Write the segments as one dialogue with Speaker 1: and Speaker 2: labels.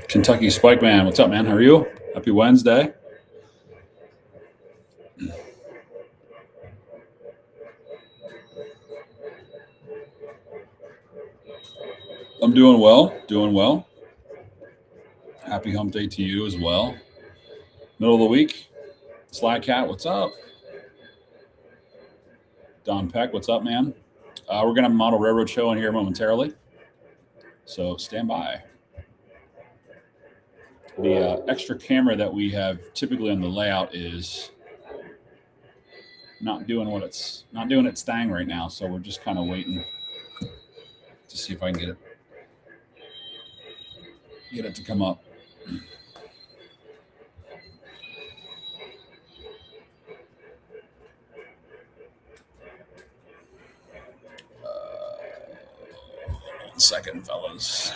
Speaker 1: Kentucky Spike Man, what's up, man? How are you? Happy Wednesday. I'm doing well, doing well. Happy hump day to you as well. Middle of the week. Sly Cat, what's up? Don Peck, what's up, man? We're going to have a model railroad show in here momentarily. So stand by. The extra camera that we have typically on the layout is not doing its thing right now. So we're just kind of waiting to see if I can get it to come up. Second, fellas.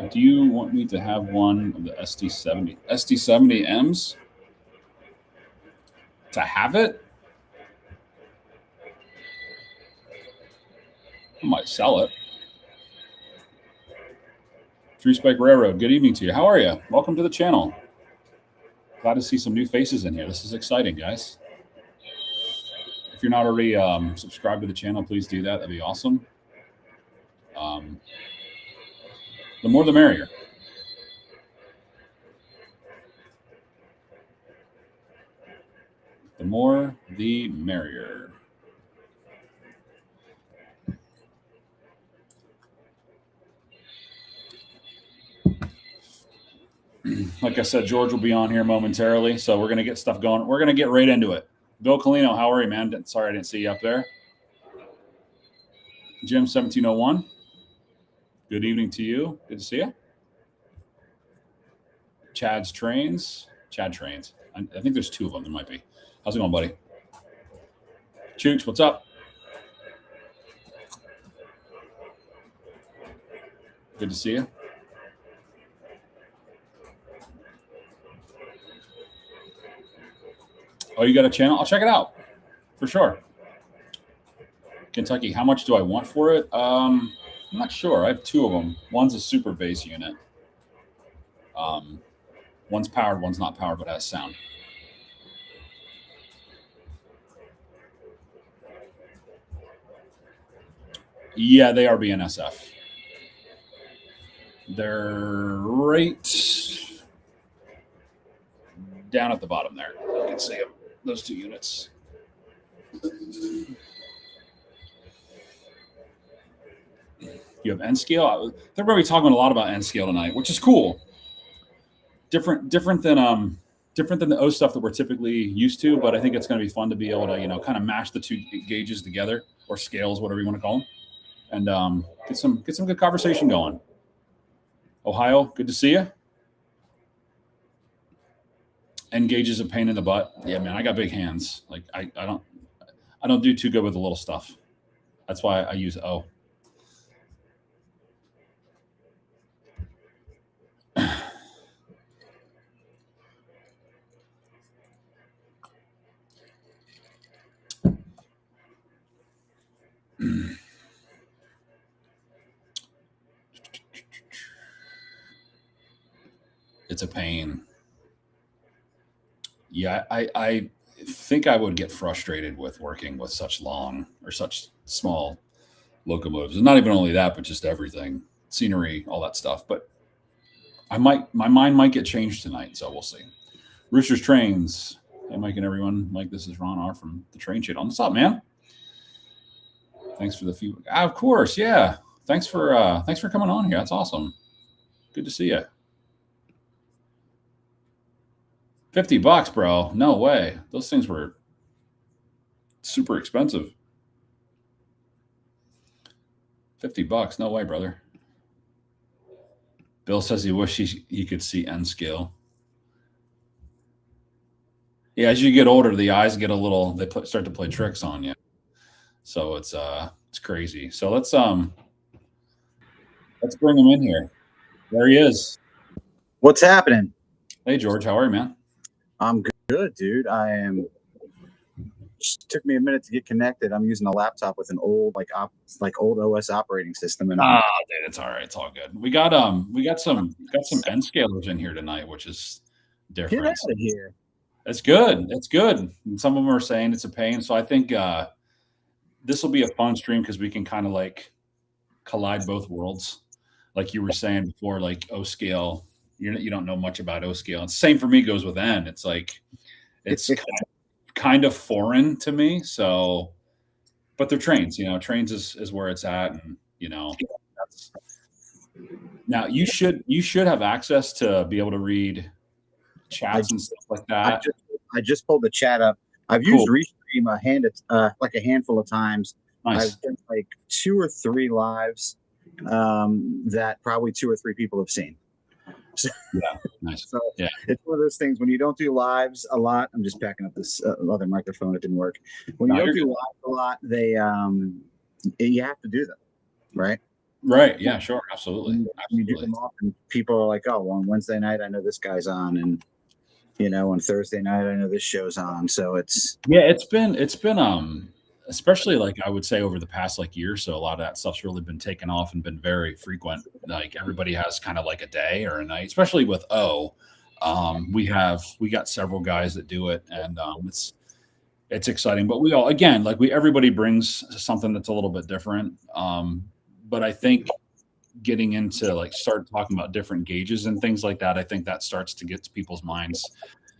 Speaker 1: Do you want me to have one of the SD70Ms? To have it? I might sell it. Three Spike Railroad, good evening to you. How are you? Welcome to the channel. Glad to see some new faces in here. This is exciting, guys. If you're not already subscribed to the channel, please do that. That'd be awesome. The more the merrier. The more the merrier. Like I said, George will be on here momentarily, so we're going to get stuff going. We're going to get right into it. Bill Colino, how are you, man? Sorry I didn't see you up there. Jim 1701, good evening to you. Good to see you. Chad Trains. I think there's two of them. There might be. How's it going, buddy? Chooch, what's up? Good to see you. Oh, you got a channel? I'll check it out for sure. Kentucky, how much do I want for it? I'm not sure. I have two of them. One's a super bass unit. One's powered, one's not powered, but has sound. Yeah, they are BNSF. They're right down at the bottom there. You can see them, those two units. You have N-Scale. They're going to be talking a lot about N-Scale tonight, which is cool. Different than the O stuff that we're typically used to, but I think it's going to be fun to be able to, kind of mash the two gauges together, or scales, whatever you want to call them, and get some good conversation going. Ohio, good to see you. N gauge is a pain in the butt. Yeah, man, I got big hands. Like I don't do too good with the little stuff. That's why I use O. It's a pain. Yeah, I think I would get frustrated with working with such long or such small locomotives. And not even only that, but just everything, scenery, all that stuff. But my mind might get changed tonight, so we'll see. Rooster's Trains. Hey, Mike and everyone. Mike, this is Ron R from the Train Channel. What's up, man? Thanks for the feedback. Of course, yeah. Thanks for coming on here. That's awesome. Good to see you. $50, bro. No way. Those things were super expensive. $50. No way, brother. Bill says he wishes he could see N scale. Yeah, as you get older, the eyes get a little. They start to play tricks on you. So it's crazy. So let's bring him in here. There he is.
Speaker 2: What's happening?
Speaker 1: Hey George, how are you, man?
Speaker 2: I'm good, dude. I am. Just took me a minute to get connected. I'm using a laptop with an old old OS operating system, and
Speaker 1: dude, it's all right. It's all good. We got some N scalers in here tonight, which is different.
Speaker 2: Get out of here.
Speaker 1: It's good. It's good. And some of them are saying it's a pain. So I think this will be a fun stream because we can kind of like collide both worlds. Like you were saying before, like O scale, you don't know much about O scale. And same for me goes with N. It's like it's kind of foreign to me. So, but they're trains. Trains is where it's at, and that's. Now you should have access to be able to read chats and stuff like that.
Speaker 2: I just pulled the chat up. I've used Restream a handful of times.
Speaker 1: Nice.
Speaker 2: I've done like 2 or 3 lives that probably 2 or 3 people have seen.
Speaker 1: Yeah, nice.
Speaker 2: So
Speaker 1: yeah,
Speaker 2: it's one of those things when you don't do lives a lot. I'm just backing up this other microphone. It didn't work. When you don't do lives a lot, they you have to do them, right?
Speaker 1: Right. Yeah. Sure. Absolutely.
Speaker 2: You do them off, and people are like, "Oh, well, on Wednesday night I know this guy's on, and on Thursday night I know this show's on." So it's
Speaker 1: been especially like I would say over the past like year or so, a lot of that stuff's really been taken off and been very frequent. Like everybody has kind of like a day or a night, especially with O. We got several guys that do it, and it's exciting. But we all, again, like everybody brings something that's a little bit different. But I think getting into like start talking about different gauges and things like that, I think that starts to get to people's minds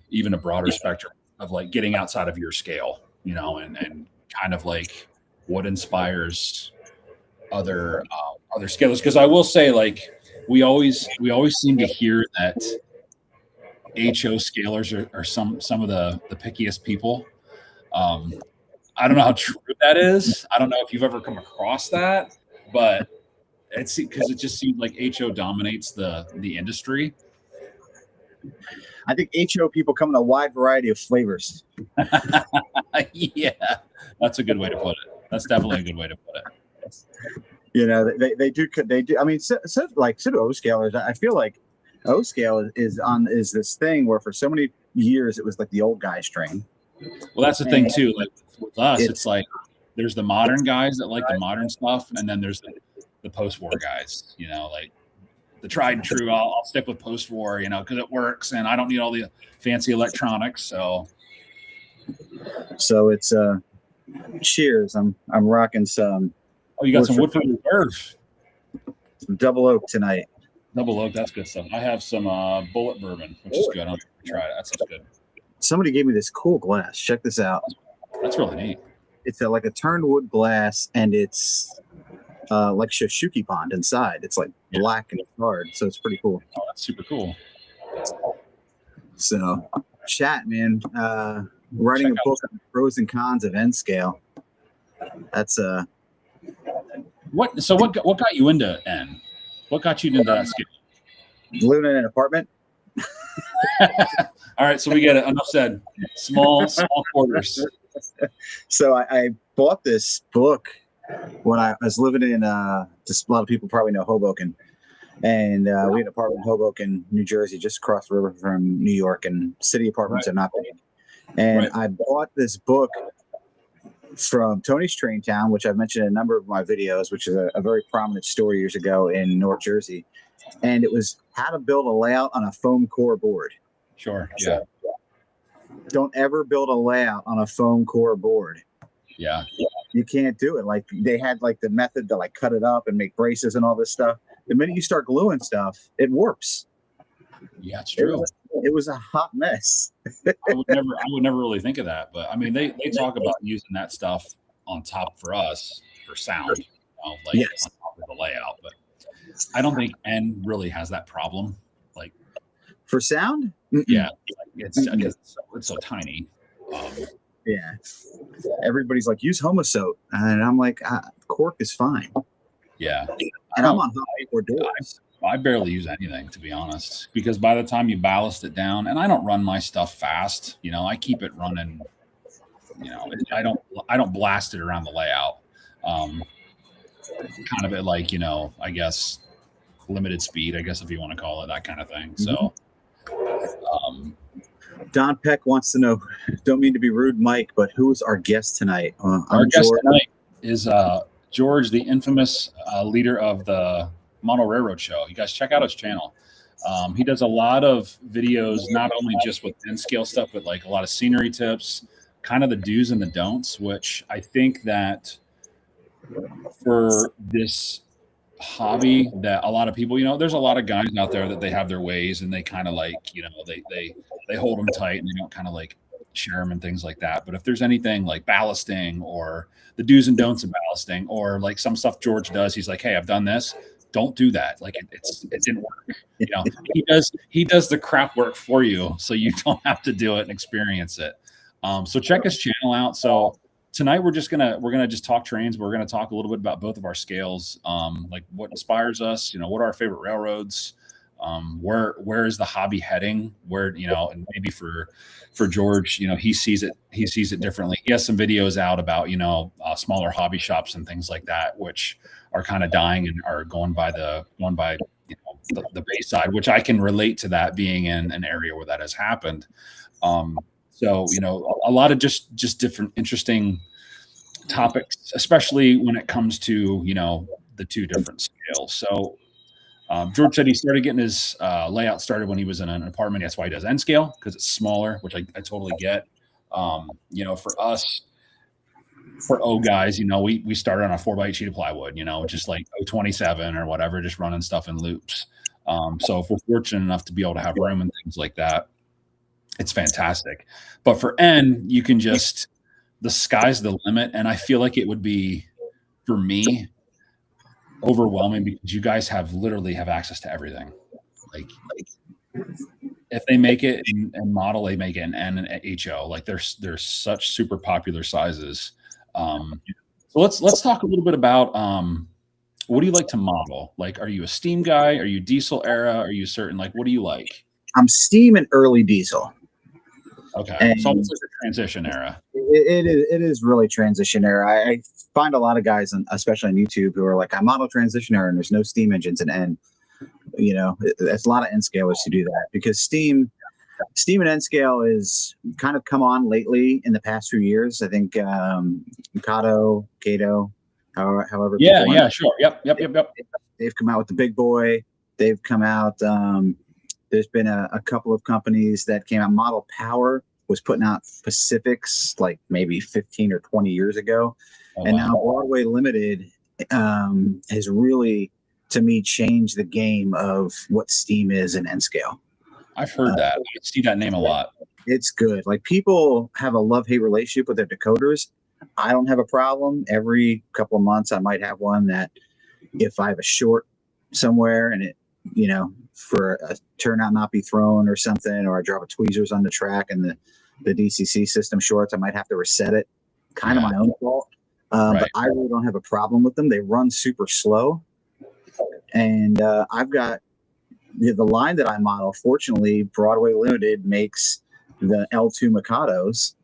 Speaker 1: even a broader spectrum of like getting outside of your scale, and kind of like what inspires other scalers. Because I will say, like we always seem to hear that HO scalers are some of the pickiest people. I don't know how true that is. I don't know if you've ever come across that, but it's because it just seems like HO dominates the industry.
Speaker 2: I think HO people come in a wide variety of flavors.
Speaker 1: Yeah, that's a good way to put it. That's definitely a good way to put
Speaker 2: it. They do. I mean, so like pseudo O scalers. I feel like O scale is this thing where for so many years it was like the old guy strain.
Speaker 1: Well, that's the thing too. Like with us, it's like there's the modern guys that like the modern stuff, and then there's the post-war guys. Like the tried and true. I'll stick with post-war, because it works, and I don't need all the fancy electronics. So
Speaker 2: it's cheers. I'm rocking some.
Speaker 1: Oh, you got some Woodford Reserve.
Speaker 2: Some double oak tonight.
Speaker 1: Double oak, that's good stuff. I have some bullet bourbon, which is good. I'm gonna try it. That sounds good.
Speaker 2: Somebody gave me this cool glass. Check this out.
Speaker 1: That's really neat.
Speaker 2: It's like a turned wood glass, and it's like Shoshuki Pond inside. It's like black and hard, so it's pretty cool.
Speaker 1: Oh, that's super cool.
Speaker 2: So, chat, man. Writing a book on the pros and cons of N scale. That's
Speaker 1: What? So what got you into N? What got you into that scale?
Speaker 2: Living in an apartment.
Speaker 1: All right, so we get it. Enough said. Small quarters.
Speaker 2: So I bought this book when I was living in just a lot of people probably know Hoboken, and we had an apartment in Hoboken, New Jersey, just across the river from New York, and city apartments are not big. And I bought this book from Tony's Train Town, which I've mentioned in a number of my videos, which is a very prominent store years ago in North Jersey. And it was how to build a layout on a foam core board.
Speaker 1: Sure. Yeah.
Speaker 2: Don't ever build a layout on a foam core board.
Speaker 1: Yeah.
Speaker 2: You can't do it. Like they had like the method to like cut it up and make braces and all this stuff. The minute you start gluing stuff, it warps.
Speaker 1: Yeah, it's true.
Speaker 2: It was a hot mess.
Speaker 1: I would never really think of that, but I mean, they talk about using that stuff on top for us for sound, on top of the layout. But I don't think N really has that problem. Like
Speaker 2: for sound,
Speaker 1: yeah, it's because it's so tiny.
Speaker 2: Yeah. Everybody's like, use Homosote. And I'm like, cork is fine.
Speaker 1: Yeah.
Speaker 2: And I'm on hot doors.
Speaker 1: I barely use anything, to be honest, because by the time you ballast it down, and I don't run my stuff fast, I keep it running, I don't blast it around the layout. Kind of at like, I guess limited speed, I guess, if you want to call it that kind of thing. So,
Speaker 2: Don Peck wants to know, don't mean to be rude, Mike, but who's our guest tonight?
Speaker 1: Our guest tonight is George, the infamous leader of the Model Railroad Show. You guys check out his channel. He does a lot of videos, not only just with N scale stuff, but like a lot of scenery tips, kind of the do's and the don'ts, which I think that for this hobby that a lot of people, there's a lot of guys out there that they have their ways and they kind of like, they hold them tight and they don't kind of like share them and things like that. But if there's anything like ballasting or the do's and don'ts of ballasting, or like some stuff George does, he's like, hey, I've done this. Don't do that. Like it didn't work. He does the crap work for you, so you don't have to do it and experience it. So check his channel out. So tonight we're gonna just talk trains. We're gonna talk a little bit about both of our scales, like what inspires us. What are our favorite railroads? Where is the hobby heading? Where and maybe for George, he sees it differently. He has some videos out about smaller hobby shops and things like that, which are kind of dying and are going by the Bayside, which I can relate to that, being in an area where that has happened. So a lot of just different interesting topics, especially when it comes to the two different scales. So George said he started getting his layout started when he was in an apartment. That's why he does N scale, because it's smaller, which I totally get. For us, for O guys, we started on a 4x8 sheet of plywood, just like 027 or whatever, just running stuff in loops. So if we're fortunate enough to be able to have room and things like that, it's fantastic. But for N, you can the sky's the limit. And I feel like it would be, for me, overwhelming, because you guys literally have access to everything. Like if they make it in model, they make it in N and HO. Like they're such super popular sizes. So let's talk a little bit about what do you like to model? Like, are you a steam guy? Are you diesel era? Are you certain? Like, what do you like?
Speaker 2: I'm steam and early diesel.
Speaker 1: Okay, and so almost like a transition era.
Speaker 2: It is really transition era. I find a lot of guys, especially on YouTube, who are like, I model transition era and there's no steam engines in N. It's a lot of N scalers who do that, because steam and N scale is kind of come on lately in the past few years. I think Mikado, Kato, however.
Speaker 1: Yeah, sure. Yep.
Speaker 2: They've come out with the big boy. They've come out. There's been a couple of companies that came out. Model Power was putting out Pacifics like maybe 15 or 20 years ago. And now Broadway Limited has really, to me, changed the game of what steam is in N scale.
Speaker 1: I've heard that. I see that name a lot.
Speaker 2: It's good. Like, people have a love-hate relationship with their decoders. I don't have a problem. Every couple of months, I might have one that if I have a short somewhere and it, for a turnout not be thrown or something, or I drop a tweezers on the track and the DCC system shorts, I might have to reset it. Kind of my own fault.
Speaker 1: Right.
Speaker 2: But I really don't have a problem with them. They run super slow. And I've got the line that I model. Fortunately, Broadway Limited makes the L2 Mikados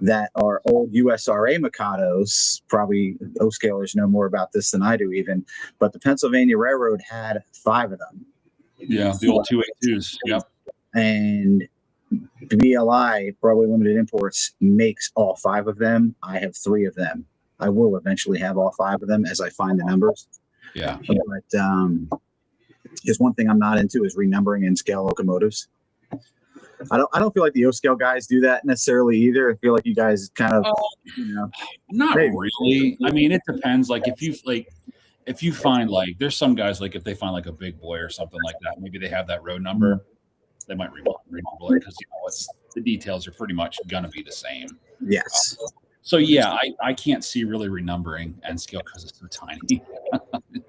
Speaker 2: that are old USRA Mikados. Probably O-scalers know more about this than I do even. But the Pennsylvania Railroad had 5 of them.
Speaker 1: Yeah, the old 282s. Yep.
Speaker 2: And BLI, Broadway Limited Imports, makes all 5 of them. I have 3 of them. I will eventually have all 5 of them as I find the numbers.
Speaker 1: Yeah.
Speaker 2: But just one thing I'm not into is renumbering N scale locomotives. I don't feel like the O scale guys do that necessarily either. I feel like you guys kind of,
Speaker 1: not really. I mean, it depends. Like if you find like, there's some guys, like if they find like a big boy or something like that, maybe they have that road number, they might renumber it, because the details are pretty much gonna be the same.
Speaker 2: Yes.
Speaker 1: So yeah, I can't see really renumbering N scale because it's so tiny.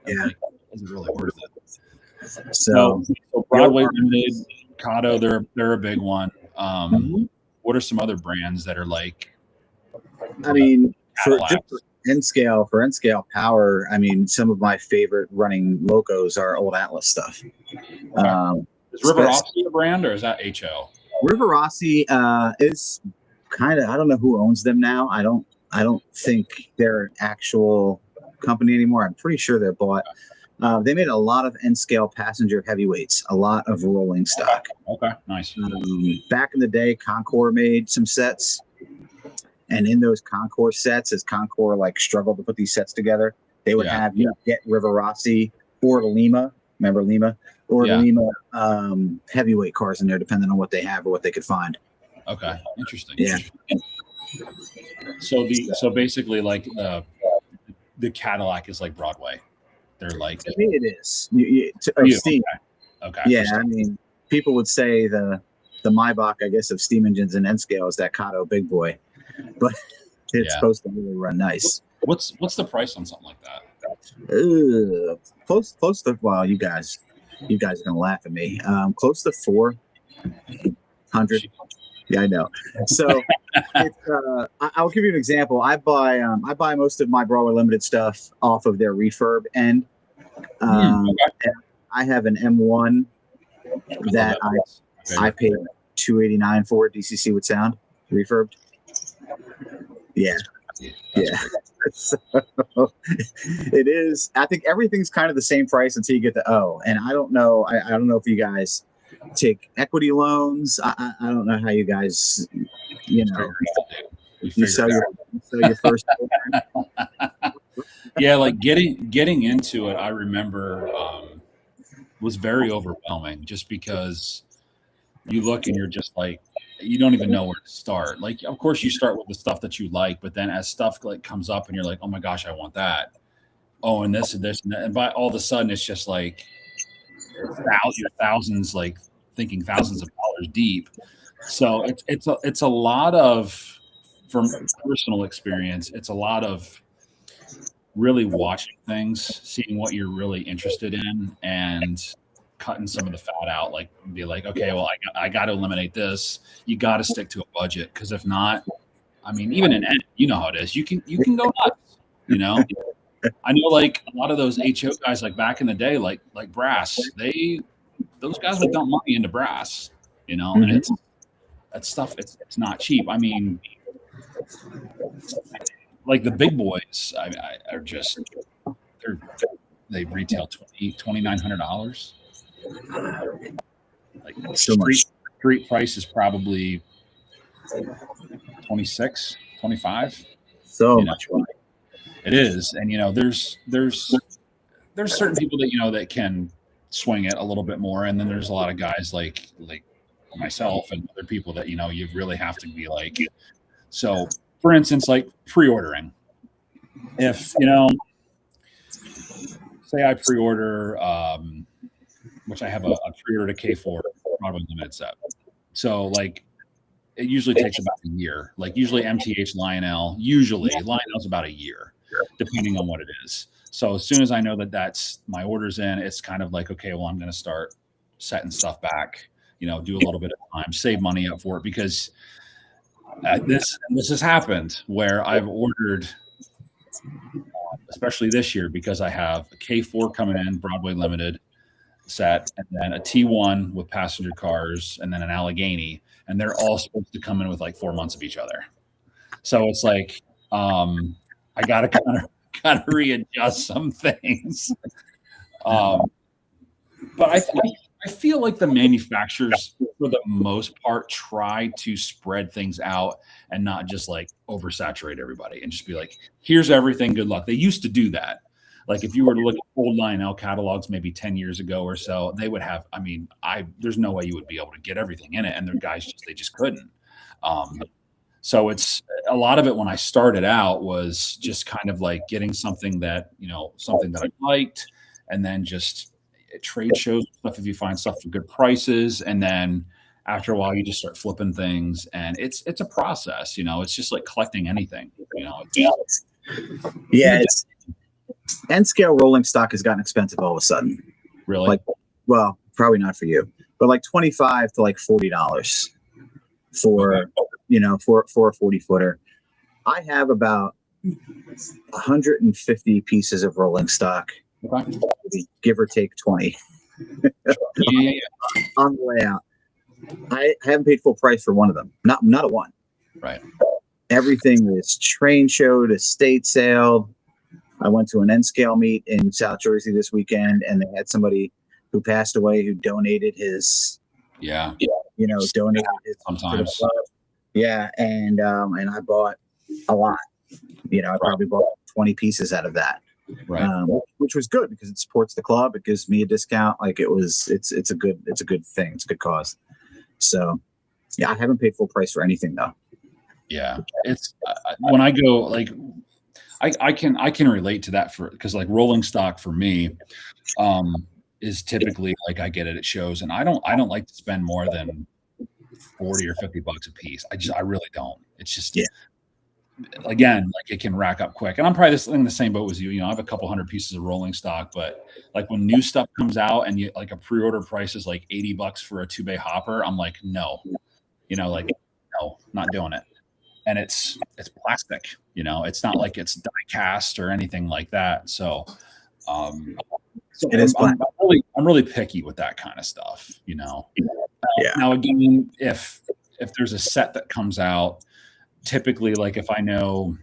Speaker 2: Yeah.
Speaker 1: Is it really worth it?
Speaker 2: So
Speaker 1: Broadway Limited, Kato, they're a big one. What are some other brands that are like
Speaker 2: I mean, for
Speaker 1: Cadillac.
Speaker 2: just for N scale power, I mean, some of my favorite running locos are old Atlas stuff.
Speaker 1: Is River Rossi a brand or is that HO?
Speaker 2: River Rossi is kind of, I don't know who owns them now. I don't think they're an actual company anymore. I'm pretty sure they're bought. They made a lot of N scale passenger heavyweights, a lot of rolling stock.
Speaker 1: Okay, nice.
Speaker 2: Back in the day, Concours made some sets, and in those Concours sets, as Concours like struggled to put these sets together, they would have get River Rossi or Lima. Remember Lima? Or Lima heavyweight cars in there, depending on what they have or what they could find.
Speaker 1: Okay, interesting.
Speaker 2: Yeah.
Speaker 1: So basically, like the Cadillac is like Broadway. They're like,
Speaker 2: to me, it is. Steam.
Speaker 1: Okay.
Speaker 2: Yeah, I mean, people would say the Maybach, I guess, of steam engines and N scale is that Kato big boy, but it's supposed to really run nice.
Speaker 1: What's the price on something like that?
Speaker 2: Close to, well, you guys are gonna laugh at me. Close to 400. Yeah, I know. So it's, I'll give you an example. I buy most of my Broadway Limited stuff off of their refurb end. I have an M1 that I paid $289 for, DCC with sound, refurbed. Yeah. So, it is. I think everything's kind of the same price until you get the O. And I don't know. I don't know if you guys take equity loans. I don't know how you guys, you sell your first.
Speaker 1: Yeah, like getting into it, I remember was very overwhelming just because you look and you're just like, you don't even know where to start. Like, of course you start with the stuff that you like, but then as stuff like comes up and you're like, oh my gosh, I want that. Oh, and this and this and that. And by all of a sudden it's just like thousands, like thinking thousands of dollars deep. So it's a lot of, from personal experience, it's a lot of really watching things, seeing what you're really interested in, and cutting some of the fat out. Like, be like, okay, well, I got to eliminate this. You got to stick to a budget, because if not, I mean, even in end, you know how it is. You can go nuts. I know, like a lot of those HO guys, like back in the day, like Brass, those guys would dump money into Brass. And it's that stuff. It's not cheap. I mean, like the big boys, are just they retail $2,900. Like
Speaker 2: so much.
Speaker 1: Street price is probably 26, 25.
Speaker 2: So much money.
Speaker 1: It is, and there's certain people that that can swing it a little bit more, and then there's a lot of guys like myself and other people that you really have to be like. So, for instance, like pre-ordering. If say I pre-order, which I have a pre-ordered K4 Broadway Limited set. So like it usually takes about a year. Like usually MTH Lionel's about a year, depending on what it is. So as soon as I know that that's my order's in, it's kind of like, okay, well, I'm going to start setting stuff back, do a little bit of time, save money up for it, because this has happened where I've ordered, especially this year, because I have a K4 coming in, Broadway Limited set, and then a T1 with passenger cars, and then an Allegheny, and they're all supposed to come in with like 4 months of each other. So it's like I gotta kind of readjust some things. But I feel like the manufacturers, for the most part, try to spread things out and not just like oversaturate everybody and just be like, here's everything, good luck. They used to do that. Like if you were to look at old Lionel catalogs maybe 10 years ago or so, they would have, there's no way you would be able to get everything in it. And their guys just couldn't. So it's a lot of it when I started out was just kind of like getting something that, something that I liked, and then just trade shows stuff if you find stuff for good prices. And then after a while you just start flipping things, and it's a process, it's just like collecting anything,
Speaker 2: it's N scale rolling stock has gotten expensive all of a sudden.
Speaker 1: Really?
Speaker 2: Like, well, probably not for you, but like $25 to like $40 for, for a 40 footer. I have about 150 pieces of rolling stock,
Speaker 1: Okay.
Speaker 2: give or take 20
Speaker 1: Yeah.
Speaker 2: on the layout. I haven't paid full price for one of them. Not a one.
Speaker 1: Right.
Speaker 2: Everything is train show to estate sale. I went to an N scale meet in South Jersey this weekend, and they had somebody who passed away who donated his,
Speaker 1: Yeah.
Speaker 2: donated his to the
Speaker 1: Sometimes.
Speaker 2: club. Yeah, and I bought a lot. I probably bought 20 pieces out of that,
Speaker 1: Right.
Speaker 2: which was good because it supports the club. It gives me a discount. Like it's a good thing. It's a good cause. So, yeah, I haven't paid full price for anything though.
Speaker 1: Yeah. It's when I go like I can relate to that because like rolling stock for me is typically like I get it at shows, and I don't like to spend more than 40 or 50 bucks a piece. I really don't. It's just again, like it can rack up quick. And I'm probably in the same boat as you. I have a couple hundred pieces of rolling stock, but like when new stuff comes out and you like a pre-order price is like 80 bucks for a 2-bay hopper, I'm like, no, like no, not doing it. And it's plastic, it's not like it's die cast or anything like that. So,
Speaker 2: It is
Speaker 1: I'm really picky with that kind of stuff,
Speaker 2: Yeah.
Speaker 1: Now again, if there's a set that comes out, typically, like if I know,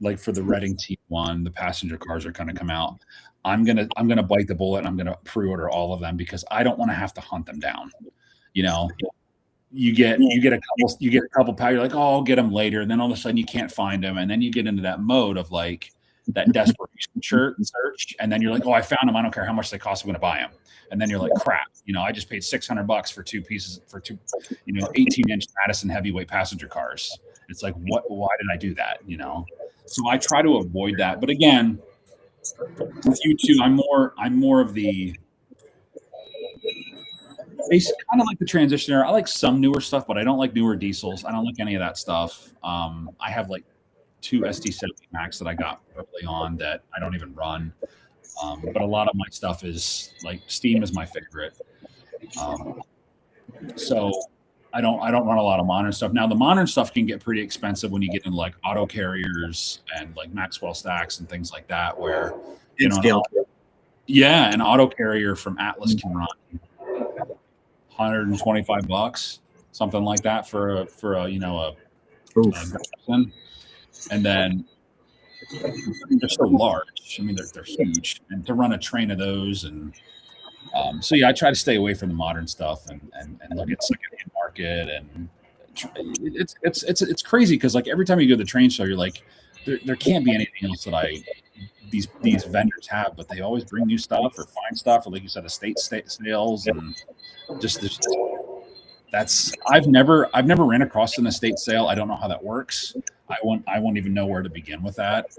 Speaker 1: like for the Reading T1, the passenger cars are going to come out, I'm gonna bite the bullet and I'm gonna pre-order all of them because I don't want to have to hunt them down. You get a couple pounds. You're like, oh, I'll get them later, and then all of a sudden you can't find them, and then you get into that mode of like that desperation search, and then you're like, oh, I found them. I don't care how much they cost. I'm going to buy them, and then you're like, crap. I just paid $600 for two pieces for two, 18-inch Madison heavyweight passenger cars. It's like, what? Why did I do that? So I try to avoid that. But again, with you two, I'm more of the kind of like the transitioner. I like some newer stuff, but I don't like newer diesels. I don't like any of that stuff. I have like 2 SD70 Max that I got early on that I don't even run. But a lot of my stuff is like Steam is my favorite. So I don't run a lot of modern stuff. Now the modern stuff can get pretty expensive when you get into like auto carriers and like Maxwell stacks and things like that, where an auto carrier from Atlas can run $125, something like that for a and then they're so large. I mean, they're huge, and to run a train of those, and so yeah, I try to stay away from the modern stuff and look at secondhand market, and it's crazy because like every time you go to the train show, you're like, there can't be anything else that these vendors have, but they always bring new stuff or find stuff, or like you said, estate sales, and just that's I've never ran across an estate sale. I don't know how that works. I won't even know where to begin with that.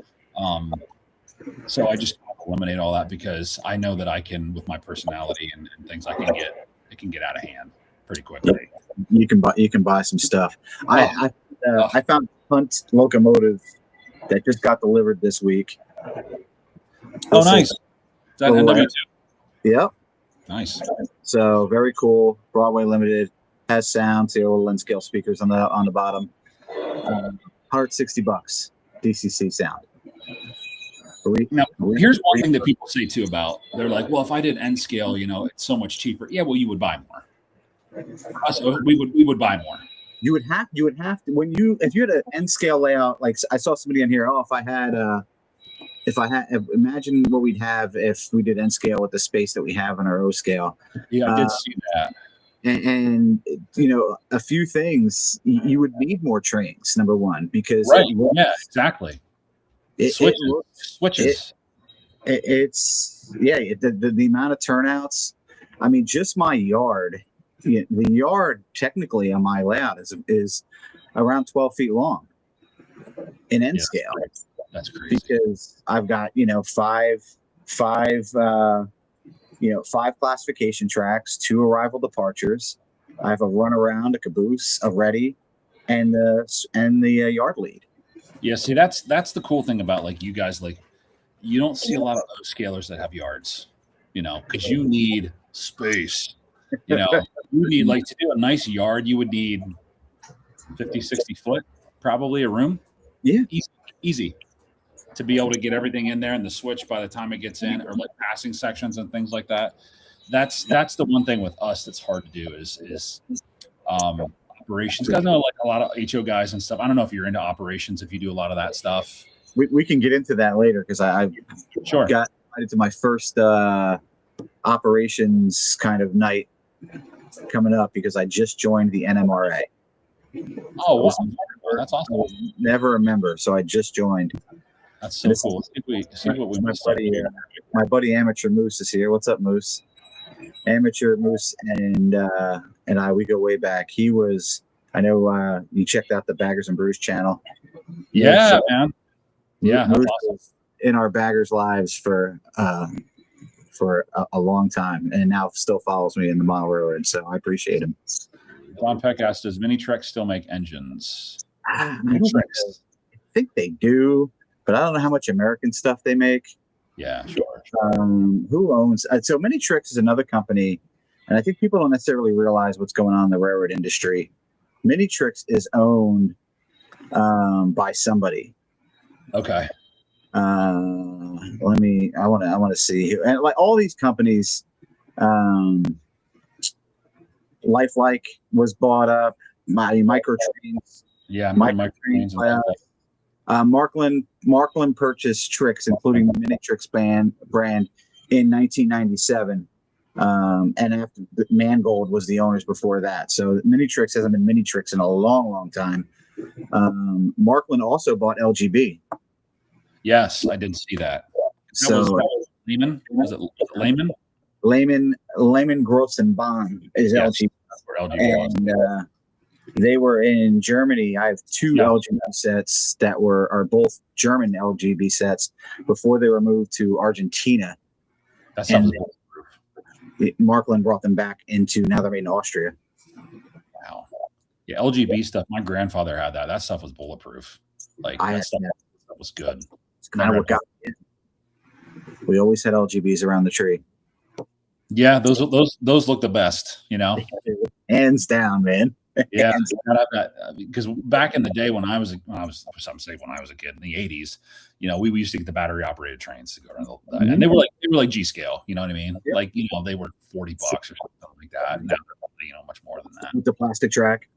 Speaker 1: So I just eliminate all that because I know that I can, with my personality and things, it can get out of hand pretty quickly.
Speaker 2: You can buy some stuff. I found a Hunt locomotive that just got delivered this week.
Speaker 1: Oh, nice. Is that NW2?
Speaker 2: Yep.
Speaker 1: Nice.
Speaker 2: So very cool. Broadway Limited, has sound. See little N scale speakers on the bottom. $160 DCC sound.
Speaker 1: Now, here's one thing that people say too about, they're like, well, if I did N scale, it's so much cheaper. Yeah, well, you would buy more. For us, we would buy more.
Speaker 2: You would have to if you had an N scale layout. Like I saw somebody in here. Oh, imagine what we'd have if we did N scale with the space that we have in our O scale.
Speaker 1: Yeah, I did see that.
Speaker 2: And a few things, you would need more trains, number one, because
Speaker 1: yeah, exactly. Switches.
Speaker 2: It's the amount of turnouts. I mean, just my yard. The yard technically on my layout is around 12 feet long in N scale.
Speaker 1: That's crazy.
Speaker 2: Because I've got five classification tracks, 2 arrival departures. I have a runaround, a caboose, a ready, and the yard lead.
Speaker 1: Yeah, see, that's the cool thing about like you guys. Like, you don't see a lot of those scalers that have yards, because you need space. You need, like, to do a nice yard, you would need 50, 60 foot, probably, a room.
Speaker 2: Yeah.
Speaker 1: Easy to be able to get everything in there, and the switch by the time it gets in, or like passing sections and things like that. That's the one thing with us that's hard to do is operations. Guys know like a lot of HO guys and stuff. I don't know if you're into operations, if you do a lot of that stuff.
Speaker 2: We can get into that later because I
Speaker 1: Sure.
Speaker 2: got into my first operations kind of night coming up because I just joined the NMRA.
Speaker 1: Oh, wow. That's awesome.
Speaker 2: Never a member, so I just joined.
Speaker 1: That's so cool. See what we missed.
Speaker 2: My buddy Amateur Moose is here. What's up, Moose? Amateur Moose and I, we go way back. He was, I know you checked out the Baggers and Brews channel.
Speaker 1: Yeah, man. Yeah,
Speaker 2: Moose
Speaker 1: awesome.
Speaker 2: was in our Baggers lives for a long time, and now still follows me in the Model Railroad. So I appreciate him.
Speaker 1: Don Peck asked, "Does Minitrek still make engines?"
Speaker 2: I think they do, but I don't know how much American stuff they make.
Speaker 1: Yeah, sure.
Speaker 2: Who owns? So Minitrix is another company, and I think people don't necessarily realize what's going on in the railroad industry. Minitrix is owned by somebody.
Speaker 1: Okay.
Speaker 2: I want to see who, and like all these companies, Lifelike was bought up. Microtrains.
Speaker 1: Yeah,
Speaker 2: Microtrains. Markland purchased Trix, including the Minitrix brand, in 1997. And after Mangold was the owners before that. So Minitrix hasn't been Minitrix in a long, long time. Markland also bought LGB.
Speaker 1: Yes, I did see that.
Speaker 2: So
Speaker 1: was Lehman? Was it Lehman?
Speaker 2: Lehman Gross and Bond is LGB.
Speaker 1: That's where LGB was.
Speaker 2: And they were in Germany. I have two LGB sets that are both German LGB sets before they were moved to Argentina.
Speaker 1: That sounds
Speaker 2: Markland brought them back into, now they're made in Austria.
Speaker 1: Wow. Yeah, LGB stuff. My grandfather had that. That stuff was bulletproof. Like that stuff was good.
Speaker 2: It's kind of what got me in. We always had LGBs around the tree.
Speaker 1: Yeah, those look the best, you know.
Speaker 2: Hands down, man.
Speaker 1: Yeah, because back in the day when I was a kid in the 80s, you know, we used to get the battery operated trains to go around and they were like G scale, you know what I mean? Yeah. Like, you know, they were $40 or something like that. And now they're, you know, much more than that.
Speaker 2: With the plastic track.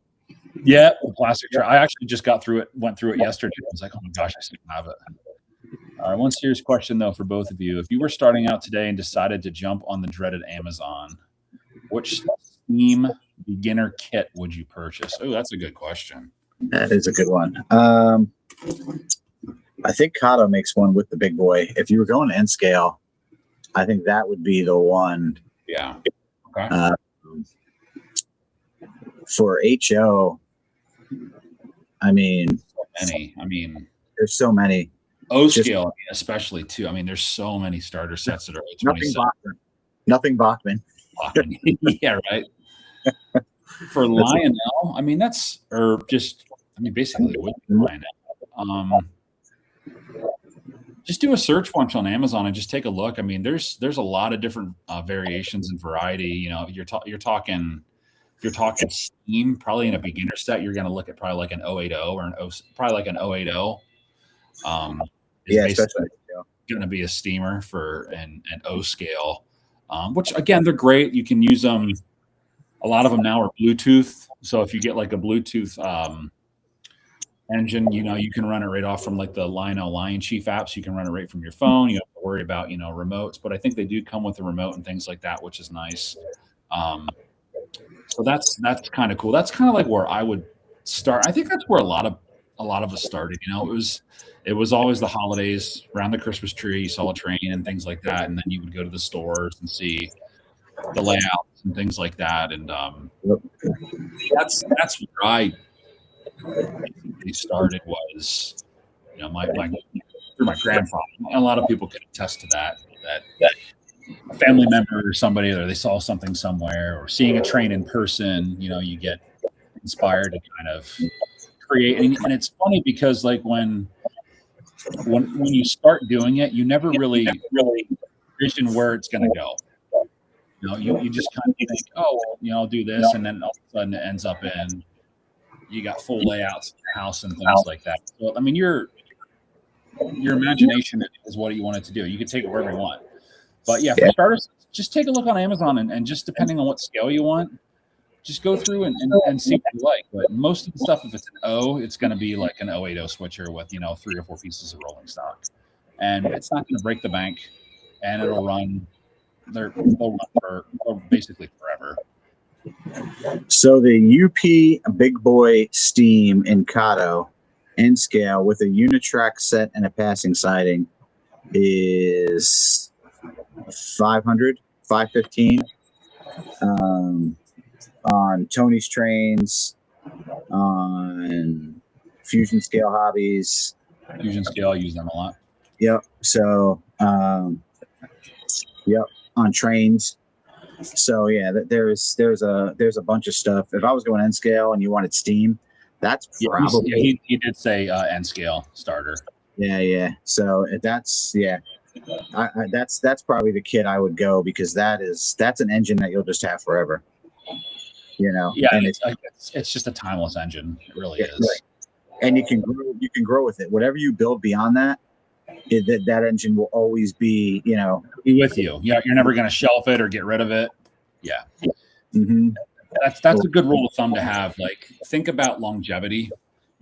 Speaker 1: Yeah, the plastic track. I actually just went through it yesterday. I was like, oh my gosh, I still have it. All right, one serious question though for both of you. If you were starting out today and decided to jump on the dreaded Amazon, which Steam beginner kit would you purchase? Oh, that's a good question.
Speaker 2: That is a good one. I think Kato makes one with the big boy. If you were going to N scale, I think that would be the one.
Speaker 1: Yeah. Okay.
Speaker 2: For HO, I mean, there's so many.
Speaker 1: O scale, especially too. I mean, there's so many starter sets that are
Speaker 2: nothing Bachman.
Speaker 1: Yeah, right. For Lionel, I mean, basically with Lionel. Just do a search bunch on Amazon and just take a look. I mean, there's a lot of different variations and variety. You know, you're talking Steam, probably in a beginner set, you're going to look at probably like an 080 or probably like an 080.
Speaker 2: Especially
Speaker 1: going to be a steamer for an O scale, which again, they're great. You can use them. A lot of them now are Bluetooth. So if you get like a Bluetooth engine, you know, you can run it right off from like the Lionel Lion Chief apps. You can run it right from your phone. You don't have to worry about, you know, remotes, but I think they do come with a remote and things like that, which is nice. So that's kind of cool. That's kind of like where I would start. I think that's where a lot of us started. You know, it was always the holidays around the Christmas tree. You saw a train and things like that, and then you would go to the stores and see the layouts and things like that. And that's where I started. Was, you know, my through my grandfather. A lot of people can attest to that a family member or somebody, or they saw something somewhere, or seeing a train in person, you know, you get inspired to kind of create. And it's funny because like when you start doing it, you never really envision where it's going to go. You know, you just kind of think, oh, well, you know, I'll do this, and then all of a sudden it ends up in you got full layouts in your house and things like that. So I mean, your imagination is what you want it to do. You can take it wherever you want. But yeah, for starters, just take a look on Amazon and just depending on what scale you want, just go through and see what you like. But most of the stuff, if it's an O, it's going to be like an 080 switcher with 3 or 4 pieces of rolling stock, and it's not going to break the bank, and it'll run. They'll run for basically forever.
Speaker 2: So the UP Big Boy Steam in Kato N scale with a Unitrack set and a passing siding is 515. On Tony's Trains, on Fusion Scale Hobbies.
Speaker 1: Fusion Scale, I use them a lot.
Speaker 2: Yep. So, yep, on Trains. So yeah, there's a bunch of stuff. If I was going N scale and you wanted Steam, that's probably
Speaker 1: he did say N scale starter.
Speaker 2: Yeah. So that's that's probably the kit I would go, because that's an engine that you'll just have forever.
Speaker 1: Yeah, and it's just a timeless engine. It really is.
Speaker 2: Right. And you can grow with it. Whatever you build beyond that, that engine will always be,
Speaker 1: be with you. Yeah, you're never going to shelf it or get rid of it. Yeah.
Speaker 2: Mm-hmm.
Speaker 1: That's a good rule of thumb to have. Like, think about longevity.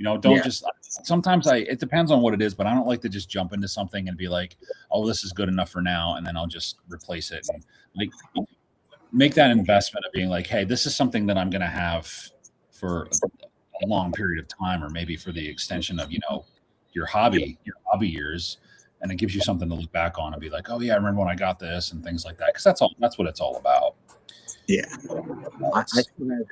Speaker 1: Don't just. Sometimes it depends on what it is, but I don't like to just jump into something and be like, "Oh, this is good enough for now," and then I'll just replace it. And make that investment of being like, hey, this is something that I'm going to have for a long period of time, or maybe for the extension of, your hobby years. And it gives you something to look back on and be like, oh yeah, I remember when I got this and things like that. Cause that's what it's all about.
Speaker 2: Yeah. I had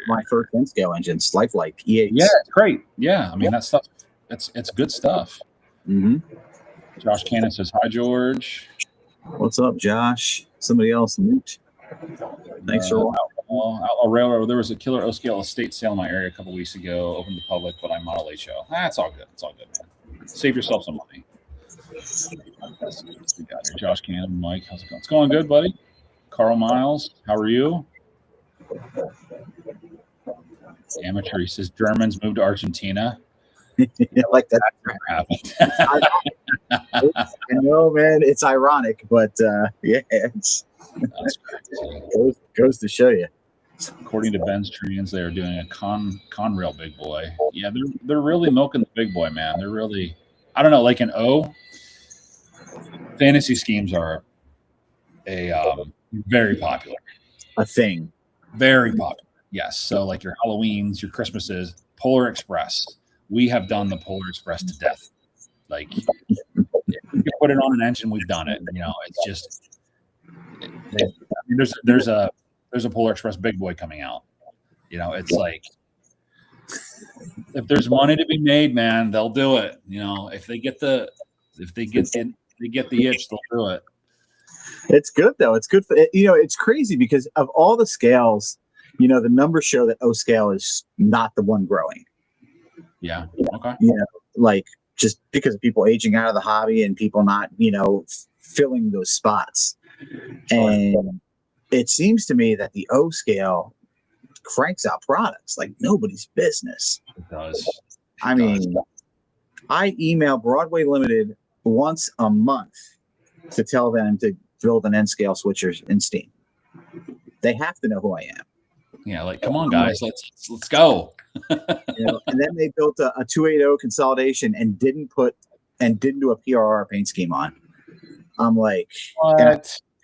Speaker 2: my first N scale engines, Lifelike E8.
Speaker 1: Yeah. It's great. Yeah. I mean, that stuff, it's good stuff.
Speaker 2: Mm-hmm.
Speaker 1: Josh Cannon says, hi, George.
Speaker 2: What's up, Josh? Somebody else mute. Thanks for
Speaker 1: Outlaw Railroad. There was a killer O-scale estate sale in my area a couple weeks ago, open to the public, but I'm not a late show. It's all good. It's all good, man. Save yourself some money. We got here. Josh Cannon, Mike, how's it going? It's going good, buddy. Carl Miles, how are you? Amateur, he says Germans moved to Argentina.
Speaker 2: Like that
Speaker 1: happened.
Speaker 2: I know, man. It's ironic, but yeah, goes to show you.
Speaker 1: According to Ben's Trains, they are doing a Conrail Big Boy. Yeah, they're really milking the big boy, man. They're really, I don't know, like an O. Fantasy schemes are very popular.
Speaker 2: A thing.
Speaker 1: Very popular. Yes. So like your Halloweens, your Christmases, Polar Express. We have done the Polar Express to death. Like, you put it on an engine, we've done it. It's just there's a Polar Express Big Boy coming out. It's like, if there's money to be made, man, they'll do it. If they get the itch, they'll do it.
Speaker 2: It's good though. It's good for it's crazy because of all the scales, the numbers show that O scale is not the one growing.
Speaker 1: Yeah. Okay.
Speaker 2: Like just because of people aging out of the hobby and people not, filling those spots. And it seems to me that the O scale cranks out products like nobody's business.
Speaker 1: It does.
Speaker 2: I mean, I email Broadway Limited once a month to tell them to build an N scale switcher in Steam. They have to know who I am.
Speaker 1: Yeah, like, come on, guys, let's go.
Speaker 2: And then they built a 280 consolidation and didn't do a PRR paint scheme on. I'm like, and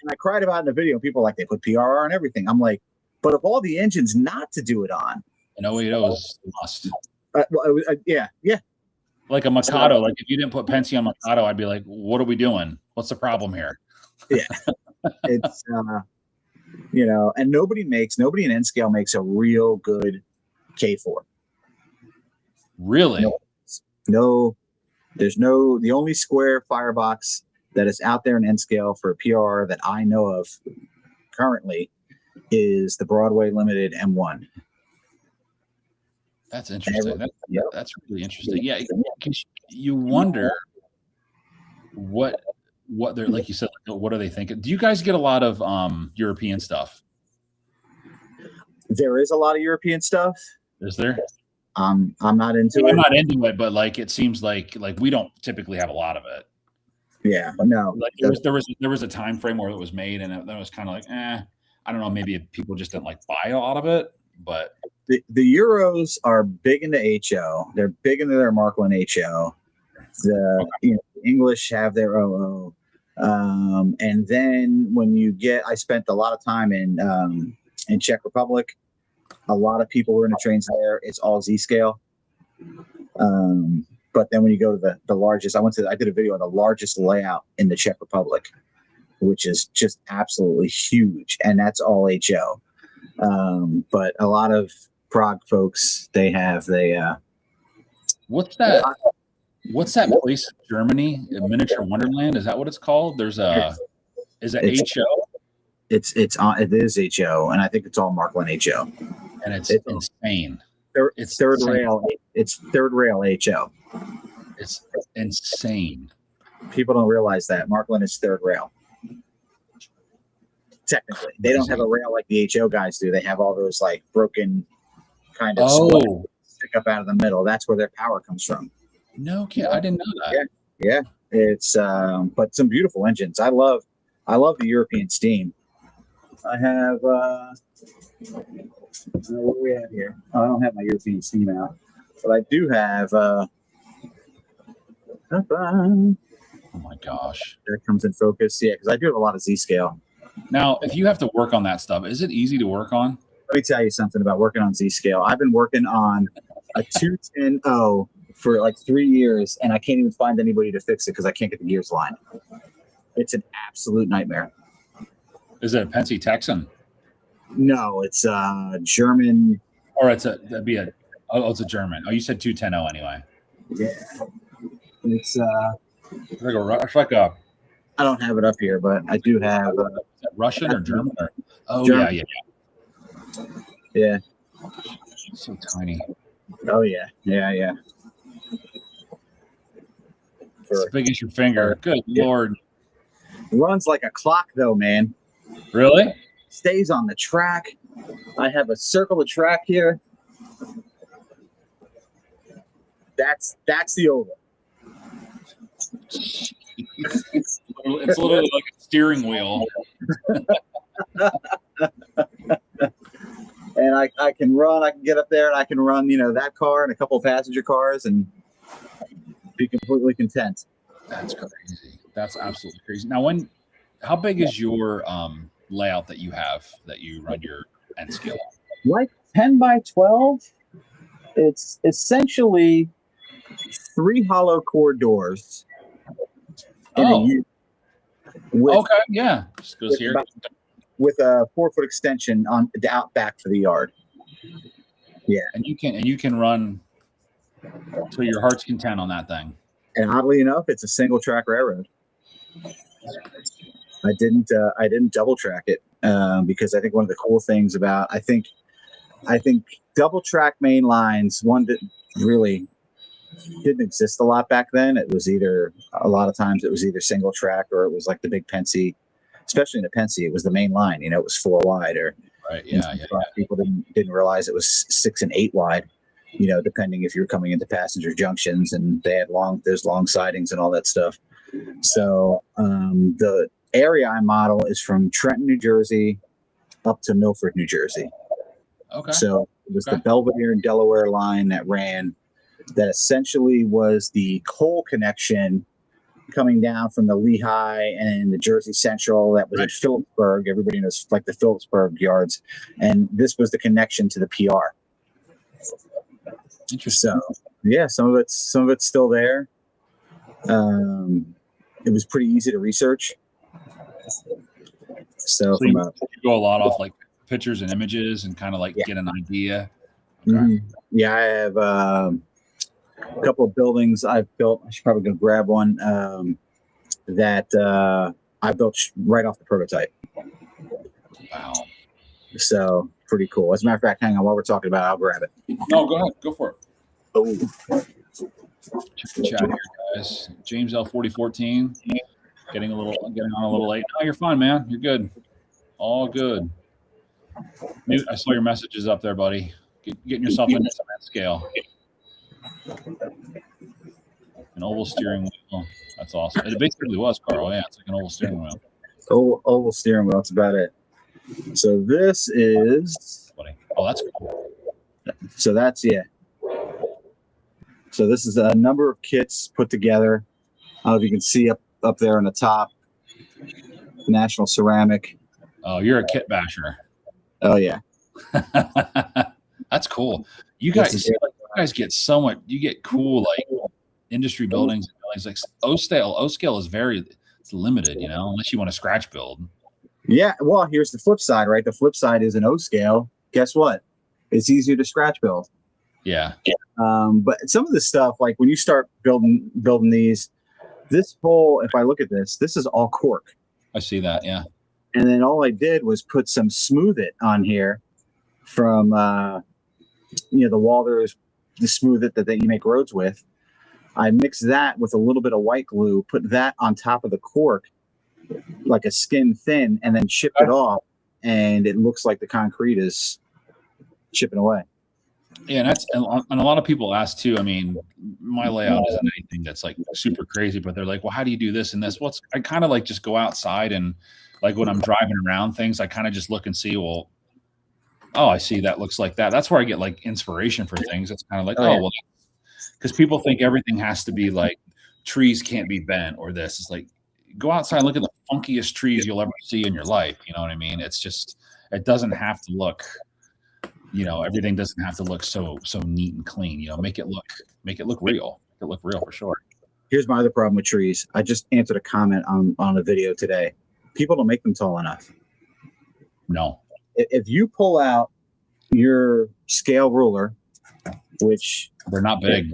Speaker 2: I cried about it in the video. People are like, they put PRR on everything. I'm like, but of all the engines not to do it on,
Speaker 1: an 080 is a must.
Speaker 2: Yeah.
Speaker 1: Like a Mikado. Like if you didn't put Penske on Mikado, I'd be like, what are we doing? What's the problem here?
Speaker 2: Yeah, it's and nobody in N scale makes a real good K4.
Speaker 1: Really?
Speaker 2: No, there's no. The only square firebox that is out there in N scale for a PR that I know of currently is the Broadway Limited M1.
Speaker 1: That's interesting. That's really interesting. Yeah, you wonder what they're, like you said, what are they thinking? Do you guys get a lot of European stuff?
Speaker 2: There is a lot of European stuff.
Speaker 1: Is there?
Speaker 2: I'm not into
Speaker 1: I'm
Speaker 2: it.
Speaker 1: not into it, but like it seems like we don't typically have a lot of it.
Speaker 2: Yeah, no.
Speaker 1: Like there was a time frame where it was made, and that was kind of like, I don't know, maybe people just didn't like buy a lot of it, but
Speaker 2: The Euros are big into HO. They're big into their Marklin HO. The English have their OO. And then when you get, I spent a lot of time in Czech Republic. A lot of people were in the trains there. It's all Z scale. But then when you go to the largest, I did a video on the largest layout in the Czech Republic, which is just absolutely huge, and that's all HO. But a lot of Prague folks,
Speaker 1: what's that? What's that place in Germany? A Miniature Wonderland? Is that what it's called? Is it HO?
Speaker 2: It is HO, and I think it's all Marklin HO.
Speaker 1: And it's insane.
Speaker 2: It's third rail. It's third rail HO.
Speaker 1: It's insane.
Speaker 2: People don't realize that Marklin is third rail. Technically, they don't have a rail like the HO guys do. They have all those like broken kind of stick up out of the middle. That's where their power comes from.
Speaker 1: No kid, I didn't know that.
Speaker 2: Yeah. It's but some beautiful engines. I love the European steam. I have what do we have here? Oh, I don't have my European steam out, but I do have
Speaker 1: oh my gosh.
Speaker 2: There it comes in focus. Yeah, because I do have a lot of Z scale.
Speaker 1: Now, if you have to work on that stuff, is it easy to work on?
Speaker 2: Let me tell you something about working on Z scale. I've been working on a 210 for like 3 years, and I can't even find anybody to fix it because I can't get the gears lined. It's an absolute nightmare.
Speaker 1: Is it a Penske Texan?
Speaker 2: No, it's German.
Speaker 1: Or it's a German. Oh, you said 210 anyway.
Speaker 2: Yeah. It's
Speaker 1: like a
Speaker 2: I don't have it up here, but I do have
Speaker 1: Russian or German
Speaker 2: German. Yeah.
Speaker 1: So tiny.
Speaker 2: Oh yeah.
Speaker 1: As big as your finger. Good Lord.
Speaker 2: Runs like a clock though, man.
Speaker 1: Really?
Speaker 2: Stays on the track. I have a circle of track here. That's the oval.
Speaker 1: It's literally like a steering wheel.
Speaker 2: And I can get up there and I can run, that car and a couple of passenger cars and be completely content.
Speaker 1: That's crazy. That's absolutely crazy. Now, how big is your layout that you have that you run your N scale on?
Speaker 2: Like 10 by 12. It's essentially 3 hollow core doors.
Speaker 1: Okay, yeah. Just goes here.
Speaker 2: With a 4-foot extension on the out back for the yard. Yeah.
Speaker 1: And you can run to your heart's content on that thing.
Speaker 2: And oddly enough, it's a single track railroad. I didn't double track it because I think one of the cool things about I think double track main lines didn't exist a lot back then. It was a lot of times it was either single track or it was like the big Penske, especially in the Penske, it was the main line. It was 4 wide or
Speaker 1: right. Yeah.
Speaker 2: People didn't realize it was 6 and 8 wide. Depending if you're coming into passenger junctions, and they had those long sidings and all that stuff. So the area I model is from Trenton, New Jersey, up to Milford, New Jersey.
Speaker 1: Okay.
Speaker 2: So it was the Belvedere and Delaware line that ran. That essentially was the coal connection coming down from the Lehigh and the Jersey Central that was at Phillipsburg. Everybody knows like the Phillipsburg yards, and this was the connection to the PR.
Speaker 1: Interesting.
Speaker 2: So yeah, some of it's still there. It was pretty easy to research. So
Speaker 1: you go a lot off like pictures and images and kind of like get an idea. Okay.
Speaker 2: Mm-hmm. Yeah, I have a couple of buildings I've built. I should probably go grab one that I built right off the prototype.
Speaker 1: Wow.
Speaker 2: So pretty cool. As a matter of fact, hang on, while we're talking about it, I'll grab it.
Speaker 1: No, go ahead. Go for it.
Speaker 2: Oh.
Speaker 1: Check the chat here, guys. James L 4014. Getting on a little late. No, you're fine, man. You're good. All good. I saw your messages up there, buddy. getting yourself into some scale. An oval steering wheel. That's awesome. It basically was, Carl. Yeah, it's like an oval steering wheel.
Speaker 2: Oval steering wheel. That's about it. So this is.
Speaker 1: Oh, that's cool.
Speaker 2: So that's So this is a number of kits put together. I don't know if you can see up there on the top. National Ceramic.
Speaker 1: Oh, you're a kit basher.
Speaker 2: Oh yeah.
Speaker 1: That's cool. You guys get so much. You get cool like industry buildings. Like O scale is it's limited, unless you want to scratch build.
Speaker 2: Yeah. Well, here's the flip side, right? The flip side is an O scale. Guess what? It's easier to scratch build.
Speaker 1: Yeah.
Speaker 2: But some of the stuff, like when you start building these, this whole, if I look at this is all cork.
Speaker 1: I see that. Yeah.
Speaker 2: And then all I did was put some Smooth It on here from, the Walthers, the Smooth It that you make roads with. I mixed that with a little bit of white glue, put that on top of the cork, like a skin thin, and then chipped it off. And it looks like the concrete is chipping away.
Speaker 1: Yeah, and a lot of people ask too. I mean, my layout isn't anything that's like super crazy, but they're like, well, how do you do this and this? I kind of like just go outside and like when I'm driving around things, I kind of just look and see, well, oh, I see that looks like that. That's where I get like inspiration for things. It's kind of like, well, because people think everything has to be like trees can't be bent or this. It's like, go outside and look at the funkiest trees you'll ever see in your life. You know what I mean? It's just, it doesn't have to look, everything doesn't have to look so neat and clean. Make it look real. Make it look real for sure.
Speaker 2: Here's my other problem with trees. I just answered a comment on a video today. People don't make them tall enough.
Speaker 1: No.
Speaker 2: If you pull out your scale ruler, which
Speaker 1: they're not big.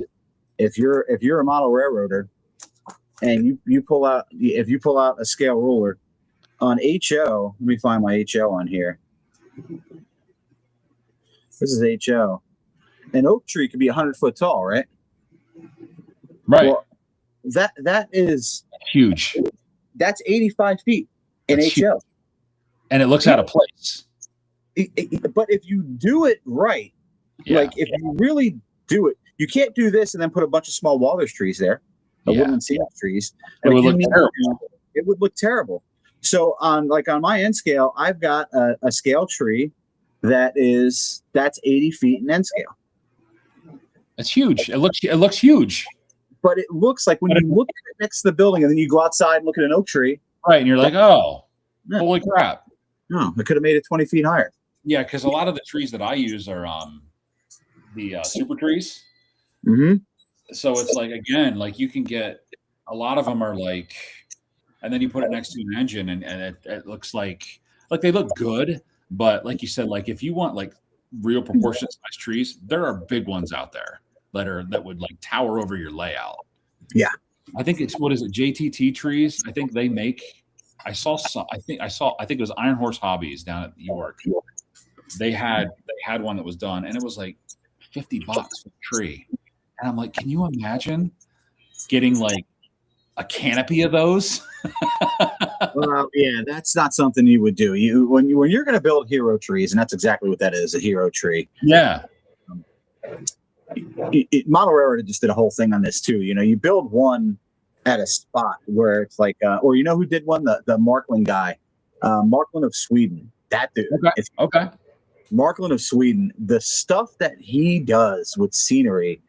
Speaker 2: If you're a model railroader and you pull out a scale ruler on HO, let me find my HO on here. This is HO. An oak tree could be 100 foot tall, right?
Speaker 1: Right.
Speaker 2: Well, that is
Speaker 1: huge.
Speaker 2: That's 85 feet in HO. Huge.
Speaker 1: And it looks out of place.
Speaker 2: But if you do it right, like if you really do it, you can't do this and then put a bunch of small Walthers trees there, woodland cedar trees.
Speaker 1: It would look terrible.
Speaker 2: It would look terrible. So on my end scale, I've got a scale tree that's 80 feet in end scale.
Speaker 1: It's huge. It looks huge.
Speaker 2: But it looks like when you look at it next to the building and then you go outside and look at an oak tree.
Speaker 1: Right. And you're like, oh, holy crap.
Speaker 2: No, it could have made it 20 feet higher.
Speaker 1: Yeah, because a lot of the trees that I use are the super trees.
Speaker 2: Mm-hmm.
Speaker 1: So it's like, again, like you can get a lot of them are like, and then you put it next to an engine and it looks like they look good. But like you said, like if you want like real proportion size trees, there are big ones out there that would like tower over your layout.
Speaker 2: Yeah.
Speaker 1: I think it's, what is it? JTT trees. I think they make, I think it was Iron Horse Hobbies down at York. They had one that was done and it was like $50 for the tree. And I'm like, can you imagine getting like a canopy of those?
Speaker 2: Well, yeah, that's not something you would do. When you're going to build hero trees, and that's exactly what that is, a hero tree.
Speaker 1: Yeah.
Speaker 2: Model Railroad just did a whole thing on this too. You build one at a spot where it's like, or who did one? The Markland guy, Markland of Sweden. That dude.
Speaker 1: Okay.
Speaker 2: Markland of Sweden. The stuff that he does with scenery.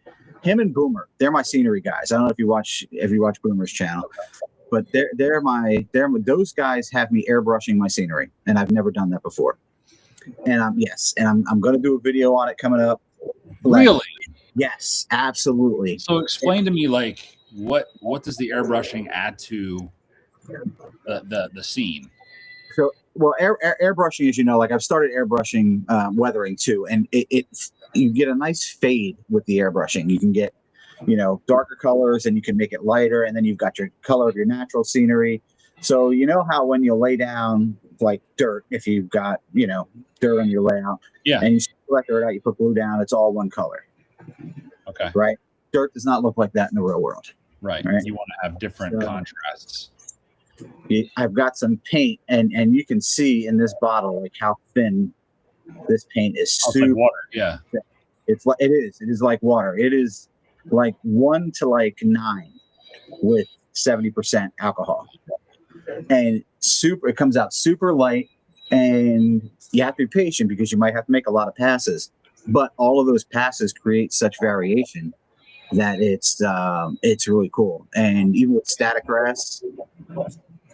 Speaker 2: Him and Boomer, they're my scenery guys. I don't know if you watch Boomer's channel, but those guys have me airbrushing my scenery, and I've never done that before. And I'm going to do a video on it coming up.
Speaker 1: Really?
Speaker 2: Yes, absolutely.
Speaker 1: So explain to me, like, what does the airbrushing add to the scene?
Speaker 2: So, well, airbrushing, as you know, like I've started airbrushing weathering too, and you get a nice fade with the airbrushing. You can get, darker colors, and you can make it lighter, and then you've got your color of your natural scenery. So you know how when you lay down like dirt, if you've got dirt on your layout, and you let dirt out, you put glue down, it's all one color.
Speaker 1: Okay.
Speaker 2: Right. Dirt does not look like that in the real world.
Speaker 1: Right. You want to have different contrasts.
Speaker 2: I've got some paint, and you can see in this bottle like how thin This paint is
Speaker 1: Oh, it's like
Speaker 2: super.
Speaker 1: water. Yeah.
Speaker 2: It's like it is like water. It is like 1 to like 9 with 70% alcohol, and super. It comes out super light, and you have to be patient because you might have to make a lot of passes. But all of those passes create such variation that it's really cool. And even with static grass,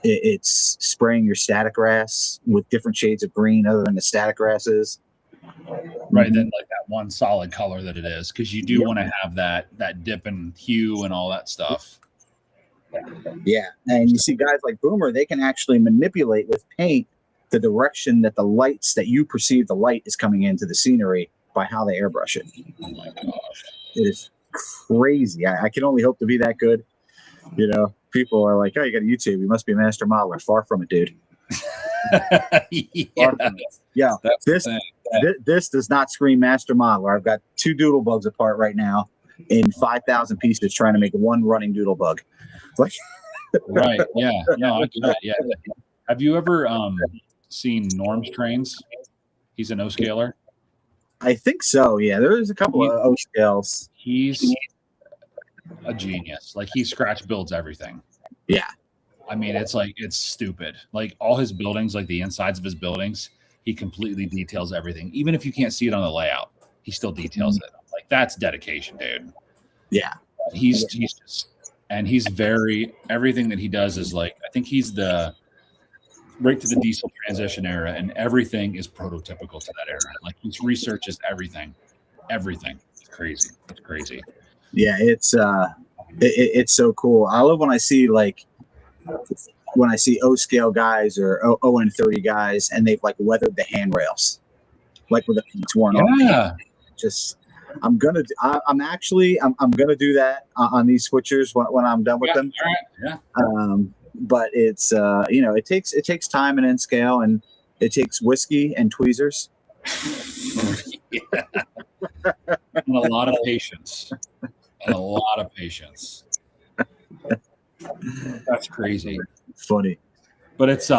Speaker 2: it's spraying your static grass with different shades of green other than the static grasses.
Speaker 1: Right. Then like that one solid color that it is, because you do
Speaker 2: Yep.
Speaker 1: want to have that dip and hue and all that stuff.
Speaker 2: Yeah, and you see guys like Boomer, they can actually manipulate with paint the direction that the lights that you perceive the light is coming into the scenery by how they airbrush it.
Speaker 1: Oh my gosh.
Speaker 2: It is crazy. I can only hope to be that good. You know, people are like, "Oh, you got a YouTube? You must be a master modeler." Far from it, dude.
Speaker 1: Yeah,
Speaker 2: Far from it. Yeah,
Speaker 1: that's the
Speaker 2: this
Speaker 1: thing.
Speaker 2: this does not scream master modeler. I've got 2 doodle bugs apart right now in 5,000 pieces, trying to make one running doodle bug. Like,
Speaker 1: Right. Yeah. No, I get it. Yeah. Have you ever seen Norm's trains? He's an O scaler.
Speaker 2: I think so. Yeah, there's a couple of O scales.
Speaker 1: He's a genius. Like he scratch builds everything.
Speaker 2: Yeah.
Speaker 1: I mean, it's stupid. Like all his buildings, like the insides of his buildings, he completely details everything. Even if you can't see it on the layout, he still details it. Like that's dedication, dude.
Speaker 2: Yeah.
Speaker 1: He's just, and he's everything that he does is like, I think he's right to the diesel transition era, and everything is prototypical to that era. Like he researches everything. It's crazy.
Speaker 2: Yeah, it's so cool. I love when I see O scale guys or ON30 guys, and they've like weathered the handrails, like with the paint's worn off.
Speaker 1: Yeah.
Speaker 2: Just I'm gonna do that on these switchers when I'm done with them.
Speaker 1: All right. Yeah.
Speaker 2: But it's it takes time and N scale, and it takes whiskey and tweezers.
Speaker 1: Yeah. And a lot of patience. That's crazy.
Speaker 2: Funny.
Speaker 1: But it's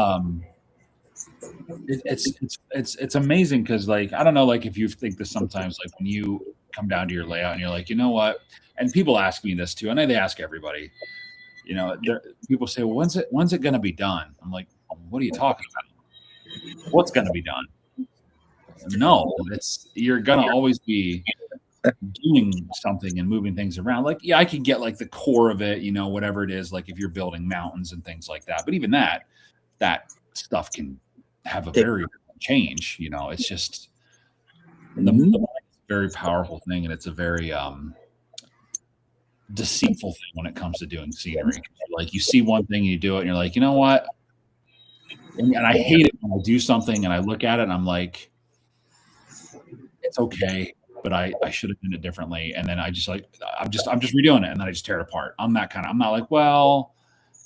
Speaker 1: amazing because like I don't know, like if you think this sometimes, like when you come down to your layout and you're like, you know what? And people ask me this too. I know they ask everybody. You know, people say, well, when's it gonna be done? I'm like, what are you talking about? What's gonna be done? No, you're gonna always be doing something and moving things around. Like, yeah, I can get like the core of it, you know, whatever it is, like if you're building mountains and things like that. But even that stuff can have a very different change. You know, it's just the very powerful thing, and it's a very deceitful thing when it comes to doing scenery. Like you see one thing, you do it, and you're like, you know what? And I hate it when I do something and I look at it and I'm like, it's okay, but I should have done it differently. And then I'm just redoing it, and then I just tear it apart. I'm not like, well,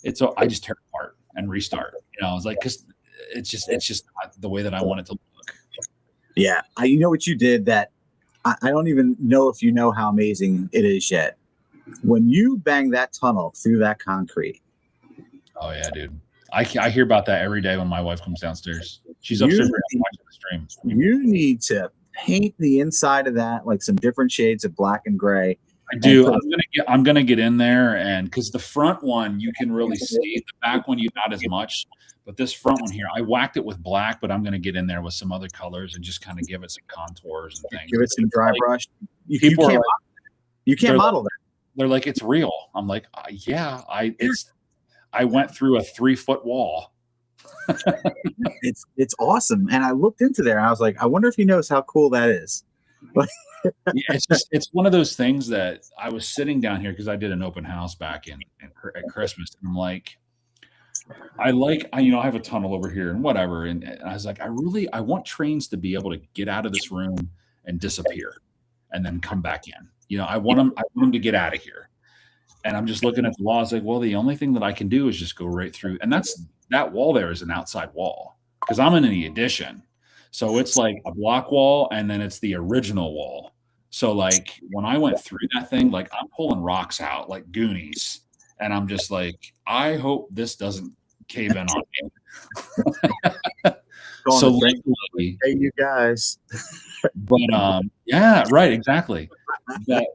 Speaker 1: I just tear it apart and restart. You know, it's like, because it's just not the way that I want it to look.
Speaker 2: Yeah, you know what you did that I don't even know if you know how amazing it is yet. When you bang that tunnel through that concrete.
Speaker 1: Oh yeah, dude. I hear about that every day when my wife comes downstairs. She's upstairs watching the stream.
Speaker 2: You need to paint the inside of that like some different shades of black and gray.
Speaker 1: I do. I'm gonna get in there, and because the front one you can really see, the back one you not as much. But this front one here, I whacked it with black, but I'm gonna get in there with some other colors and just kind of give it some contours and things.
Speaker 2: Give it some dry brush. You can't model that.
Speaker 1: They're like, it's real. I'm like, yeah. I went through a 3-foot wall.
Speaker 2: It's awesome. And I looked into there and I was like, I wonder if he knows how cool that is.
Speaker 1: Yeah, it's one of those things that I was sitting down here because I did an open house back at Christmas, and I'm like, I have a tunnel over here and whatever, and I was like, I want trains to be able to get out of this room and disappear, and then come back in. You know, I want them to get out of here. And I'm just looking at the wall. I was like, well, the only thing that I can do is just go right through. And that wall there is an outside wall because I'm in the addition. So it's like a block wall, and then it's the original wall. So like when I went through that thing, like I'm pulling rocks out like Goonies. And I'm just like, I hope this doesn't cave in on me.
Speaker 2: Calling
Speaker 1: So
Speaker 2: the thing,
Speaker 1: luckily,
Speaker 2: hey, you guys.
Speaker 1: but yeah, right, exactly. But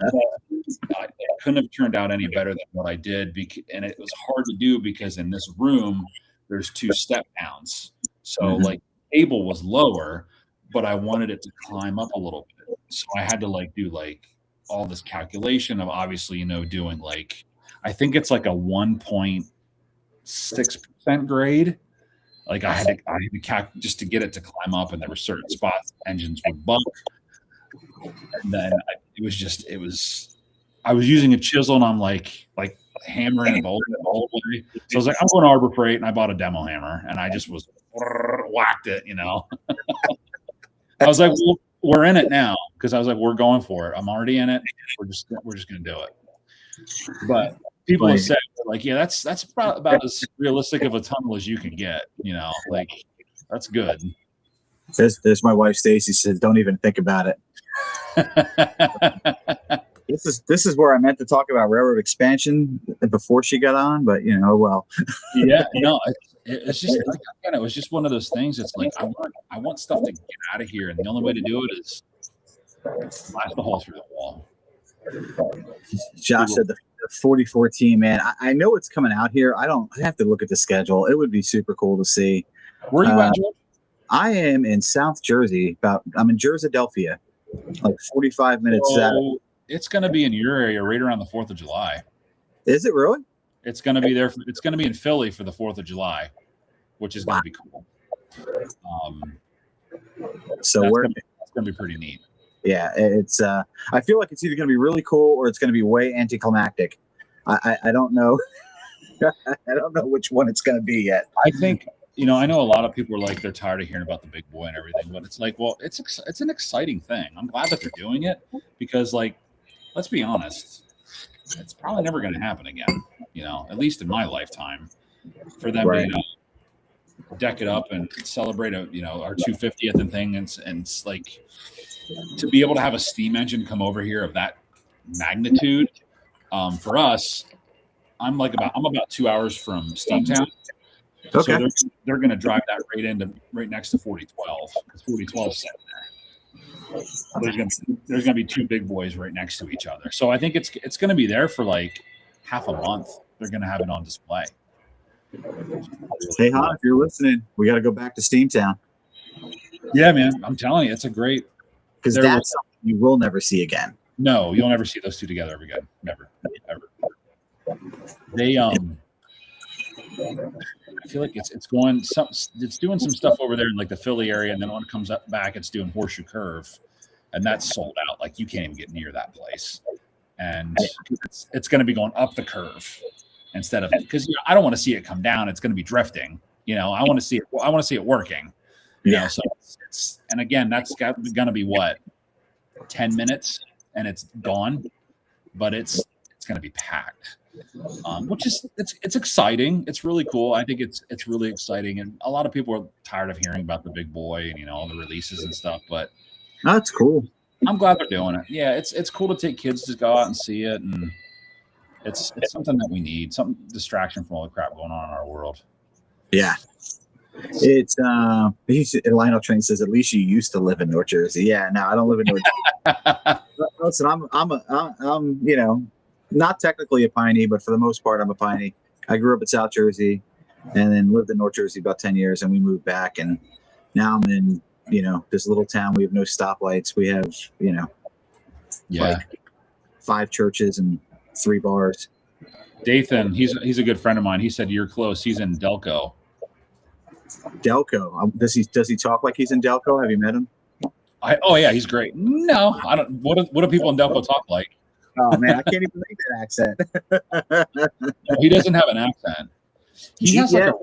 Speaker 1: I, it couldn't have turned out any better than what I did, and it was hard to do because in this room there's two step downs, so
Speaker 2: Mhm.
Speaker 1: like table was lower, but I wanted it to climb up a little bit, so I had to like do like all this calculation of obviously doing like I think it's like a 1.6% grade. Like I had to just to get it to climb up, and there were certain spots engines would bump, and then it was I was using a chisel, and I'm like hammering it all the way. So I was like, I'm going to Arbor Freight, and I bought a demo hammer, and I just was whacked it. I was like, well, we're in it now because I was like, we're going for it. I'm already in it. We're just going to do it. But people have said like, yeah, that's about as realistic of a tunnel as you can get. Like that's good.
Speaker 2: There's my wife Stacy said, don't even think about it. This is where I meant to talk about railroad expansion before she got on, but well.
Speaker 1: Yeah, no, it's just like again, it was just one of those things. It's like I want stuff to get out of here, and the only way to do it is blast the hole through the wall.
Speaker 2: Josh said the 44 team, man. I know it's coming out here. I have to look at the schedule. It would be super cool to see.
Speaker 1: Where are you at, George?
Speaker 2: I am in South Jersey. I'm in Jersey-Delphia, like 45 minutes out.
Speaker 1: It's going to be in your area right around the 4th of July.
Speaker 2: Is it really?
Speaker 1: It's going to be there. It's going to be in Philly for the 4th of July, which is going to be cool.
Speaker 2: So
Speaker 1: that's going to be pretty neat.
Speaker 2: Yeah, it's. I feel like it's either going to be really cool or it's going to be way anticlimactic. I don't know. I don't know which one it's going to be yet.
Speaker 1: I think I know a lot of people are like they're tired of hearing about the big boy and everything, but it's like, well, it's an exciting thing. I'm glad that they're doing it because, like, let's be honest, it's probably never going to happen again. At least in my lifetime, for them to deck it up and celebrate our 250th and thing, and it's like to be able to have a steam engine come over here of that magnitude. For us, I'm about 2 hours from Steamtown.
Speaker 2: Okay.
Speaker 1: So they're going to drive that right next to 4012 because 4012 is sitting there. There's going to be two big boys right next to each other. So I think it's going to be there for like half a month. They're going to have it on display.
Speaker 2: Hey, Han, if you're listening, we got to go back to Steamtown.
Speaker 1: Yeah, man, I'm telling you, it's a great.
Speaker 2: Because that's something you will never see again.
Speaker 1: No, you'll never see those two together ever again. Never, ever. They I feel like it's doing some stuff over there in like the Philly area, and then when it comes up back, it's doing Horseshoe Curve, and that's sold out. Like you can't even get near that place, and it's going to be going up the curve instead of because I don't want to see it come down. It's going to be drifting. I want to see it. I want to see it working. So it's and again, that's going to be what 10 minutes, and it's gone, but it's going to be packed. Which is it's exciting. It's really cool. I think it's really exciting, and a lot of people are tired of hearing about the big boy and all the releases and stuff. But
Speaker 2: that's cool.
Speaker 1: I'm glad they're doing it. Yeah, it's cool to take kids to go out and see it, and it's something that we need. Some distraction from all the crap going on in our world.
Speaker 2: Yeah, it's Lionel Train says at least you used to live in North Jersey. Yeah, no, I don't live in North Jersey. Listen, I'm not technically a Piney, but for the most part, I'm a Piney. I grew up in South Jersey and then lived in North Jersey about 10 years, and we moved back. And now I'm in, this little town. We have no stoplights. We have, like 5 churches and 3 bars.
Speaker 1: Dathan, he's a good friend of mine. He said you're close. He's in Delco.
Speaker 2: Delco. Does he talk like he's in Delco? Have you met him?
Speaker 1: Oh yeah, he's great. No, I don't. What do people in Delco talk like?
Speaker 2: Oh man, I can't even make that accent.
Speaker 1: He doesn't have an accent. He has like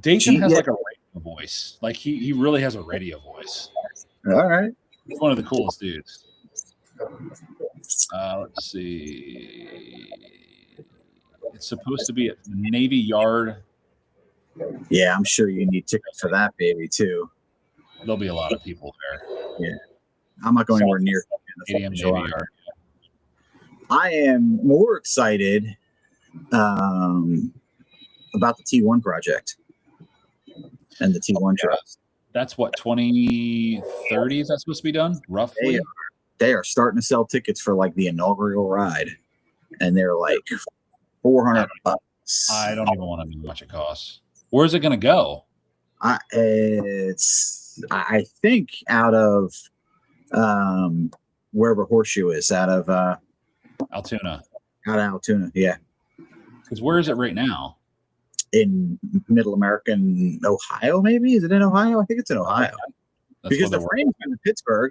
Speaker 1: Dathan has like a radio voice. Like he really has a radio voice.
Speaker 2: All right.
Speaker 1: He's one of the coolest dudes. Let's see. It's supposed to be at Navy Yard.
Speaker 2: Yeah, I'm sure you need tickets for that baby too.
Speaker 1: There'll be a lot of people there.
Speaker 2: Yeah, I'm not going anywhere near the
Speaker 1: Navy Yard.
Speaker 2: I am more excited about the T1 project and the T1 trucks.
Speaker 1: That's what 2030 is that supposed to be done roughly?
Speaker 2: They are starting to sell tickets for like the inaugural ride, and they're like $400.
Speaker 1: I don't even want to know how much it costs. Where's it going to go?
Speaker 2: I think out of wherever Horseshoe is, out of
Speaker 1: Altoona.
Speaker 2: Out of Altoona, yeah.
Speaker 1: Because where is it right now?
Speaker 2: In Middle American Ohio, maybe? Is it in Ohio? I think it's in Ohio. Because the frame's in Pittsburgh.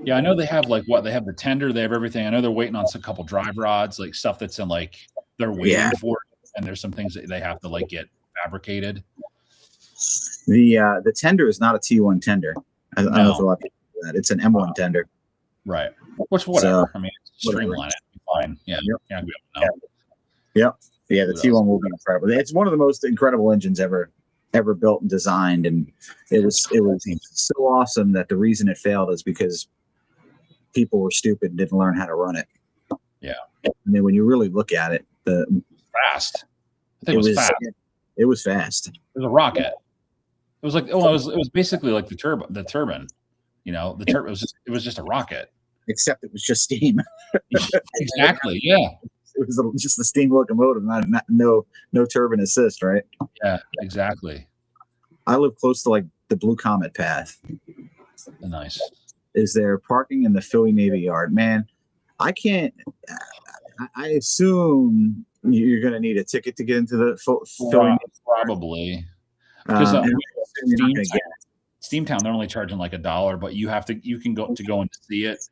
Speaker 1: Yeah, I know they have like what they have the tender, they have everything. I know they're waiting on a couple drive rods, like stuff that's in like they're waiting for it, and there's some things that they have to like get fabricated.
Speaker 2: The tender is not a T1 tender. I don't know if a lot of people know that. It's an M1 tender.
Speaker 1: Right. Which whatever. I mean, streamline it. Fine. Yeah.
Speaker 2: Yep. Yep. Yeah, the T1 will be incredible. It's one of the most incredible engines ever built and designed, and it was so awesome that the reason it failed is because people were stupid and didn't learn how to run it.
Speaker 1: Yeah.
Speaker 2: I mean, when you really look at it,
Speaker 1: fast. I think it was fast.
Speaker 2: It was fast.
Speaker 1: It was a rocket. It was like it was basically like the turbine. You know, the turbine it was just a rocket.
Speaker 2: Except it was just steam.
Speaker 1: Exactly. Yeah.
Speaker 2: It was just a steam locomotive, not no turbine assist, right?
Speaker 1: Yeah, exactly.
Speaker 2: I live close to like the Blue Comet path.
Speaker 1: Nice. Is
Speaker 2: there parking in the Philly Navy Yard? Man, I can't. I assume you're going to need a ticket to get into the Philly Navy
Speaker 1: probably. Because Steamtown, they're only charging like $1, but you can go in to see it.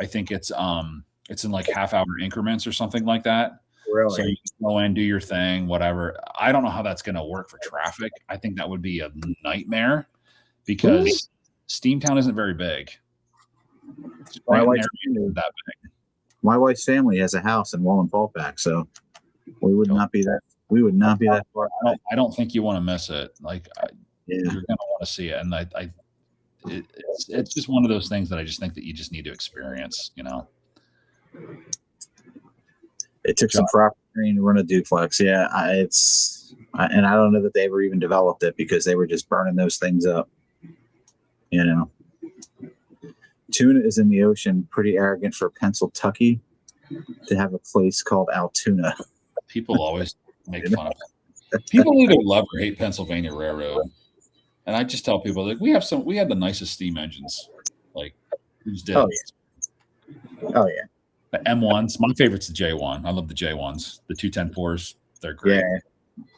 Speaker 1: I think it's in like half-hour increments or something like that.
Speaker 2: Really?
Speaker 1: So you can go in, do your thing, whatever. I don't know how that's going to work for traffic. I think that would be a nightmare because Steamtown isn't very big.
Speaker 2: My wife's family has a house in Wallenpaupack, so we would not be that. We would not be that far.
Speaker 1: I don't think you want to miss it. Like you're going to want to see it, and it's just one of those things that I just think that you just need to experience. You know.
Speaker 2: It took some proper training to run a duplex. Yeah, and I don't know that they ever even developed it because they were just burning those things up. You know, tuna is in the ocean. Pretty arrogant for Pennsylvania to have a place called Altoona.
Speaker 1: People always make fun of it. People either love or hate Pennsylvania Railroad, and I just tell people like we have the nicest steam engines. Like, we just did.
Speaker 2: Oh yeah.
Speaker 1: The M1s. My favorite's the J1. I love the J1s. The 210-4s. They're great. Yeah.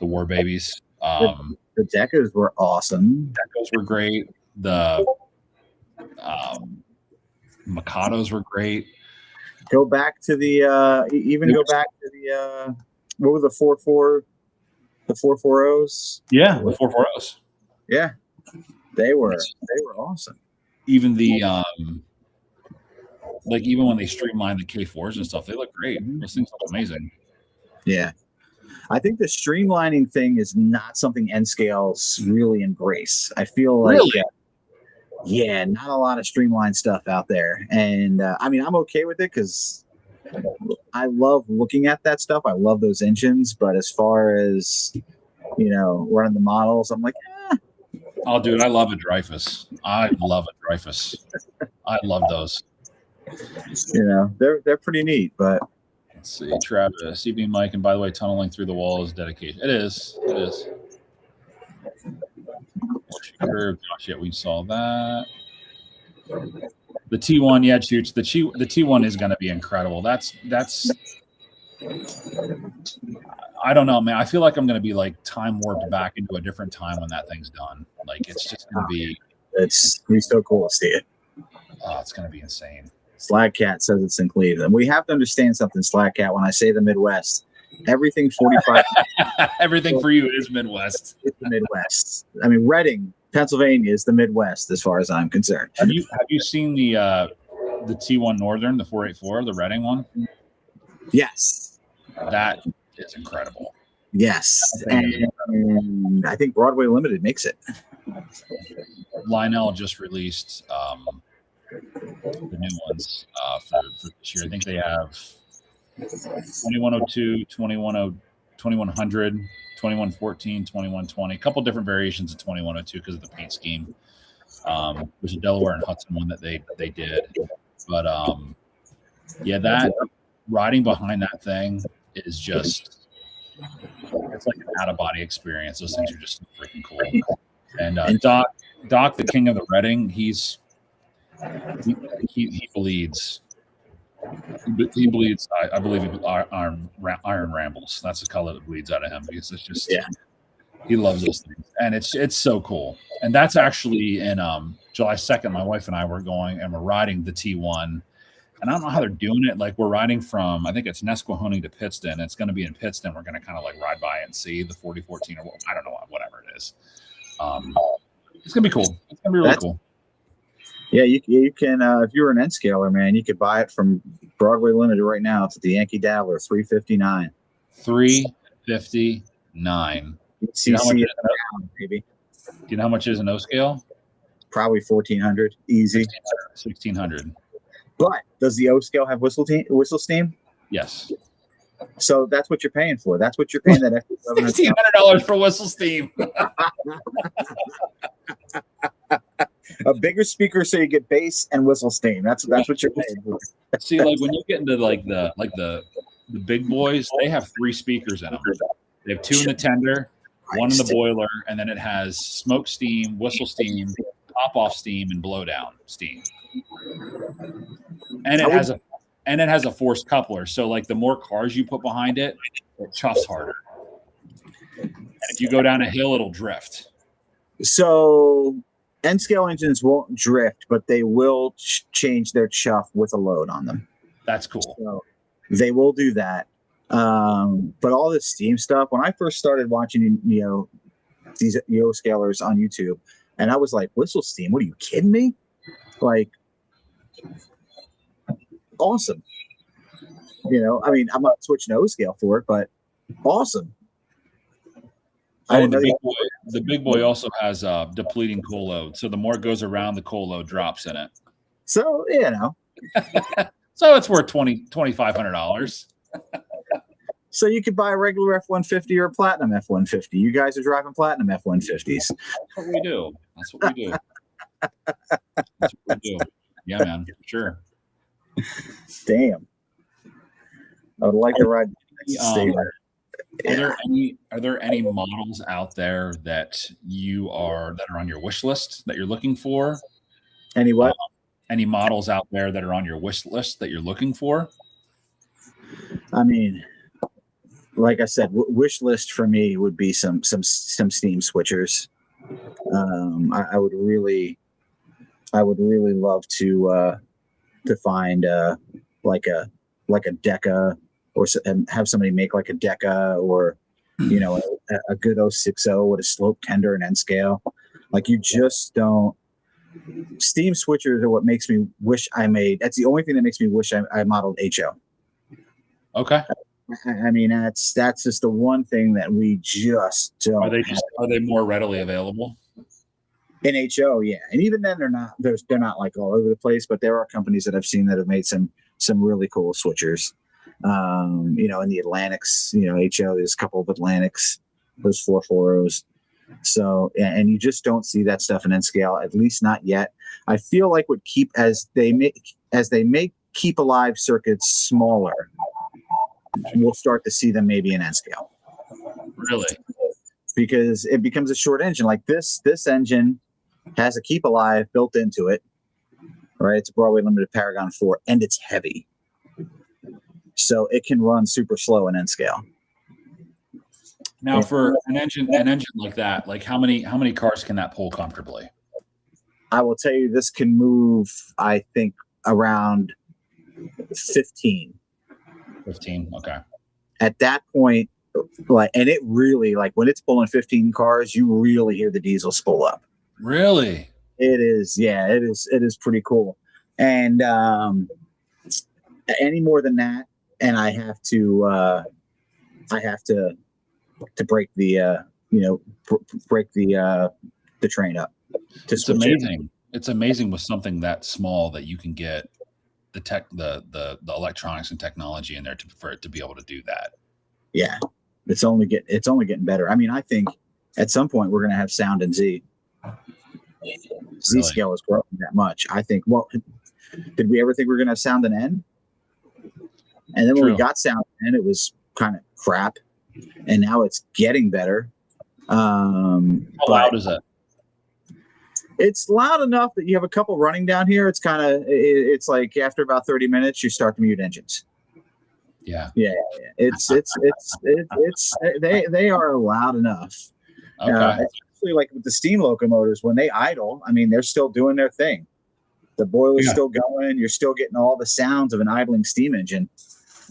Speaker 1: The War Babies.
Speaker 2: The Decas were awesome.
Speaker 1: Decas were great. The Mikados were great.
Speaker 2: Go back to the what were the 440s?
Speaker 1: Yeah, the 440s.
Speaker 2: Yeah. They were awesome.
Speaker 1: Even the like even when they streamline the K4s and stuff, they look great. Those things look amazing.
Speaker 2: Yeah. I think the streamlining thing is not something N-Scales really embrace. I feel like, not a lot of streamlined stuff out there. And I mean, I'm okay with it because I love looking at that stuff. I love those engines. But as far as, running the models, I'm like,
Speaker 1: Oh, dude, I love a Dreyfus. I love a Dreyfus. I love those.
Speaker 2: They're pretty neat, but
Speaker 1: let's see. Travis, evening, Mike, and by the way, tunneling through the wall is dedication. It is. Curve, gosh, yeah, we saw that. The T1, yeah, Chooch. The T1 is going to be incredible. That's. I don't know, man. I feel like I'm going to be like time warped back into a different time when that thing's done. Like it's just going to be.
Speaker 2: It's going to be so cool to see it.
Speaker 1: Oh, it's going to be insane.
Speaker 2: Slagcat says it's in Cleveland. We have to understand something, Slagcat. When I say the Midwest, everything 45.
Speaker 1: Everything for you is Midwest.
Speaker 2: It's the Midwest. I mean, Reading, Pennsylvania is the Midwest, as far as I'm concerned.
Speaker 1: Have you seen the T1 Northern, the 484, the Reading one?
Speaker 2: Yes.
Speaker 1: That is incredible.
Speaker 2: Yes, and I think Broadway Limited makes it.
Speaker 1: Lionel just released the new ones for this year. I think they have 2102, 2100, 2114, 2120, a couple different variations of 2102 because of the paint scheme. There's a Delaware and Hudson one that they did, but yeah, that riding behind that thing is just, it's like an out of body experience. Those things are just so freaking cool. And Doc, the king of the Redding, he bleeds. He bleeds. I believe Iron Rambles. That's the color that bleeds out of him, because it's just, he loves those things, and it's so cool. And that's actually in July 2nd. My wife and I were going, and we're riding the T1. And I don't know how they're doing it. Like, we're riding from, I think it's Nesquehoning to Pittston. It's going to be in Pittston. We're going to kind of like ride by it and see the 4014, or I don't know, whatever it is. It's going to be cool. It's going to be really cool.
Speaker 2: Yeah, you can, if you're an N scaler, man, you could buy it from Broadway Limited right now. It's at the Yankee Dabbler, $359.
Speaker 1: $359.
Speaker 2: CC maybe.
Speaker 1: Do you know how much is an O scale?
Speaker 2: Probably $1,400, easy.
Speaker 1: $1,600.
Speaker 2: But does the O scale have whistle steam?
Speaker 1: Yes.
Speaker 2: So that's what you're paying for. That's what you're paying that extra
Speaker 1: $1,600 for whistle steam.
Speaker 2: A bigger speaker, so you get bass and whistle steam. That's what you're paying for.
Speaker 1: See, like when you get into the big boys, they have 3 speakers in them. They have 2 in the tender, 1 in the boiler, and then it has smoke steam, whistle steam, pop off steam, and blow down steam. And it has a forced coupler. So like the more cars you put behind it, it chuffs harder. And if you go down a hill, it'll drift.
Speaker 2: So N-scale engines won't drift, but they will change their chuff with a load on them.
Speaker 1: That's cool.
Speaker 2: So they will do that. But all this steam stuff, when I first started watching, these Yo scalers on YouTube, and I was like, whistle steam? What, are you kidding me? Like, awesome. I mean, I'm not switching to O scale for it, but awesome.
Speaker 1: The big boy also has depleting coal load. So the more it goes around, the coal load drops in it.
Speaker 2: So,
Speaker 1: So it's worth $2,500.
Speaker 2: So you could buy a regular F-150 or a Platinum F-150. You guys are driving Platinum F-150s.
Speaker 1: That's what we do. That's what we do. Yeah, man. Sure.
Speaker 2: Damn. I would like to ride.
Speaker 1: Are there any models out there that are on your wish list that you're looking for?
Speaker 2: Any what?
Speaker 1: Any models out there that are on your wish list that you're looking for?
Speaker 2: I mean, like I said, wish list for me would be some steam switchers. I would really love to find like a Deca, or and have somebody make like a Deca, or a good 060 with a slope tender and N scale. Like, you just don't. Steam switchers are what makes me wish I made. That's the only thing that makes me wish I modeled HO.
Speaker 1: Okay.
Speaker 2: I mean, that's just the one thing that we just don't.
Speaker 1: Are they more readily available?
Speaker 2: In HO, yeah, and even then they're not like all over the place, but there are companies that I've seen that have made some really cool switchers. In the Atlantics, HO, there's a couple of Atlantics, those 440s. So, and you just don't see that stuff in N scale, at least not yet. I feel like as they make keep alive circuits smaller, we'll start to see them maybe in N scale.
Speaker 1: Really?
Speaker 2: Because it becomes a short engine. Like this engine has a keep alive built into it, right? It's a Broadway Limited Paragon 4, and it's heavy. So it can run super slow in N scale.
Speaker 1: Now, for an engine like that, like how many cars can that pull comfortably?
Speaker 2: I will tell you, this can move, I think, around 15.
Speaker 1: 15, okay.
Speaker 2: At that point, and it really, like, when it's pulling 15 cars, you really hear the diesel spool up.
Speaker 1: Really?
Speaker 2: It is, yeah. It is pretty cool. And any more than that, and I have to break the break the train up.
Speaker 1: It's amazing. It's amazing with something that small that you can get the electronics and technology in there for it to be able to do that.
Speaker 2: Yeah, it's only getting better. I mean, I think at some point we're going to have sound in Z. Z scale was growing that much. I think. Well, did we ever think we were going to have sound and N? And then when we got sound and it was kind of crap, and now it's getting better.
Speaker 1: How loud is it?
Speaker 2: It's loud enough that you have a couple running down here. It's kind of, it's like after about 30 minutes, you start to mute engines.
Speaker 1: Yeah.
Speaker 2: They are loud enough.
Speaker 1: Okay.
Speaker 2: Especially like with the steam locomotors, when they idle, I mean, they're still doing their thing. The boiler's still going. You're still getting all the sounds of an idling steam engine.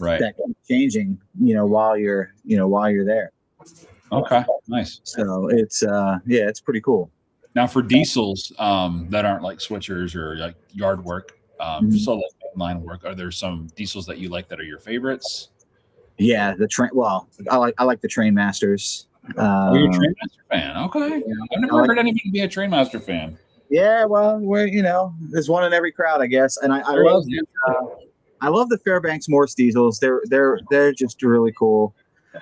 Speaker 1: Right.
Speaker 2: That keeps changing, while you're there.
Speaker 1: Okay. Nice.
Speaker 2: So it's pretty cool.
Speaker 1: Now for diesels that aren't like switchers or like yard work, so like line work, are there some diesels that you like that are your favorites?
Speaker 2: Yeah, the train. Well, I like the Trainmasters.
Speaker 1: You're a Trainmaster fan, okay? Yeah, I've never heard anybody be a Trainmaster fan.
Speaker 2: Yeah, well, there's one in every crowd, I guess, and I love the Fairbanks Morse diesels. They're just really cool.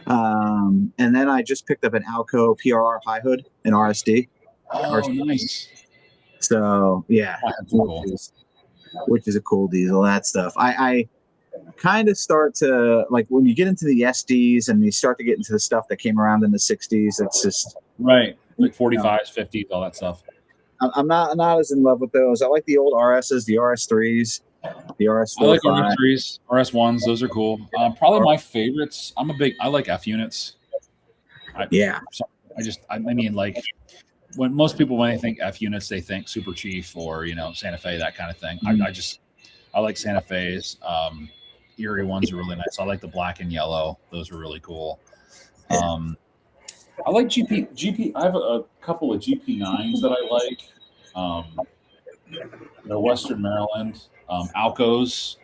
Speaker 2: And then I just picked up an Alco PRR high hood in RSD.
Speaker 1: Oh, nice.
Speaker 2: So yeah,
Speaker 1: cool.
Speaker 2: Which is a cool diesel. That stuff. I kind of start to like when you get into the SDs and you start to get into the stuff that came around in the 60s. It's just
Speaker 1: right, like 45s, 50s, all that stuff.
Speaker 2: I'm not as in love with those. I like the old RSs, the RS3s, the RS4.
Speaker 1: I like RS3s, RS1s. Those are cool. Probably my favorites. I like F units. I mean, like. When most people, when they think F units, they think Super Chief or Santa Fe, that kind of thing. I like Santa Fe's. Erie ones are really nice. I like the black and yellow; those are really cool. I like GP. I have a couple of GP9s that I like. They're Western Maryland Alcos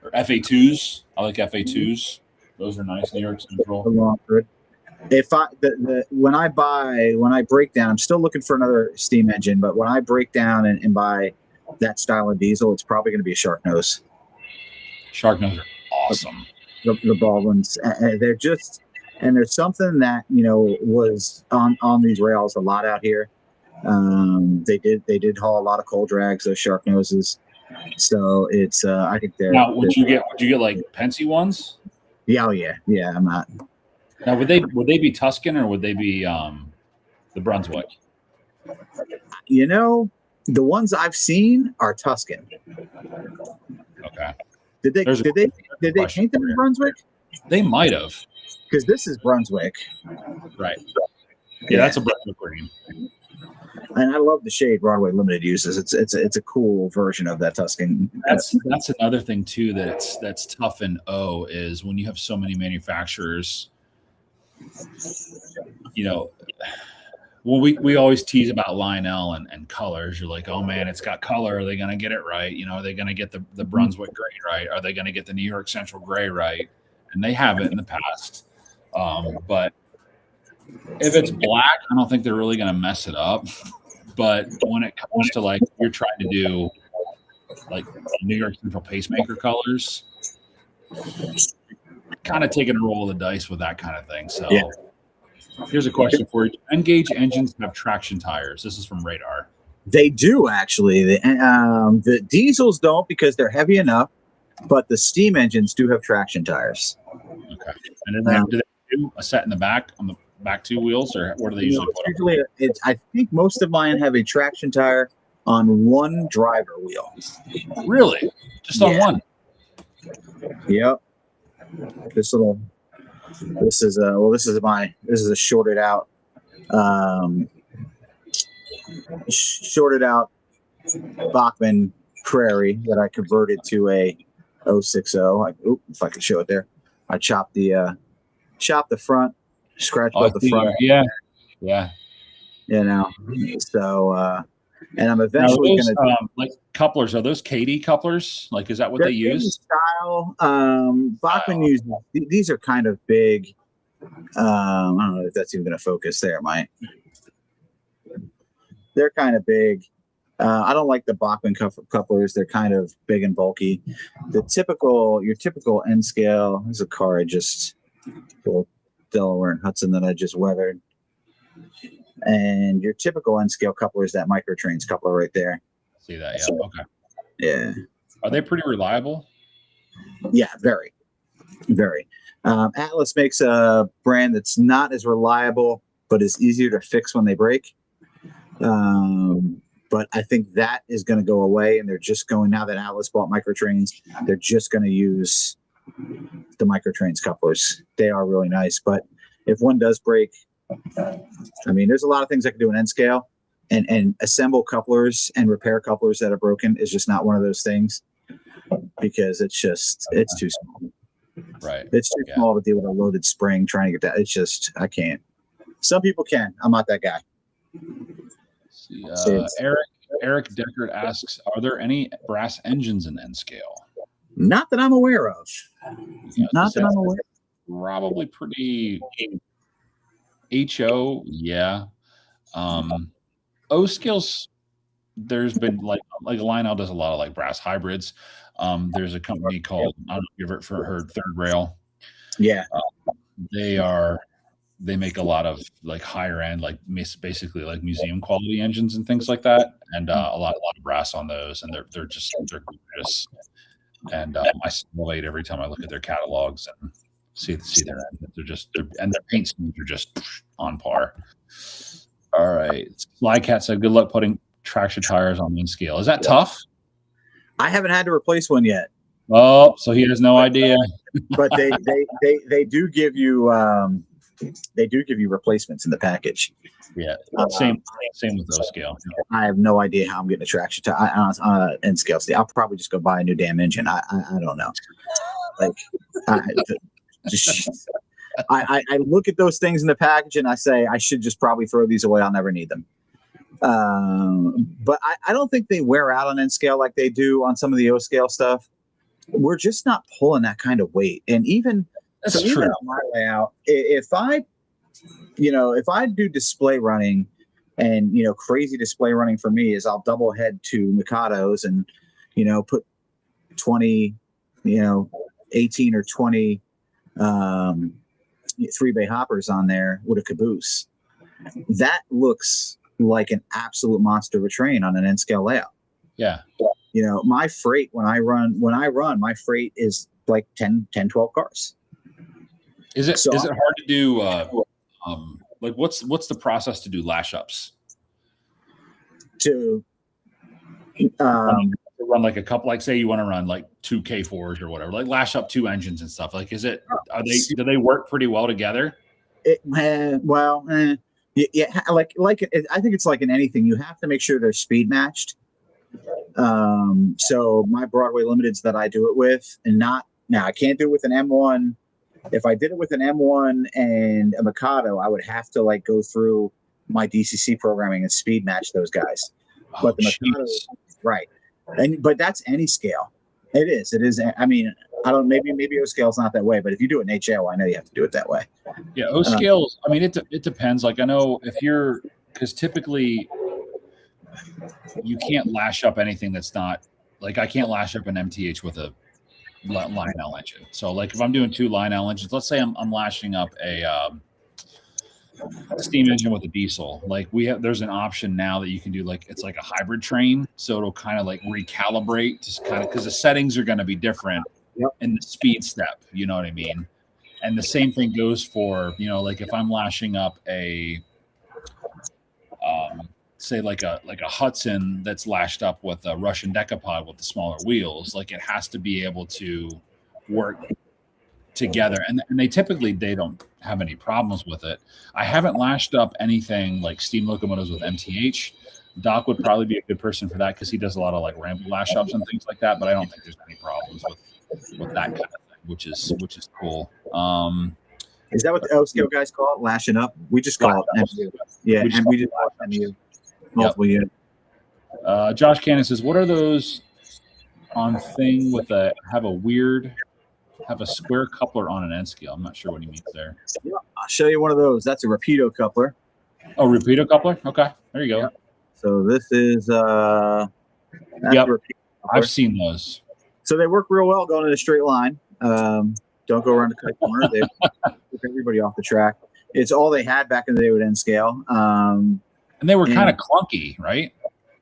Speaker 1: or FA2s. I like FA2s; those are nice. New York Central.
Speaker 2: When I break down, I'm still looking for another steam engine, but when I break down and buy that style of diesel, it's probably going to be a Sharknose.
Speaker 1: Sharknose are awesome.
Speaker 2: The Baldwins, they're just, and there's something that was on these rails a lot out here. They did haul a lot of coal drags, those Sharknoses. So it's I think they're.
Speaker 1: Now, would you get like Penske ones?
Speaker 2: Yeah, I'm not.
Speaker 1: Now, would they be Tuscan or would they be the Brunswick?
Speaker 2: The ones I've seen are Tuscan.
Speaker 1: Okay.
Speaker 2: Did they paint them in Brunswick?
Speaker 1: They might have.
Speaker 2: Because this is Brunswick.
Speaker 1: Right. Yeah, that's a Brunswick green.
Speaker 2: And I love the shade Broadway Limited uses. It's a cool version of that Tuscan.
Speaker 1: That's another thing too that's tough in O is when you have so many manufacturers. Well, we always tease about Lionel and colors. You're like, oh man, it's got color. Are they going to get it right? Are they going to get the Brunswick gray right? Are they going to get the New York Central gray right? And they have it in the past. But if it's black, I don't think they're really going to mess it up. But when it comes to like you're trying to do like New York Central pacemaker colors, kind of taking a roll of the dice with that kind of thing. So here's a question for you. N-gauge engines have traction tires. This is from Radar.
Speaker 2: They do actually. The diesels don't because they're heavy enough, but the steam engines do have traction tires.
Speaker 1: Okay. And then do they do a set in the back on the back two wheels, or what do they usually put on?
Speaker 2: I think most of mine have a traction tire on one driver wheel.
Speaker 1: Really? Just on one?
Speaker 2: Yep. This is a shorted out Bachmann Prairie that I converted to a 060. If I could show it there, I chopped the front, scratched both the front.
Speaker 1: Yeah.
Speaker 2: So and I'm eventually going to
Speaker 1: like couplers. Are those Katie couplers? Like, is that what they use?
Speaker 2: Style. Bachmann uses these are kind of big. I don't know if that's even going to focus there, Mike. They're kind of big. I don't like the Bachmann couplers. They're kind of big and bulky. Your typical N scale is a car I just built Delaware and Hudson that I just weathered. and your typical N scale coupler is that Microtrains coupler right there.
Speaker 1: See that? Yeah. Okay.
Speaker 2: Yeah.
Speaker 1: Are they pretty reliable?
Speaker 2: Yeah, very, very. Atlas makes a brand that's not as reliable, but is easier to fix when they break. But I think that is going to go away, and they're just going, now that Atlas bought Microtrains, they're just going to use the Microtrains couplers. They are really nice, but if one does break, I mean, there's a lot of things I can do in N scale, and assemble couplers and repair couplers that are broken is just not one of those things, because it's too small.
Speaker 1: Right.
Speaker 2: It's too small to deal with a loaded spring trying to get that. It's just, I can't. Some people can. I'm not that guy.
Speaker 1: See, Eric Deckard asks, are there any brass engines in N scale?
Speaker 2: Not that I'm aware of.
Speaker 1: Yeah,
Speaker 2: Not that I'm aware.
Speaker 1: Probably pretty HO, yeah. O scales, there's been like Lionel does a lot of like brass hybrids. There's a company called, I don't know if you've ever heard Third Rail.
Speaker 2: Yeah.
Speaker 1: They make a lot of like higher end, like basically like museum quality engines and things like that, and a lot of brass on those, and they're gorgeous. And I salivate every time I look at their catalogs and see their engines. And their paint schemes are just on par. All right, Slycat said, "Good luck putting traction tires on N scale. Is that tough?"
Speaker 2: I haven't had to replace one yet.
Speaker 1: Oh, so he has no idea.
Speaker 2: But they do give you replacements in the package.
Speaker 1: Yeah, same with those scale.
Speaker 2: I have no idea how I'm getting a traction tire on an N scale. I'll probably just go buy a new damn engine. I don't know. Like, I look at those things in the package and I say I should just probably throw these away. I'll never need them. But I don't think they wear out on N scale like they do on some of the O scale stuff. We're just not pulling that kind of weight. And even even on my layout, if I do display running, and crazy display running for me is I'll double head to Mikados and put 20, 18 or 20 3-bay hoppers on there with a caboose. That looks like an absolute monster of a train on an N scale layout.
Speaker 1: Yeah.
Speaker 2: My freight when I run, my freight is like 10, 12 cars.
Speaker 1: Is it hard to do? Like what's the process to do lash ups?
Speaker 2: To
Speaker 1: run like a couple, like say you want to run like 2 K4s or whatever, like lash up 2 engines and stuff. Like, do they work pretty well together?
Speaker 2: Yeah, like I think it's like in anything, you have to make sure they're speed matched. So my Broadway Limiteds that I do it with, and I can't do it with an M1. If I did it with an M1 and a Mikado, I would have to like go through my DCC programming and speed match those guys. But the Mikado, right? But that's any scale. It is. I mean, I don't. Maybe O scale's not that way, but if you do it in HO, I know you have to do it that way.
Speaker 1: Yeah, O scales. I mean, it depends. Like I know because typically you can't lash up anything that's not like I can't lash up an MTH with a Lionel engine. So like if I'm doing 2 Lionel engines, let's say I'm lashing up a steam engine with a diesel, like there's an option now that you can do, like it's like a hybrid train, so it'll kind of like recalibrate, just kind of because the settings are going to be different in the speed step, you know what I mean? And the same thing goes for like if I'm lashing up a say like a Hudson that's lashed up with a Russian Decapod with the smaller wheels, like it has to be able to work together, and they typically don't have any problems with it. I haven't lashed up anything like steam locomotives with MTH. Doc would probably be a good person for that because he does a lot of like ramp lash ups and things like that, but I don't think there's any problems with that kind of thing, which is cool.
Speaker 2: Is that what the O scale guys call it? Lashing up? We just call it MU. Yeah, and we just call it MU. Multiple units.
Speaker 1: Josh Cannon says, what are those on thing with have a square coupler on an N scale? I'm not sure what he means there.
Speaker 2: Yeah, I'll show you one of those. That's a Rapido coupler.
Speaker 1: Oh, Rapido coupler? Okay, there you go.
Speaker 2: Yep. So this is
Speaker 1: yep. I've seen those.
Speaker 2: So they work real well going in a straight line. Don't go around the cut corner. They keep everybody off the track. It's all they had back in the day with N scale.
Speaker 1: And they were kind of clunky, right?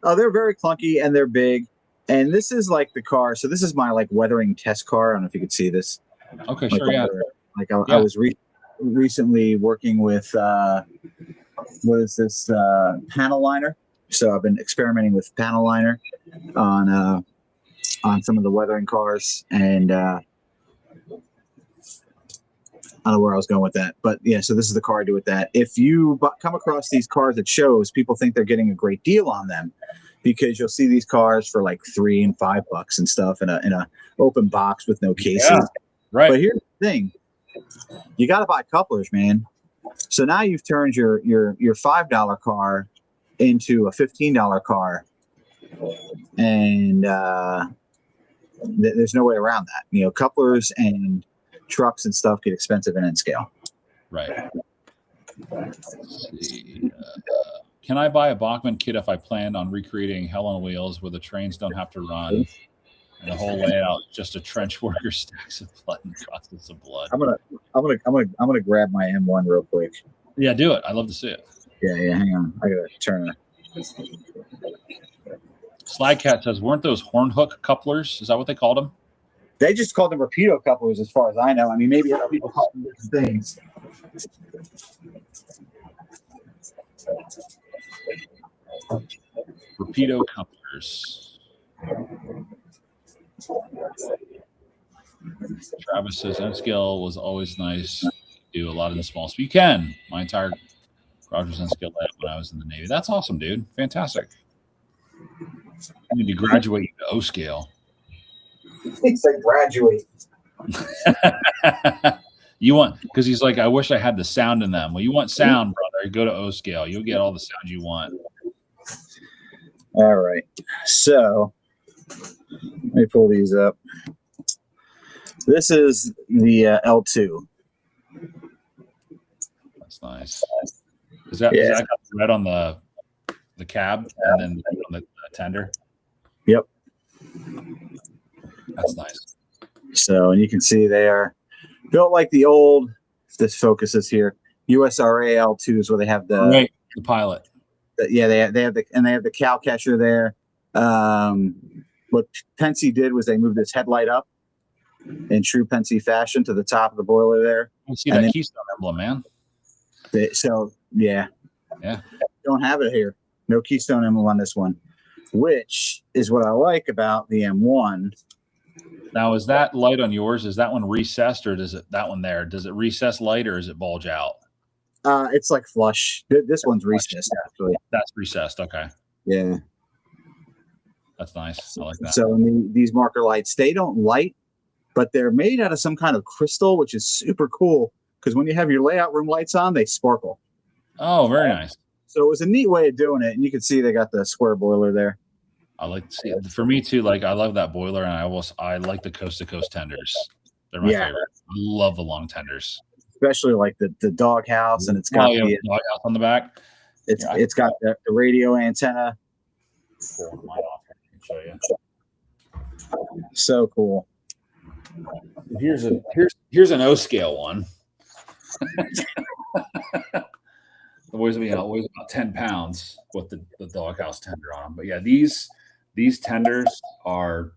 Speaker 2: Oh, they're very clunky and they're big. And this is like the car. So this is my like weathering test car. I don't know if you could see this.
Speaker 1: Okay,
Speaker 2: Like,
Speaker 1: sure, yeah.
Speaker 2: Like I was recently working with what is this panel liner? So I've been experimenting with panel liner on some of the weathering cars, and I don't know where I was going with that, but yeah. So this is the car I do with that. If you come across these cars at shows, people think they're getting a great deal on them because you'll see these cars for like $3 and $5 and stuff in a open box with no cases.
Speaker 1: Yeah, right.
Speaker 2: But here's the thing: you got to buy couplers, man. So now you've turned your $5 car into a $15 car, and there's no way around that. You know, couplers and trucks and stuff get expensive in N scale.
Speaker 1: Right. Let's see. Can I buy a Bachmann kit if I plan on recreating Hell on Wheels where the trains don't have to run and the whole layout just a trench worker stacks of blood and crosses of blood?
Speaker 2: I'm gonna grab my M1 real quick.
Speaker 1: Yeah, do it. I'd love to see it.
Speaker 2: Yeah. Hang on. I gotta turn it.
Speaker 1: Slagcat says, weren't those horn hook couplers? Is that what they called them?
Speaker 2: They just called them Rapido couplers, as far as I know. I mean, maybe other people call them different things.
Speaker 1: Rapido couplers. Travis says N scale was always nice. Do a lot in the small. So you can. My entire garage was N scale when I was in the Navy. That's awesome, dude. Fantastic. I need to graduate to O scale.
Speaker 2: He said graduate.
Speaker 1: You want, because he's like, I wish I had the sound in them. Well, you want sound, brother. Go to O scale. You'll get all the sound you want.
Speaker 2: All right. So let me pull these up. This is the L2.
Speaker 1: That's nice. Is that got red on the cab and then on the tender?
Speaker 2: Yep.
Speaker 1: That's nice.
Speaker 2: So, and you can see they are built like the old, if this focuses here, USRA L2s where they have the
Speaker 1: pilot.
Speaker 2: They have the cow catcher there. What Penske did was they moved this headlight up in true Penske fashion to the top of the boiler there.
Speaker 1: You see that Keystone emblem, man.
Speaker 2: Don't have it here. No Keystone emblem on this one, which is what I like about the M1.
Speaker 1: Now, is that light on yours? Is that one recessed, or does it recess light, or is it bulge out?
Speaker 2: It's like flush. This one's recessed, actually.
Speaker 1: That's recessed. Okay.
Speaker 2: Yeah.
Speaker 1: That's nice. I like that.
Speaker 2: So these marker lights, they don't light, but they're made out of some kind of crystal, which is super cool because when you have your layout room lights on, they sparkle.
Speaker 1: Oh, very nice.
Speaker 2: So it was a neat way of doing it, and you can see they got the square boiler there.
Speaker 1: I like to see it. For me too. Like I love that boiler, and I like the coast to coast tenders. They're my favorite. I love the long tenders,
Speaker 2: especially like the doghouse, and it's got the
Speaker 1: doghouse on the back.
Speaker 2: It's got the radio antenna.
Speaker 1: Pull mine off here. I can show you.
Speaker 2: So cool.
Speaker 1: Here's an O scale one. The boys weighs about 10 pounds with the doghouse tender on them. But yeah, these tenders are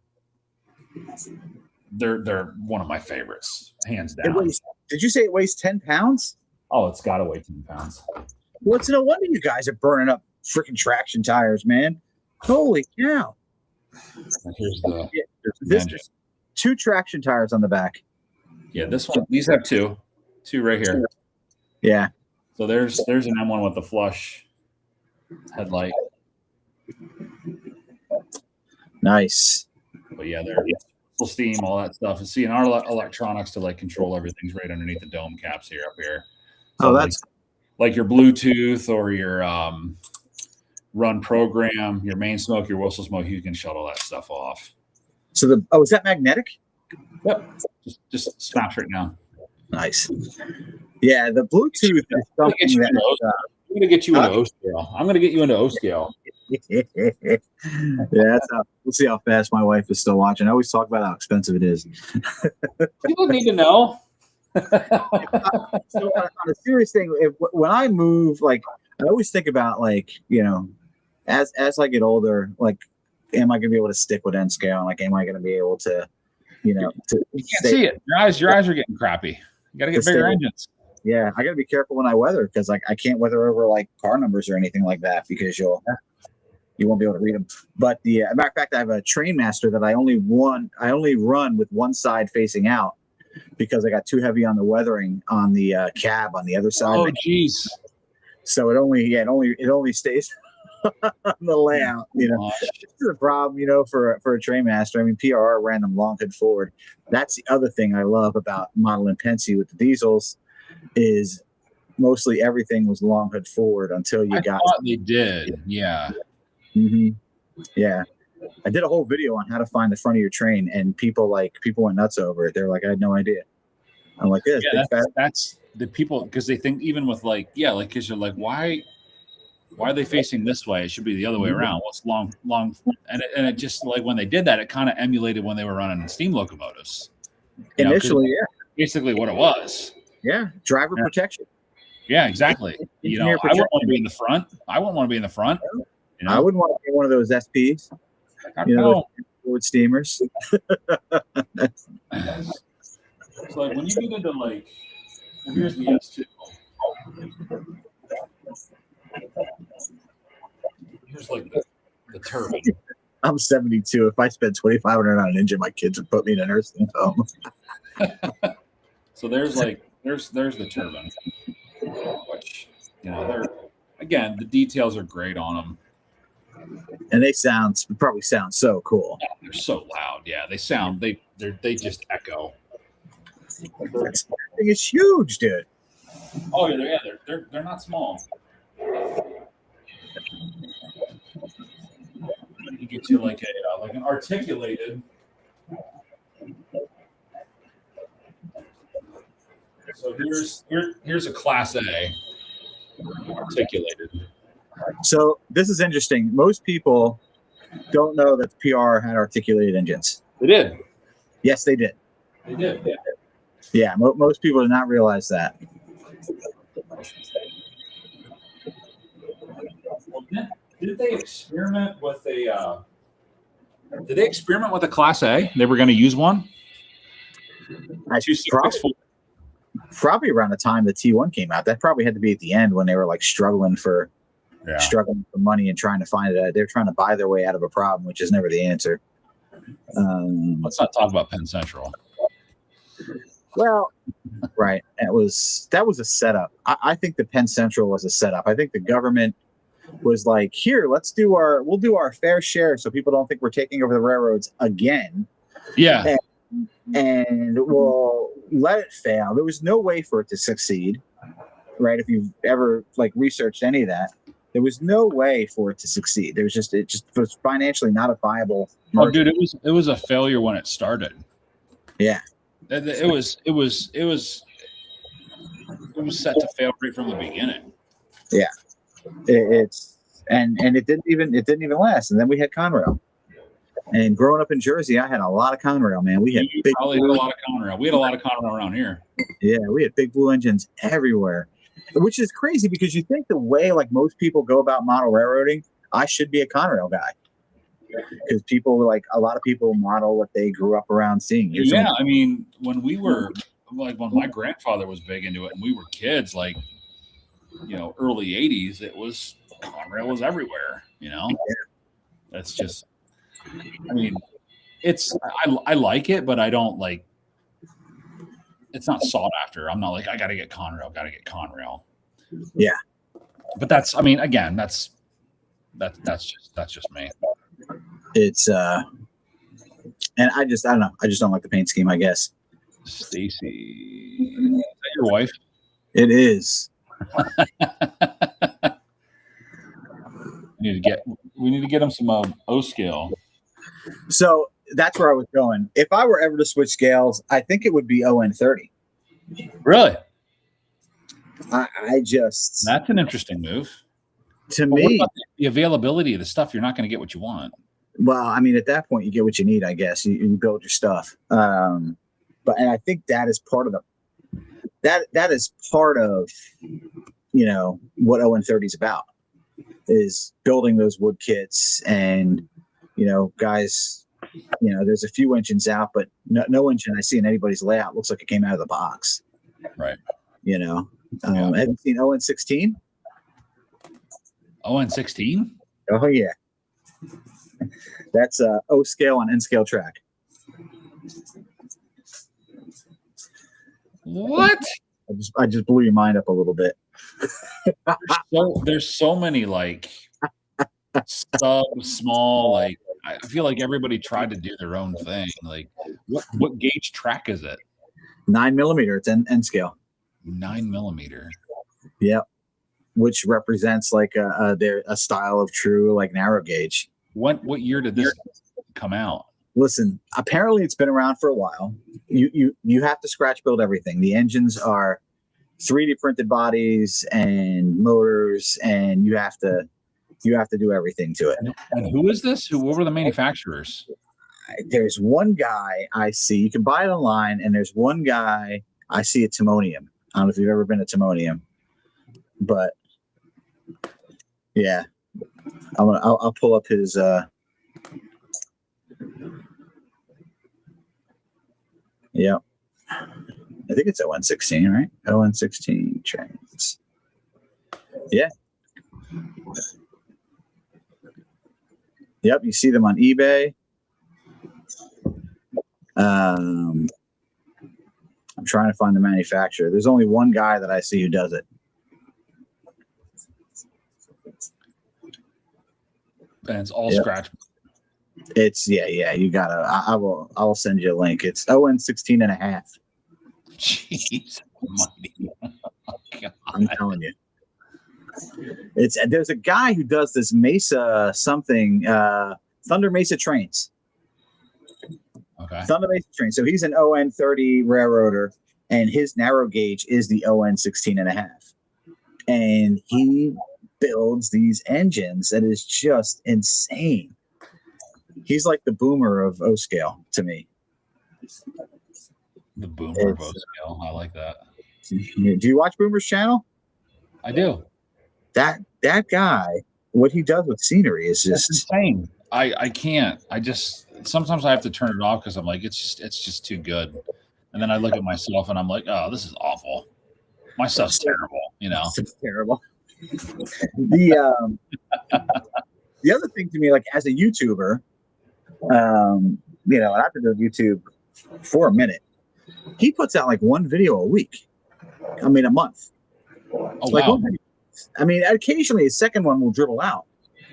Speaker 1: they're one of my favorites, hands down.
Speaker 2: Did you say it weighs 10 pounds?
Speaker 1: Oh, it's got to weigh 10 pounds.
Speaker 2: Well, it's no wonder you guys are burning up freaking traction tires, man. Holy cow!
Speaker 1: And here's
Speaker 2: 2 traction tires on the back.
Speaker 1: Yeah, this one. These have two right here.
Speaker 2: Yeah.
Speaker 1: So there's an M1 with the flush headlight.
Speaker 2: Nice.
Speaker 1: But yeah, they're full steam, all that stuff. And seeing our electronics to like control everything's right underneath the dome caps here up here. So that's like your Bluetooth or your run program, your main smoke, your whistle smoke. You can shut all that stuff off.
Speaker 2: So is that magnetic?
Speaker 1: Yep. Just smash right now.
Speaker 2: Nice. Yeah, the Bluetooth is something
Speaker 1: I'm going to get you into O scale. I'm going to get you into O scale.
Speaker 2: Yeah, we'll see how fast my wife is still watching. I always talk about how expensive it is.
Speaker 1: People need to know.
Speaker 2: So on a serious thing, when I move, like I always think about like as I get older, like am I going to be able to stick with N scale? Like am I going to be able to to
Speaker 1: You can't see it. Your eyes are getting crappy. You got to get bigger engines.
Speaker 2: Yeah, I got to be careful when I weather because like I can't weather over like car numbers or anything like that because you won't be able to read them. But the matter of fact, I have a Trainmaster that I only run with one side facing out because I got too heavy on the weathering on the cab on the other side.
Speaker 1: Oh, geez.
Speaker 2: So it only stays on the layout. This is a problem, for a Trainmaster. I mean, PRR ran them long hood forward. That's the other thing I love about Model and Penske with the diesels is mostly everything was long hood forward until you got.
Speaker 1: They did, yeah.
Speaker 2: Mm-hmm. Yeah, I did a whole video on how to find the front of your train, and people went nuts over it. They're like, I had no idea. I'm like, this.
Speaker 1: Yeah, that's the people because they think even with because you're like, why are they facing this way? It should be the other way around. Well, it's long, and it just like when they did that, it kind of emulated when they were running steam locomotives.
Speaker 2: Initially, yeah,
Speaker 1: basically what it was.
Speaker 2: Yeah, driver protection.
Speaker 1: Yeah, I wouldn't want to be in the front. I wouldn't want to be in the front.
Speaker 2: I wouldn't want to be one of those SPs. Forward steamers.
Speaker 1: It's like when you get into like, here's the S2. Here's like the turbine.
Speaker 2: I'm 72. If I spend $2,500 on an engine, my kids would put me in a nursing home.
Speaker 1: So there's the turbine, which again the details are great on them,
Speaker 2: and they probably sound so cool.
Speaker 1: Yeah, they're so loud. Yeah, they sound they just echo.
Speaker 2: That thing is huge, dude.
Speaker 1: Oh yeah, they're not small. You get to like an articulated. So here's a Class A articulated.
Speaker 2: So this is interesting. Most people don't know that the PR had articulated engines.
Speaker 1: They did.
Speaker 2: Yes, they did.
Speaker 1: They did. Yeah.
Speaker 2: Yeah, most people do not realize that.
Speaker 1: Well, did they experiment with a? Did they experiment with a Class A? They were going to use one.
Speaker 2: Probably around the time the T1 came out. That probably had to be at the end when they were like struggling for money and trying to find it. They're trying to buy their way out of a problem, which is never the answer.
Speaker 1: Let's not talk about Penn Central.
Speaker 2: Well, right. That was a setup. I think the Penn Central was a setup. I think the government was like, here, we'll do our fair share so people don't think we're taking over the railroads again.
Speaker 1: Yeah.
Speaker 2: And we'll let it fail. There was no way for it to succeed, right? If you've ever researched any of that, there was no way for it to succeed. It just was financially not a viable merger.
Speaker 1: Oh, dude, it was a failure when it started.
Speaker 2: Yeah.
Speaker 1: It was set to fail right from the beginning.
Speaker 2: Yeah. It didn't even last. And then we had Conrail. And growing up in Jersey, I had a lot of Conrail, man. We had
Speaker 1: a lot of Conrail. We had a lot of Conrail around here.
Speaker 2: Yeah, we had big blue engines everywhere, which is crazy because you think the way most people go about model railroading, I should be a Conrail guy because a lot of people model what they grew up around seeing.
Speaker 1: I mean, when when my grandfather was big into it and we were kids, early 80s, it was Conrail was everywhere, That's just, I mean, I like it, but I don't it's not sought after. I'm not like, I got to get Conrail.
Speaker 2: Yeah.
Speaker 1: But that's, I mean, again, that's just me.
Speaker 2: It's, and I don't know. I just don't like the paint scheme, I guess.
Speaker 1: Stacy, is that your wife?
Speaker 2: It is.
Speaker 1: We need to get him some O scale.
Speaker 2: So that's where I was going. If I were ever to switch scales, I think it would be ON30.
Speaker 1: Really?
Speaker 2: I just.
Speaker 1: That's an interesting move.
Speaker 2: To me,
Speaker 1: what about the availability of the stuff, you're not going to get what you want.
Speaker 2: Well, I mean, at that point, you get what you need, I guess. You build your stuff. And I think that is part of that is part of, you know, what ON30 is about, is building those wood kits. And, you know, guys, you know, there's a few engines out, but no engine I see in anybody's layout looks like it came out of the box.
Speaker 1: Right.
Speaker 2: You know, have you seen ON16?
Speaker 1: ON16?
Speaker 2: Oh yeah, that's O scale on N scale track.
Speaker 1: What?
Speaker 2: I just blew your mind up a little bit.
Speaker 1: There's so many like small, like I feel like everybody tried to do their own thing. Like what gauge track is it?
Speaker 2: 9mm. It's N scale.
Speaker 1: 9mm.
Speaker 2: Yep. Which represents like a style of true like narrow gauge.
Speaker 1: What year did this come out?
Speaker 2: Listen, apparently it's been around for a while. You have to scratch build everything. The engines are 3D printed bodies and motors, and you have to do everything to it.
Speaker 1: And who is this? What were the manufacturers?
Speaker 2: There's one guy I see. You can buy it online, and there's one guy I see at Timonium. I don't know if you've ever been to Timonium, but yeah, I'll pull up his. Yeah, I think it's ON16, right? ON16 trains. Yeah. Yep, you see them on eBay. I'm trying to find the manufacturer. There's only one guy that I see who does it.
Speaker 1: And it's all scratch.
Speaker 2: It's you gotta. I will send you a link. It's ON16.5.
Speaker 1: Jeez,
Speaker 2: I'm telling you. There's a guy who does this Mesa something, Thunder Mesa trains.
Speaker 1: Okay.
Speaker 2: Thunder Mesa trains. So he's an ON30 railroader, and his narrow gauge is the ON16.5. And he builds these engines that is just insane. He's like the Boomer of O scale to me.
Speaker 1: The Boomer of O scale. I like that.
Speaker 2: Do you watch Boomer's channel?
Speaker 1: I do.
Speaker 2: That guy, what he does with scenery is just
Speaker 1: insane. I can't. I just sometimes I have to turn it off because I'm like, it's just too good. And then I look at myself and I'm like, oh, this is awful. My stuff's terrible, you know.
Speaker 2: It's terrible. The other thing to me, like as a YouTuber, you know, and I've been doing YouTube for a minute. He puts out like one video a week. I mean, a month.
Speaker 1: Oh,
Speaker 2: like
Speaker 1: wow.
Speaker 2: I mean, occasionally a second one will dribble out.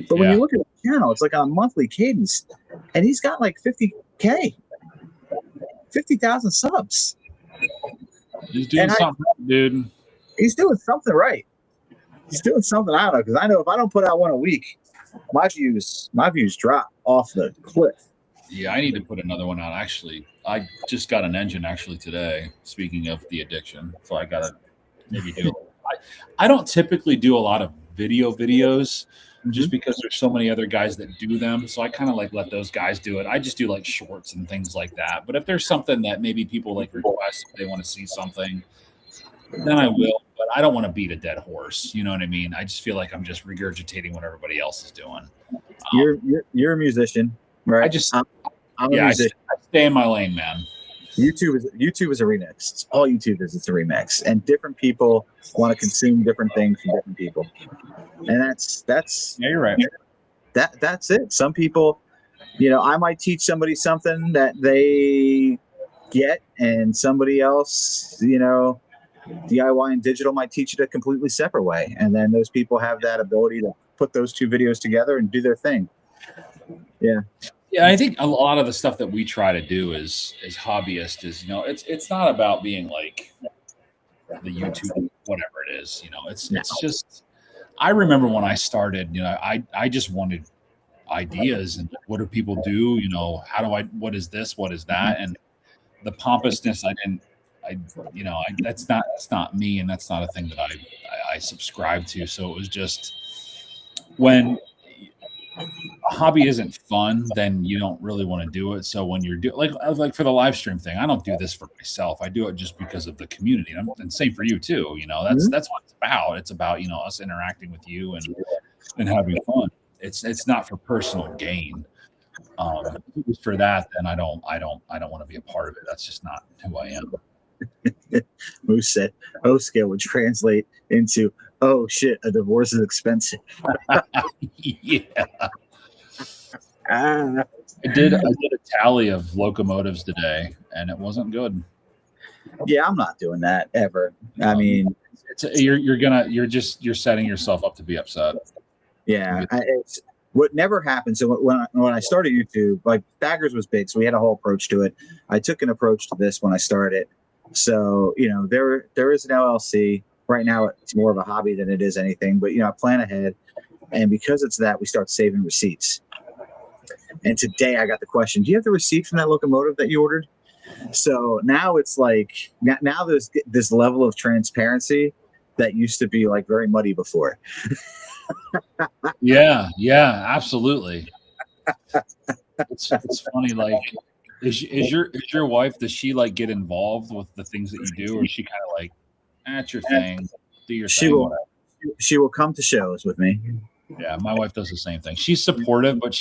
Speaker 2: But when you look at the channel, it's like on a monthly cadence. And he's got like 50K, 50,000 subs.
Speaker 1: He's doing something, dude.
Speaker 2: He's doing something right. He's doing something, I don't know, because I know if I don't put out one a week, my views drop off the cliff.
Speaker 1: Yeah, I need to put another one out. Actually, I just got an engine actually today. Speaking of the addiction, so I gotta maybe do. I don't typically do a lot of videos just because there's so many other guys that do them. So I kind of like let those guys do it. I just do like shorts and things like that. But if there's something that maybe people like request, if they want to see something, then I will. But I don't want to beat a dead horse. You know what I mean? I just feel like I'm just regurgitating what everybody else is doing.
Speaker 2: You're a musician, right? I'm a musician.
Speaker 1: I stay in my lane, man.
Speaker 2: YouTube is a remix. It's all YouTube is. It's a remix, and different people want to consume different things from different people, and that's
Speaker 1: yeah, you're right.
Speaker 2: That's it. Some people, you know, I might teach somebody something that they get, and somebody else, you know, DIY and digital might teach it a completely separate way, and then those people have that ability to put those two videos together and do their thing. Yeah.
Speaker 1: Yeah, I think a lot of the stuff that we try to do as hobbyists is, you know, it's not about being like the YouTube, whatever it is, you know, it's just, I remember when I started, you know, I just wanted ideas and what do people do, you know, what is this, what is that? And the pompousness, that's not me. And that's not a thing that I subscribe to. So it was just when hobby isn't fun, then you don't really want to do it. So when you're doing like for the live stream thing, I don't do this for myself. I do it just because of the community, and same for you too. You know, that's what it's about. It's about, you know, us interacting with you and having fun. It's not for personal gain. If it was for that, then I don't want to be a part of it. That's just not who I am.
Speaker 2: Moose said, "Oh, scale would translate into, oh shit, a divorce is expensive."
Speaker 1: Yeah.
Speaker 2: Ah.
Speaker 1: I did a tally of locomotives today, and it wasn't good.
Speaker 2: Yeah, I'm not doing that ever. I mean,
Speaker 1: you're setting yourself up to be upset.
Speaker 2: Yeah, it's what never happened. So when I started YouTube, like Baggers was big, so we had a whole approach to it. I took an approach to this when I started. So, you know, there is an LLC right now. It's more of a hobby than it is anything, but, you know, I plan ahead. And because it's that, we start saving receipts. And today I got the question, do you have the receipt from that locomotive that you ordered? So now it's like, now there's this level of transparency that used to be like very muddy before.
Speaker 1: Yeah, absolutely. It's funny, like, is your wife, does she like get involved with the things that you do, or is she kind of like, that's your thing, do your thing?
Speaker 2: She will come to shows with me.
Speaker 1: Yeah, my wife does the same thing. She's supportive, but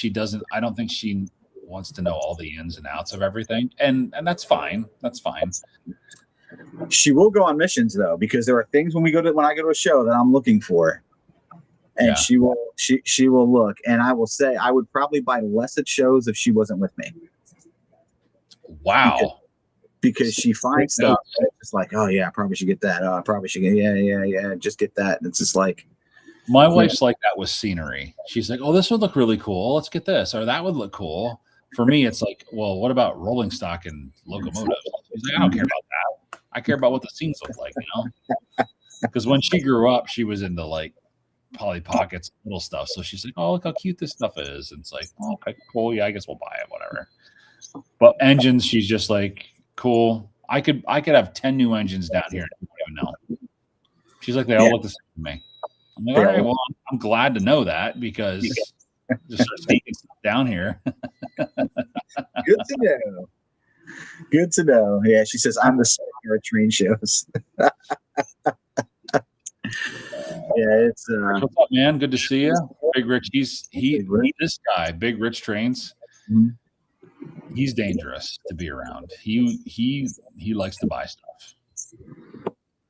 Speaker 1: I don't think she wants to know all the ins and outs of everything, and that's fine. That's fine.
Speaker 2: She will go on missions though, because there are things when I go to a show that I'm looking for. And she will look, and I will say I would probably buy less at shows if she wasn't with me.
Speaker 1: Wow.
Speaker 2: Because she finds stuff that's just like, oh yeah, I probably should get that. Oh, I probably should get just get that. And it's just like,
Speaker 1: my wife's like that with scenery. She's like, oh, this would look really cool. Let's get this, or that would look cool. For me, it's like, well, what about rolling stock and locomotives? She's like, I don't care about that. I care about what the scenes look like, you know? Because when she grew up, she was into like Polly Pockets, little stuff. So she's like, oh, look how cute this stuff is. And it's like, oh, okay, cool. Yeah, I guess we'll buy it, whatever. But engines, she's just like, cool. I could have 10 new engines down here. I don't even know. She's like, they all look the same to me. I'm like, all right, well, I'm glad to know that, because just start sneaking stuff down here.
Speaker 2: Good to know. Good to know. Yeah, she says, I'm the star at train shows. Yeah, it's
Speaker 1: what's up, man? Good to see you. Big Rich, he's this guy, Big Rich Trains.
Speaker 2: Mm-hmm.
Speaker 1: He's dangerous to be around. He likes to buy stuff.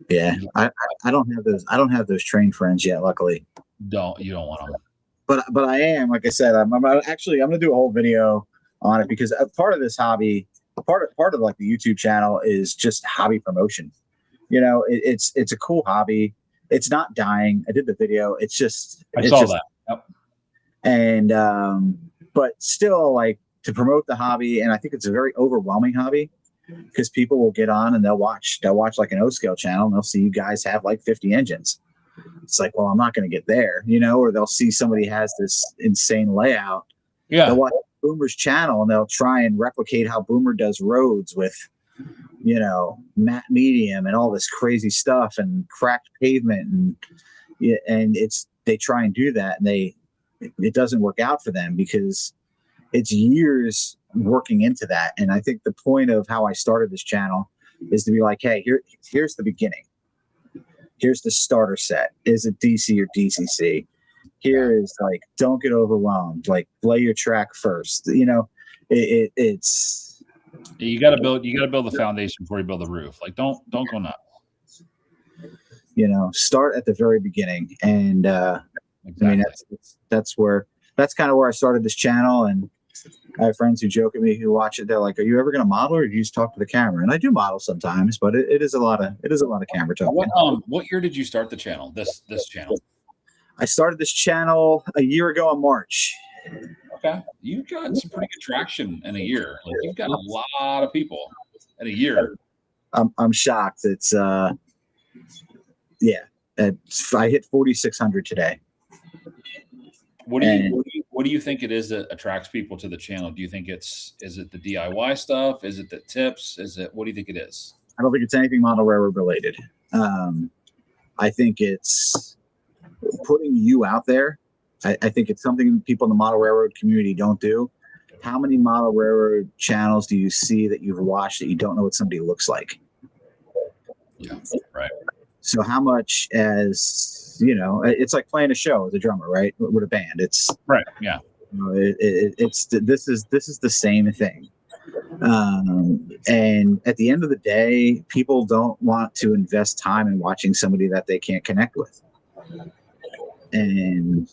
Speaker 2: Yeah, I don't have those train friends yet, luckily.
Speaker 1: You don't want them.
Speaker 2: But I am, like I said, I'm going to do a whole video on it, because a part of this hobby, part of like the YouTube channel is just hobby promotion. You know, it's a cool hobby. It's not dying. I did the video. I saw that. Yep. And but still, like, to promote the hobby, and I think it's a very overwhelming hobby, because people will get on and they'll watch like an O Scale channel, and they'll see you guys have like 50 engines. It's like, well, I'm not going to get there, you know, or they'll see somebody has this insane layout.
Speaker 1: Yeah.
Speaker 2: They'll watch Boomer's channel and they'll try and replicate how Boomer does roads with, you know, matte medium and all this crazy stuff and cracked pavement, and they try and do that, and it doesn't work out for them, because it's years working into that. And I think the point of how I started this channel is to be like, hey, here's the beginning. Here's the starter set. Is it DC or DCC? Here is like, don't get overwhelmed. Like, lay your track first. You know, it's
Speaker 1: you got to build the foundation before you build the roof. Like, don't go nuts.
Speaker 2: You know, start at the very beginning. And exactly. I mean, that's kind of where I started this channel. And I have friends who joke at me, who watch it. They're like, "Are you ever going to model, or do you just talk to the camera?" And I do model sometimes, but it is a lot of camera talk.
Speaker 1: What year did you start the channel? This channel?
Speaker 2: I started this channel a year ago in March.
Speaker 1: Okay, you've got some pretty good traction in a year. Like, you've got a lot of people in a year.
Speaker 2: I'm shocked. It's I hit 4,600 today.
Speaker 1: What do you think it is that attracts people to the channel? Do you think is it the DIY stuff? Is it the tips? What do you think it is?
Speaker 2: I don't think it's anything model railroad related. I think it's putting you out there I think it's something people in the model railroad community don't do. How many model railroad channels do you see that you've watched that you don't know what somebody looks like?
Speaker 1: Yeah, right.
Speaker 2: So how much as, it's like playing a show as a drummer, right? With a band. It's
Speaker 1: right. Yeah.
Speaker 2: This is the same thing. And at the end of the day, people don't want to invest time in watching somebody that they can't connect with. And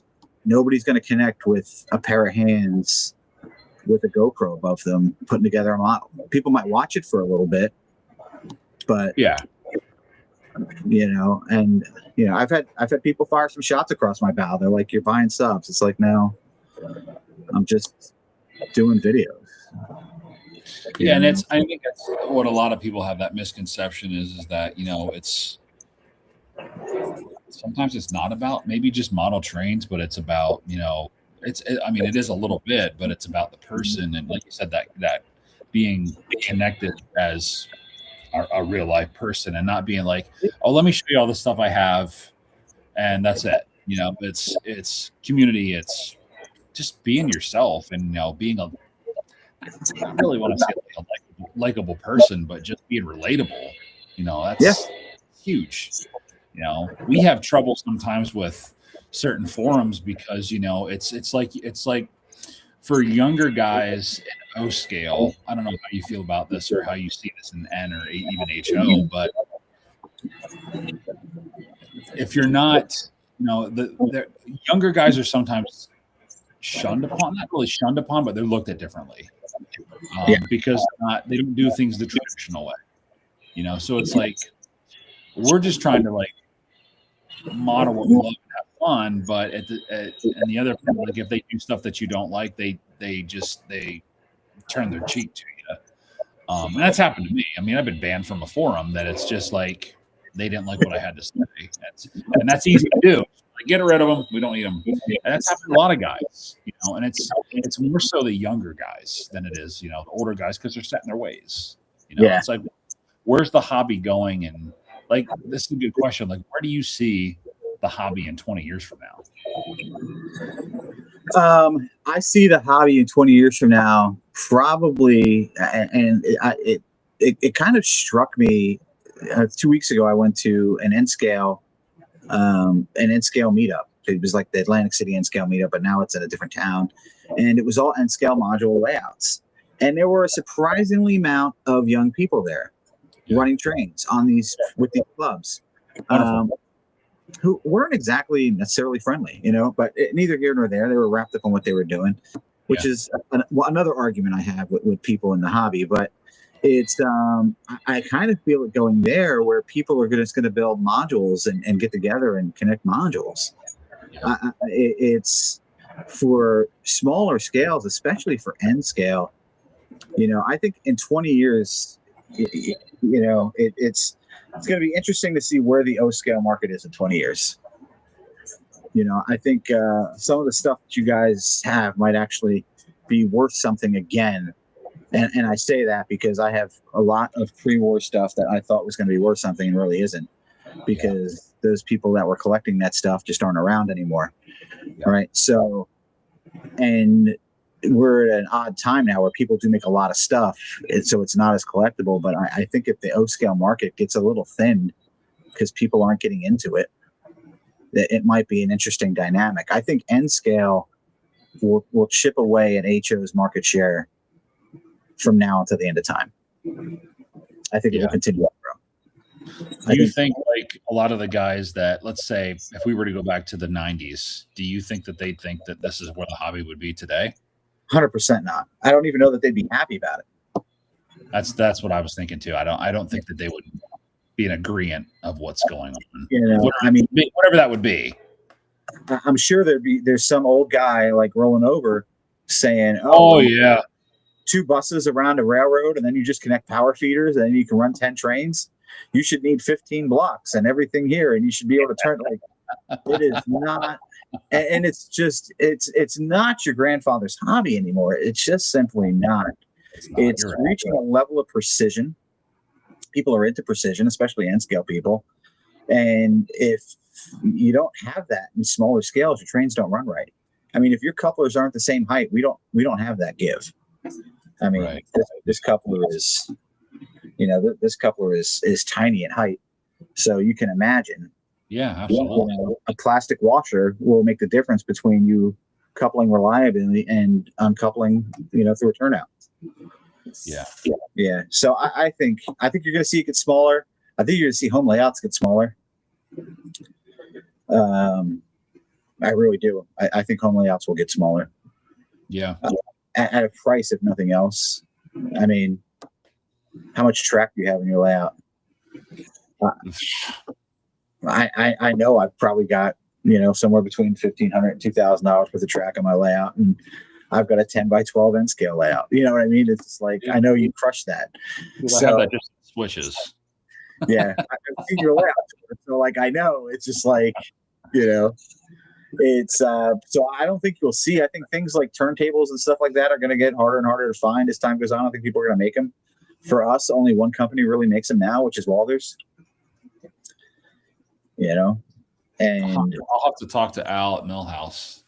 Speaker 2: nobody's going to connect with a pair of hands with a GoPro above them putting together a model. People might watch it for a little bit, but
Speaker 1: yeah,
Speaker 2: I've had people fire some shots across my bow. They're like, "You're buying subs." It's like, no, I'm just doing videos.
Speaker 1: Yeah, and I think that's what a lot of people have that misconception is that it's sometimes it's not about maybe just model trains, but it's about it is a little bit, but it's about the person, and like you said, that being connected as a real life person, and not being like, oh, let me show you all the stuff I have, and that's it. It's community. It's just being yourself, and being I really want to say a likable person, but just being relatable. That's huge. We have trouble sometimes with certain forums because it's like for younger guys in O scale. I don't know how you feel about this or how you see this in N or even HO, but if you're not, the younger guys are sometimes shunned upon, not really shunned upon, but they're looked at differently because they don't do things the traditional way. So it's like we're just trying to like model what we love and have fun, but and the other thing, like if they do stuff that you don't like, they turn their cheek to you. And that's happened to me. I mean, I've been banned from a forum that it's just like they didn't like what I had to say, and that's easy to do. Like, get rid of them. We don't need them. And that's happened to a lot of guys, and it's more so the younger guys than it is, the older guys, because they're set in their ways. It's like, where's the hobby going? And like, this is a good question. Like, where do you see the hobby in 20 years from now?
Speaker 2: I see the hobby in 20 years from now, probably, and it kind of struck me 2 weeks ago. I went to an N-Scale meetup. It was like the Atlantic City N-Scale meetup, but now it's in a different town, and it was all N-Scale module layouts. And there were a surprisingly amount of young people there running trains with these clubs, who weren't exactly necessarily friendly, but neither here nor there. They were wrapped up in what they were doing, which is another argument I have with people in the hobby. But it's I kind of feel it going there where people are just going to build modules and get together and connect modules. It's for smaller scales, especially for N scale. I think in 20 years, it's going to be interesting to see where the O scale market is in 20 years. I think some of the stuff that you guys have might actually be worth something again. And I say that because I have a lot of pre-war stuff that I thought was going to be worth something and really isn't, because those people that were collecting that stuff just aren't around anymore. Yeah. Right. So, and we're at an odd time now where people do make a lot of stuff, so it's not as collectible. But I think if the O scale market gets a little thin because people aren't getting into it, that it might be an interesting dynamic. I think N scale will chip away at HO's market share from now until the end of time. I think it will continue to grow.
Speaker 1: Do you think like a lot of the guys that, let's say, if we were to go back to the 90s, do you think that they'd think that this is where the hobby would be today?
Speaker 2: 100% not. I don't even know that they'd be happy about it.
Speaker 1: That's what I was thinking too. I don't think that they would be in agreement of what's going on. Whatever that would be.
Speaker 2: I'm sure there's some old guy like rolling over saying,
Speaker 1: "Oh yeah,
Speaker 2: 2 buses around a railroad, and then you just connect power feeders, and then you can run 10 trains. You should need 15 blocks and everything here, and you should be able to turn like." It is not, and it's not your grandfather's hobby anymore. It's just simply not. It's reaching a level of precision. People are into precision, especially N-scale people. And if you don't have that in smaller scales, your trains don't run right. I mean, if your couplers aren't the same height, we don't have that give. I mean,
Speaker 1: Right.
Speaker 2: this coupler is, this coupler is tiny in height, so you can imagine.
Speaker 1: Yeah, absolutely.
Speaker 2: A plastic washer will make the difference between you coupling reliably and uncoupling, through a turnout.
Speaker 1: Yeah.
Speaker 2: Yeah. So I think you're going to see it get smaller. I think you're going to see home layouts get smaller. I really do. I think home layouts will get smaller.
Speaker 1: Yeah.
Speaker 2: At a price, if nothing else. I mean, how much track do you have in your layout? I know I've probably got, somewhere between $1,500 and $2,000 worth of track on my layout, and I've got a 10 by 12 N scale layout. You know what I mean? It's just like, I know you crush that.
Speaker 1: I have that just switches.
Speaker 2: Yeah, I've seen your layout, so like I know it's just like, it's so I don't think you'll see. I think things like turntables and stuff like that are going to get harder and harder to find as time goes on. I don't think people are going to make them. For us, only one company really makes them now, which is Walthers. And
Speaker 1: I'll have to talk to Al at Millhouse.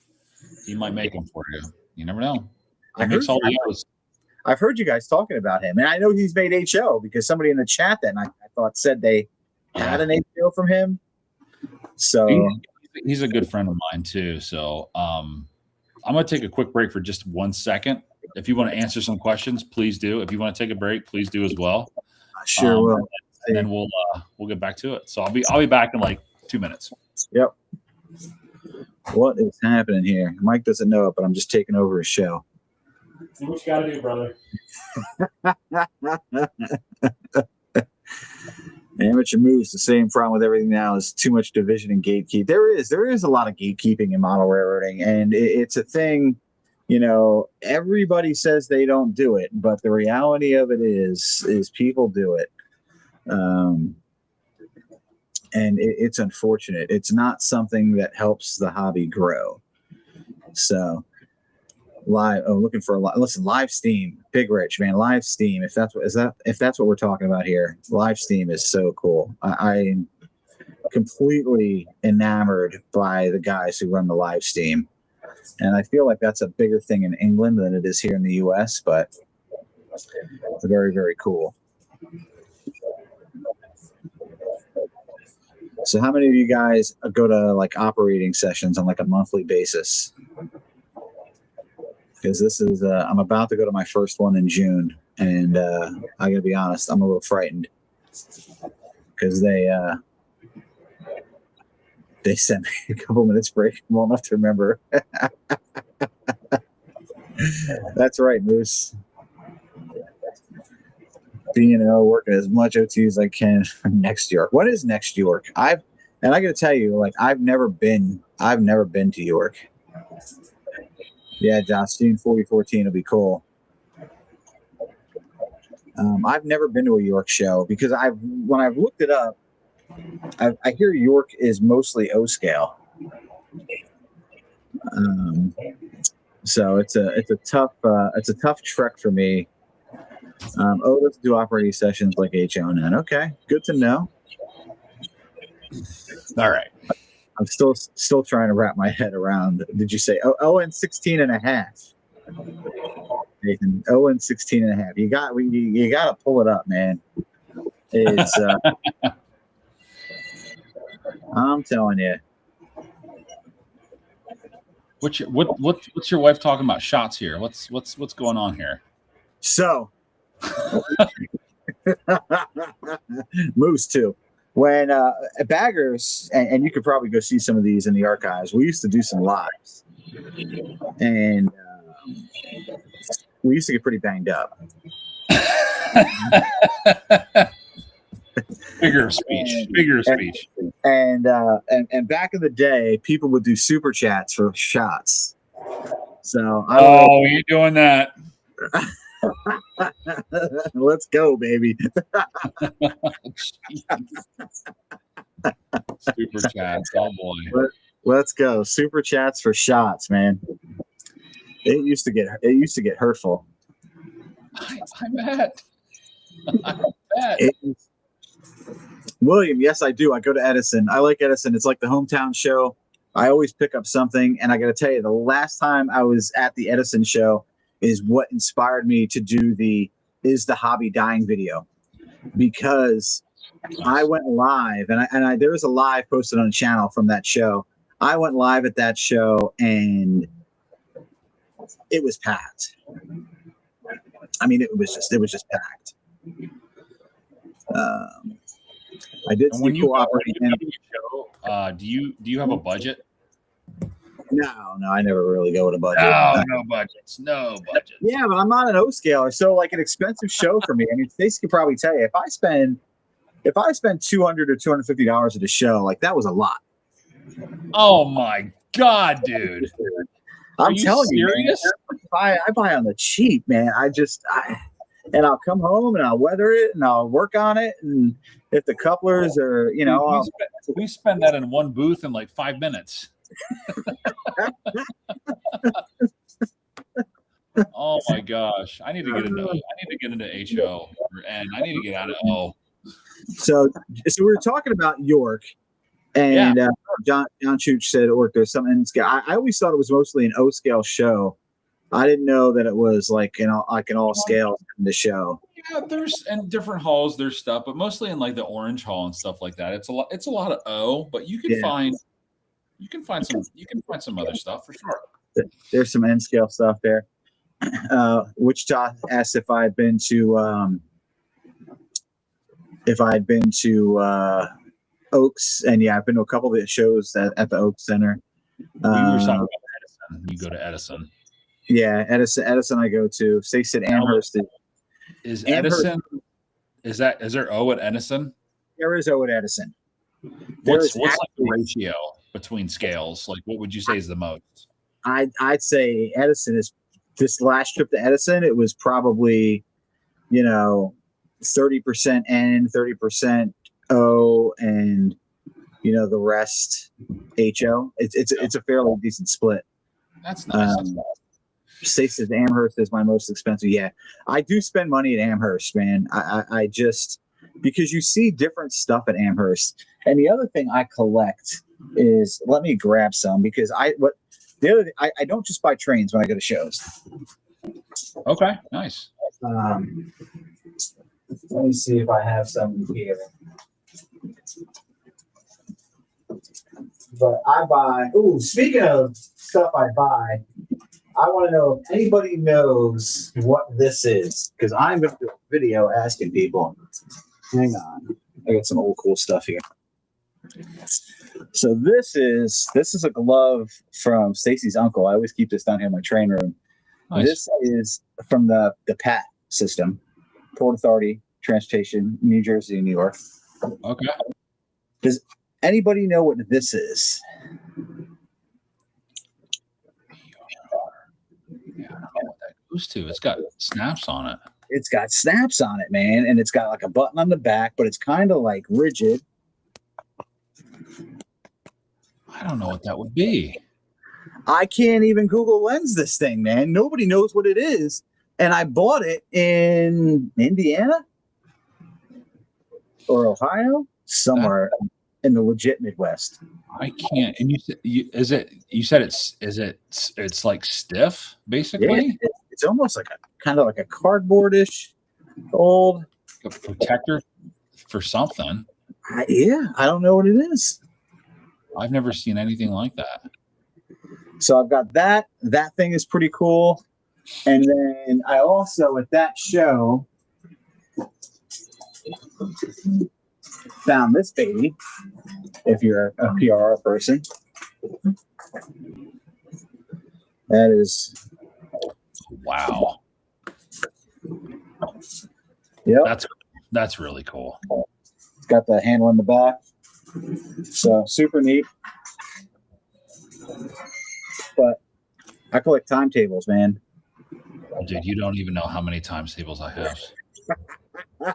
Speaker 1: He might make them for you. You never know.
Speaker 2: I've heard you guys talking about him, and I know he's made HO because somebody in the chat that night I thought said they had an HO from him. So
Speaker 1: he's a good friend of mine too. So I'm going to take a quick break for just 1 second. If you want to answer some questions, please do. If you want to take a break, please do as well.
Speaker 2: I sure will.
Speaker 1: And then we'll get back to it. So I'll be back in like 2 minutes.
Speaker 2: Yep. What is happening here? Mike doesn't know it, but I'm just taking over his show.
Speaker 1: Do what you got to do, brother.
Speaker 2: Amateur moves. The same problem with everything now is too much division and gatekeep. There is a lot of gatekeeping in model railroading, and it's a thing. Everybody says they don't do it, but the reality of it is people do it. And it's unfortunate. It's not something that helps the hobby grow. So looking for live steam, Big Rich, man, live steam. If that's what we're talking about here, live steam is so cool. I'm completely enamored by the guys who run the live steam. And I feel like that's a bigger thing in England than it is here in the US, but it's very, very cool. So how many of you guys go to like operating sessions on like a monthly basis? Because this is, I'm about to go to my first one in June, and I gotta be honest, I'm a little frightened because they sent me a couple minutes break. I'm old enough to remember. That's right, Moose. B&O, working as much OT as I can for next York. What is next York? I got to tell you, like I've never been to York. Yeah, Josh, June 4014 will be cool. I've never been to a York show because when I've looked it up, I hear York is mostly O scale. So it's a tough trek for me. Let's do operating sessions like HO9. Okay, good to know.
Speaker 1: All right.
Speaker 2: I'm still trying to wrap my head around. Did you say and 16 and a half? Nathan, and 16 and a half. You got to pull it up, man. It's I'm telling you.
Speaker 1: What's your wife talking about shots here? What's going on here?
Speaker 2: So Moose too. When Baggers, and you could probably go see some of these in the archives, we used to do some lives, and we used to get pretty banged up.
Speaker 1: Figure of speech.
Speaker 2: And back in the day, people would do super chats for shots. So
Speaker 1: you're doing that.
Speaker 2: Let's go, baby.
Speaker 1: Super chats, oh boy.
Speaker 2: Let's go. Super chats for shots, man. It used to get hurtful.
Speaker 1: I bet.
Speaker 2: William, yes, I do. I go to Edison. I like Edison. It's like the hometown show. I always pick up something. And I got to tell you, the last time I was at the Edison show is what inspired me to do the Is the Hobby Dying video, because I went live and there was a live posted on the channel from that show. I went live at that show and it was packed. I mean, it was just packed. I did
Speaker 1: And when
Speaker 2: see
Speaker 1: you
Speaker 2: cool
Speaker 1: go
Speaker 2: operating.
Speaker 1: to the show, do you have a budget?
Speaker 2: No, I never really go with a budget.
Speaker 1: No budgets. No budget.
Speaker 2: Yeah, but I'm not an O scaler, so like an expensive show for me. I mean, Stacey could probably tell you if I spend $200 or $250 at a show, like that was a lot.
Speaker 1: Oh my God, dude!
Speaker 2: I'm telling you,
Speaker 1: serious?
Speaker 2: man, I buy on the cheap, man. And I'll come home and I'll weather it and I'll work on it. And if the couplers are,
Speaker 1: we spend that in one booth in like 5 minutes. Oh my gosh! I need to get into HO, and I need to get out of O.
Speaker 2: So we were talking about York, and John Chooch said, "Or there's some N scale." I always thought it was mostly an O scale show. I didn't know that it was like an all scale in the show.
Speaker 1: Yeah, there's in different halls there's stuff, but mostly in like the Orange Hall and stuff like that. It's a lot of O, but you can find some other stuff for sure.
Speaker 2: There's some N scale stuff there. Wichita asked if I'd been to Oaks, and yeah, I've been to a couple of the shows at the Oaks Center.
Speaker 1: You were talking about Edison. You go to Edison.
Speaker 2: Yeah, Edison I go to. They said Amherst
Speaker 1: is Edison. Is there O at Edison?
Speaker 2: There is O at Edison.
Speaker 1: What's like the ratio between scales? Like, what would you say is the most?
Speaker 2: I'd say Edison is, this last trip to Edison, it was probably, 30% N, 30% O, and the rest HO. It's a fairly decent split.
Speaker 1: That's nice.
Speaker 2: Stacey says Amherst is my most expensive. Yeah, I do spend money at Amherst, man. I just, because you see different stuff at Amherst. And the other thing I collect is, let me grab some, because I don't just buy trains when I go to shows.
Speaker 1: Okay, nice.
Speaker 2: Let me see if I have some here. But I buy. Ooh, speaking of stuff I buy, I want to know if anybody knows what this is, because I'm going to do a video asking people. Hang on, I got some old cool stuff here. So this is a glove from Stacy's uncle. I always keep this down here in my train room. Nice. This is from the PAT system, Port Authority Transportation, New Jersey and New York.
Speaker 1: Okay.
Speaker 2: Does anybody know what this is?
Speaker 1: Yeah, I don't know what that goes to. It's got snaps on it.
Speaker 2: It's got snaps on it, man, and it's got like a button on the back, but it's kind of like rigid.
Speaker 1: I don't know what that would be.
Speaker 2: I can't even Google Lens this thing, man. Nobody knows what it is. And I bought it in Indiana or Ohio, somewhere in the legit Midwest.
Speaker 1: I can't. And you said it's like stiff, basically?
Speaker 2: Yeah, it's almost like kind of like a cardboardish old
Speaker 1: a protector for something.
Speaker 2: I don't know what it is.
Speaker 1: I've never seen anything like that.
Speaker 2: So I've got that. That thing is pretty cool. And then I also, at that show, found this baby, if you're a PR person. That is...
Speaker 1: Wow.
Speaker 2: Yep.
Speaker 1: That's really cool.
Speaker 2: It's got the handle in the back. So super neat. But I collect timetables, man.
Speaker 1: Dude, you don't even know how many timetables I have.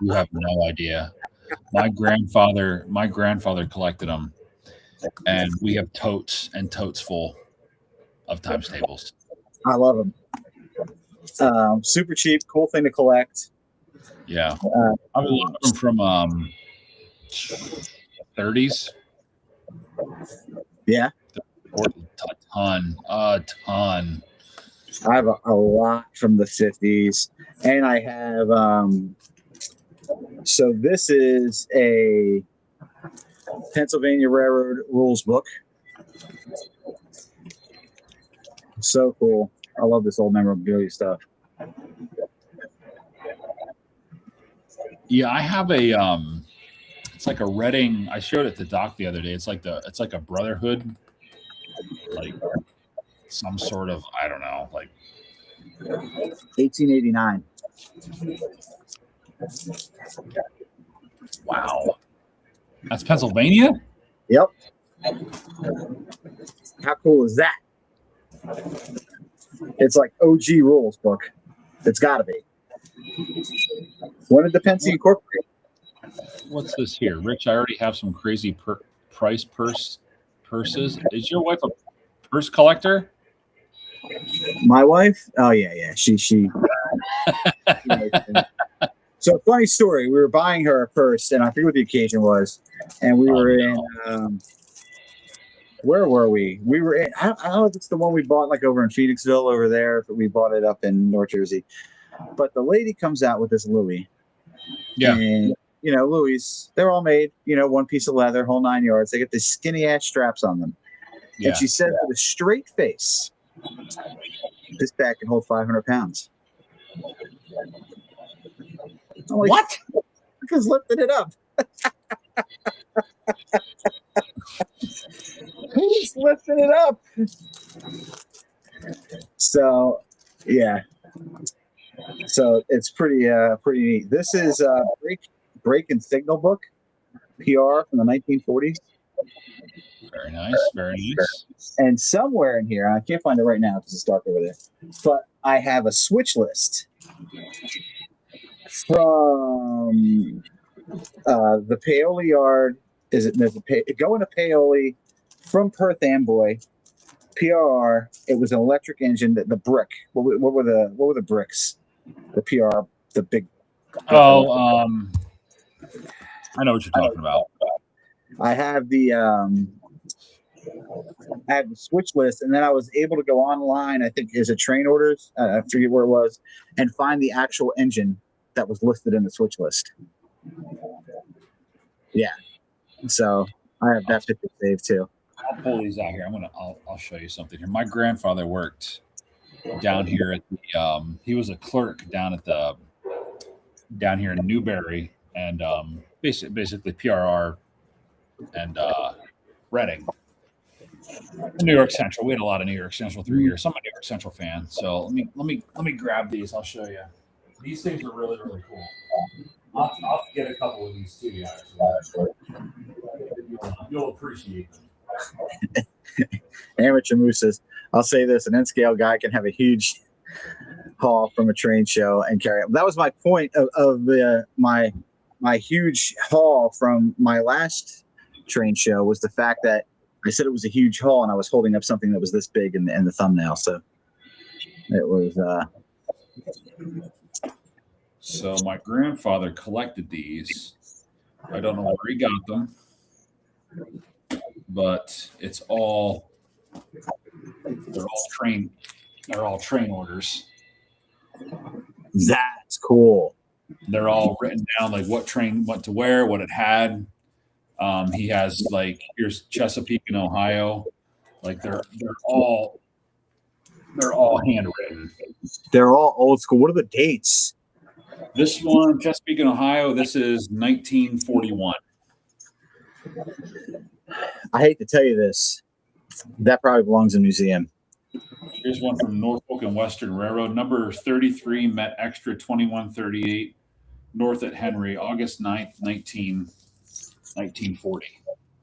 Speaker 1: You have no idea. My grandfather collected them, and we have totes and totes full of timetables.
Speaker 2: I love them. Super cheap, cool thing to collect.
Speaker 1: Yeah, I have a lot of them 30s.
Speaker 2: Yeah,
Speaker 1: A ton.
Speaker 2: I have a lot from the 50s, and I have. So this is a Pennsylvania Railroad rules book. So cool. I love this old memorabilia stuff.
Speaker 1: Yeah, I have a it's like a Reading. I showed it to Doc the other day. It's like a Brotherhood, like some sort of, I don't know, like
Speaker 2: 1889.
Speaker 1: wow. That's Pennsylvania?
Speaker 2: Yep. How cool is that? It's like OG rules book. It's got to be. When did the Pennsy incorporate?
Speaker 1: What's this here? Rich, I already have some crazy price purses. Is your wife a purse collector?
Speaker 2: My wife? Oh yeah. She So funny story. We were buying her a purse, and I forget what the occasion was. And we were in where were we? We were in, I don't know if it's the one we bought like over in Phoenixville over there, if we bought it up in North Jersey. But the lady comes out with this Louis.
Speaker 1: Yeah.
Speaker 2: And Louis, they're all made, one piece of leather, whole 9 yards. They get these skinny ass straps on them. Yeah. And she said with a straight face, this bag can hold 500 pounds. I'm like, what? Because lifting it up. He's lifting it up. So, yeah. So it's pretty neat. This is Break and Signal book, PR from the 1940s.
Speaker 1: Very nice, very nice.
Speaker 2: And somewhere in here, I can't find it right now because it's dark over there, but I have a switch list from the Paoli Yard. Going to Paoli from Perth Amboy, PRR. It was an electric engine. The brick. What were the bricks? The PR, the big.
Speaker 1: I know what you're talking about.
Speaker 2: I have the switch list, and then I was able to go online. I think is it train orders. I forget where it was, and find the actual engine that was listed in the switch list. Yeah, so I have that picture saved too.
Speaker 1: I'll pull these out here. I'll show you something here. My grandfather worked down here at the he was a clerk down here in Newbury, and basically PRR and Reading. New York Central. We had a lot of New York Central through here. So I'm a New York Central fan. So let me grab these. I'll show you. These things are really, really cool. I'll get a couple of these too, actually. You'll appreciate them.
Speaker 2: Amateur Mooses. I'll say this: an N-scale guy can have a huge haul from a train show and carry it. That was my point of my huge haul from my last train show was the fact that I said it was a huge haul and I was holding up something that was this big in the thumbnail. So it was.
Speaker 1: So my grandfather collected these. I don't know where he got them, but they're all train orders.
Speaker 2: That's cool.
Speaker 1: They're all written down, like what train went to where, what it had. He has like, here's Chesapeake in Ohio. Like they're all handwritten.
Speaker 2: They're all old school. What are the dates?
Speaker 1: This one, Chesapeake in Ohio, this is 1941.
Speaker 2: I hate to tell you this. That probably belongs in a museum.
Speaker 1: Here's one from Norfolk and Western Railroad. Number 33, Met Extra 2138, north at Henry, August 9th, 1940.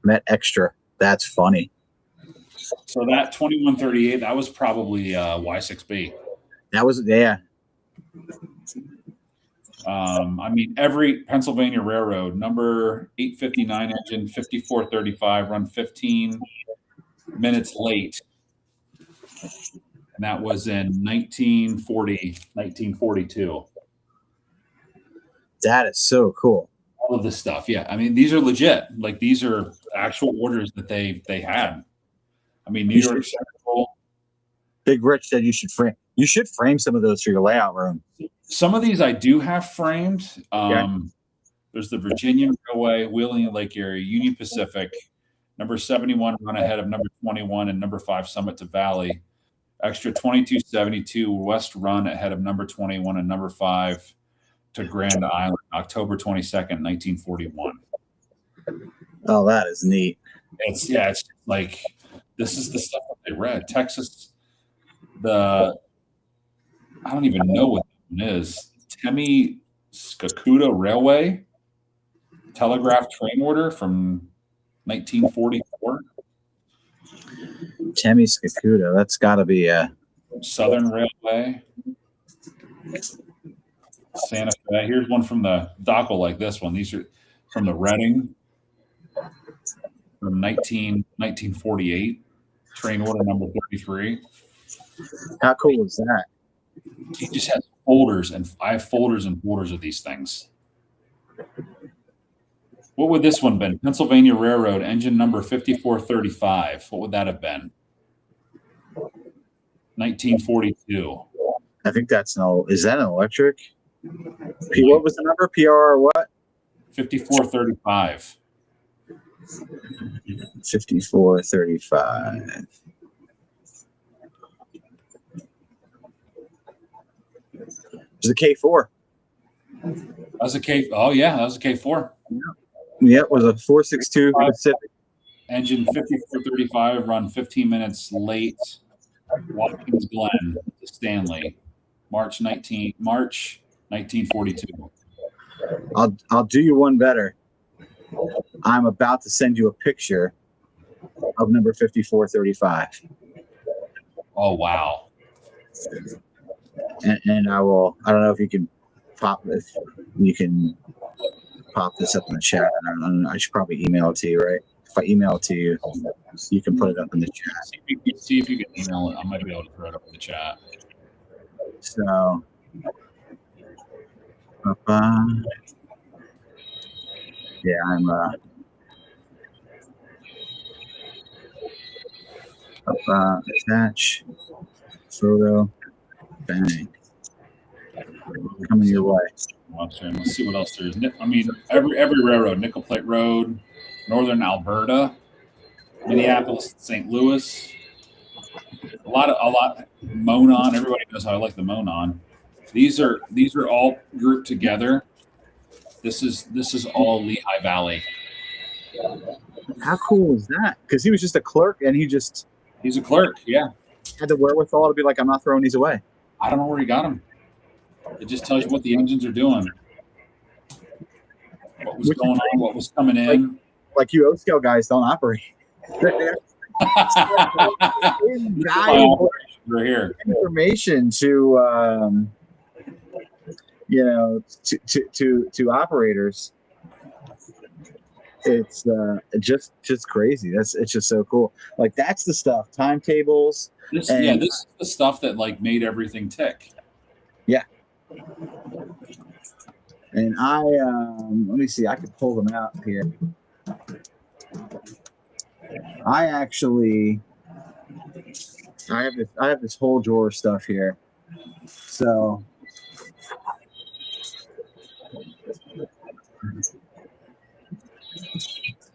Speaker 2: Met Extra. That's funny.
Speaker 1: So that 2138, that was probably Y6B.
Speaker 2: That was, yeah.
Speaker 1: I mean, every Pennsylvania Railroad, number 859 engine, 5435, run 15 minutes late. And that was in 1942.
Speaker 2: That is so cool.
Speaker 1: all of this stuff. Yeah, I mean, these are legit. Like these are actual orders that they had. I mean, New York Central.
Speaker 2: Big Rich said you should frame some of those for your layout room.
Speaker 1: Some of these I do have framed.
Speaker 2: Okay.
Speaker 1: There's the Virginian Railway, Wheeling and Lake Erie, Union Pacific, number 71 run ahead of number 21 and number 5 Summit to Valley. Extra 2272 West run ahead of number 21 and number 5 to Grand Island, October 22nd, 1941.
Speaker 2: Oh, that is neat.
Speaker 1: It's like this is the stuff that they read. Texas, I don't even know what that one is. Temi-Skakuta Railway telegraph train order from 1944.
Speaker 2: Temi-Skakuta, that's got to be a
Speaker 1: Southern Railway. Santa Fe. Here's one from the Dockle like this one. These are from the Reading from 1948. Train order number 33.
Speaker 2: How cool is that?
Speaker 1: He just has folders, and I have folders and folders of these things. What would this one been? Pennsylvania Railroad, engine number 5435. What would that have been? 1942.
Speaker 2: I think that's is that an electric? What was the number? PR what?
Speaker 1: 5435.
Speaker 2: 5435. It was a K4.
Speaker 1: That was a K. Oh yeah, that was a K4.
Speaker 2: Yeah, it was a 462 Pacific.
Speaker 1: Engine 5435, run 15 minutes late. Watkins Glen to Stanley, March 1942.
Speaker 2: I'll do you one better. I'm about to send you a picture of number 5435.
Speaker 1: Oh wow!
Speaker 2: And I don't know if you can pop this up in the chat. I should probably email it to you, right? If I email it to you, you can put it up in the chat.
Speaker 1: See if you can email it. I might be able to throw it up in the chat.
Speaker 2: So, yeah, I'm attach photo, bang, coming your way.
Speaker 1: Let's see what else there is. I mean, every railroad: Nickel Plate Road, Northern Alberta, Minneapolis, St. Louis. A lot. Monon. Everybody knows how I like the Monon. These are all grouped together. This is all Lehigh Valley.
Speaker 2: How cool is that? Because he was just a clerk, and he's
Speaker 1: a clerk. Yeah,
Speaker 2: had the wherewithal to be like, I'm not throwing these away.
Speaker 1: I don't know where he got them. It just tells you what the engines are doing, what was going on, what was coming in.
Speaker 2: Like you O-scale guys don't operate. Invaluable information to to operaters. It's just crazy. It's just so cool. Like that's the stuff. Timetables.
Speaker 1: This is the stuff that like made everything tick.
Speaker 2: Yeah. And let me see. I can pull them out here. I have this whole drawer of stuff here. So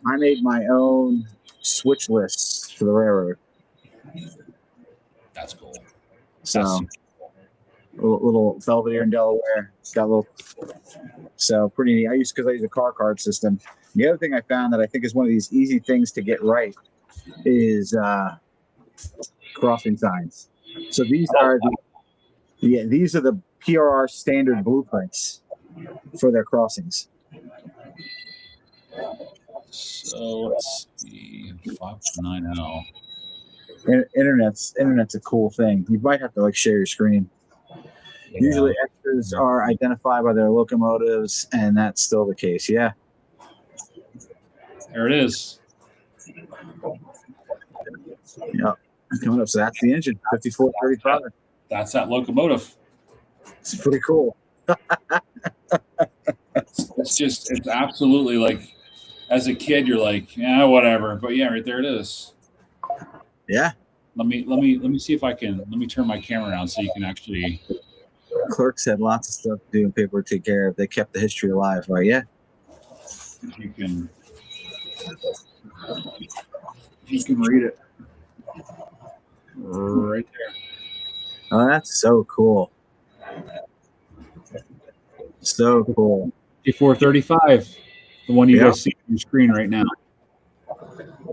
Speaker 2: I made my own switch lists for the railroad.
Speaker 1: That's cool.
Speaker 2: So little Belvedere in Delaware. It's got a little, so pretty neat. I use a car card system. The other thing I found that I think is one of these easy things to get right is crossing signs. So these are the PRR standard blueprints for their crossings.
Speaker 1: So let's see, 590.
Speaker 2: Internet's a cool thing. You might have to share your screen. Yeah. Usually extras are identified by their locomotives, and that's still the case. Yeah.
Speaker 1: There it is.
Speaker 2: Yeah, coming up. So that's the engine, 5435.
Speaker 1: That's that locomotive.
Speaker 2: It's pretty cool.
Speaker 1: It's it's absolutely like, as a kid, you're like, yeah, whatever. But yeah, right there it is.
Speaker 2: Yeah.
Speaker 1: Let me see if I can. Let me turn my camera around so you can actually.
Speaker 2: Clerks had lots of stuff to do and paperwork to take care of. They kept the history alive, right? Yeah.
Speaker 1: If you can read it right there.
Speaker 2: Oh, that's so cool. So cool.
Speaker 1: 5435, the one you
Speaker 2: Yep.
Speaker 1: guys see on your screen right now.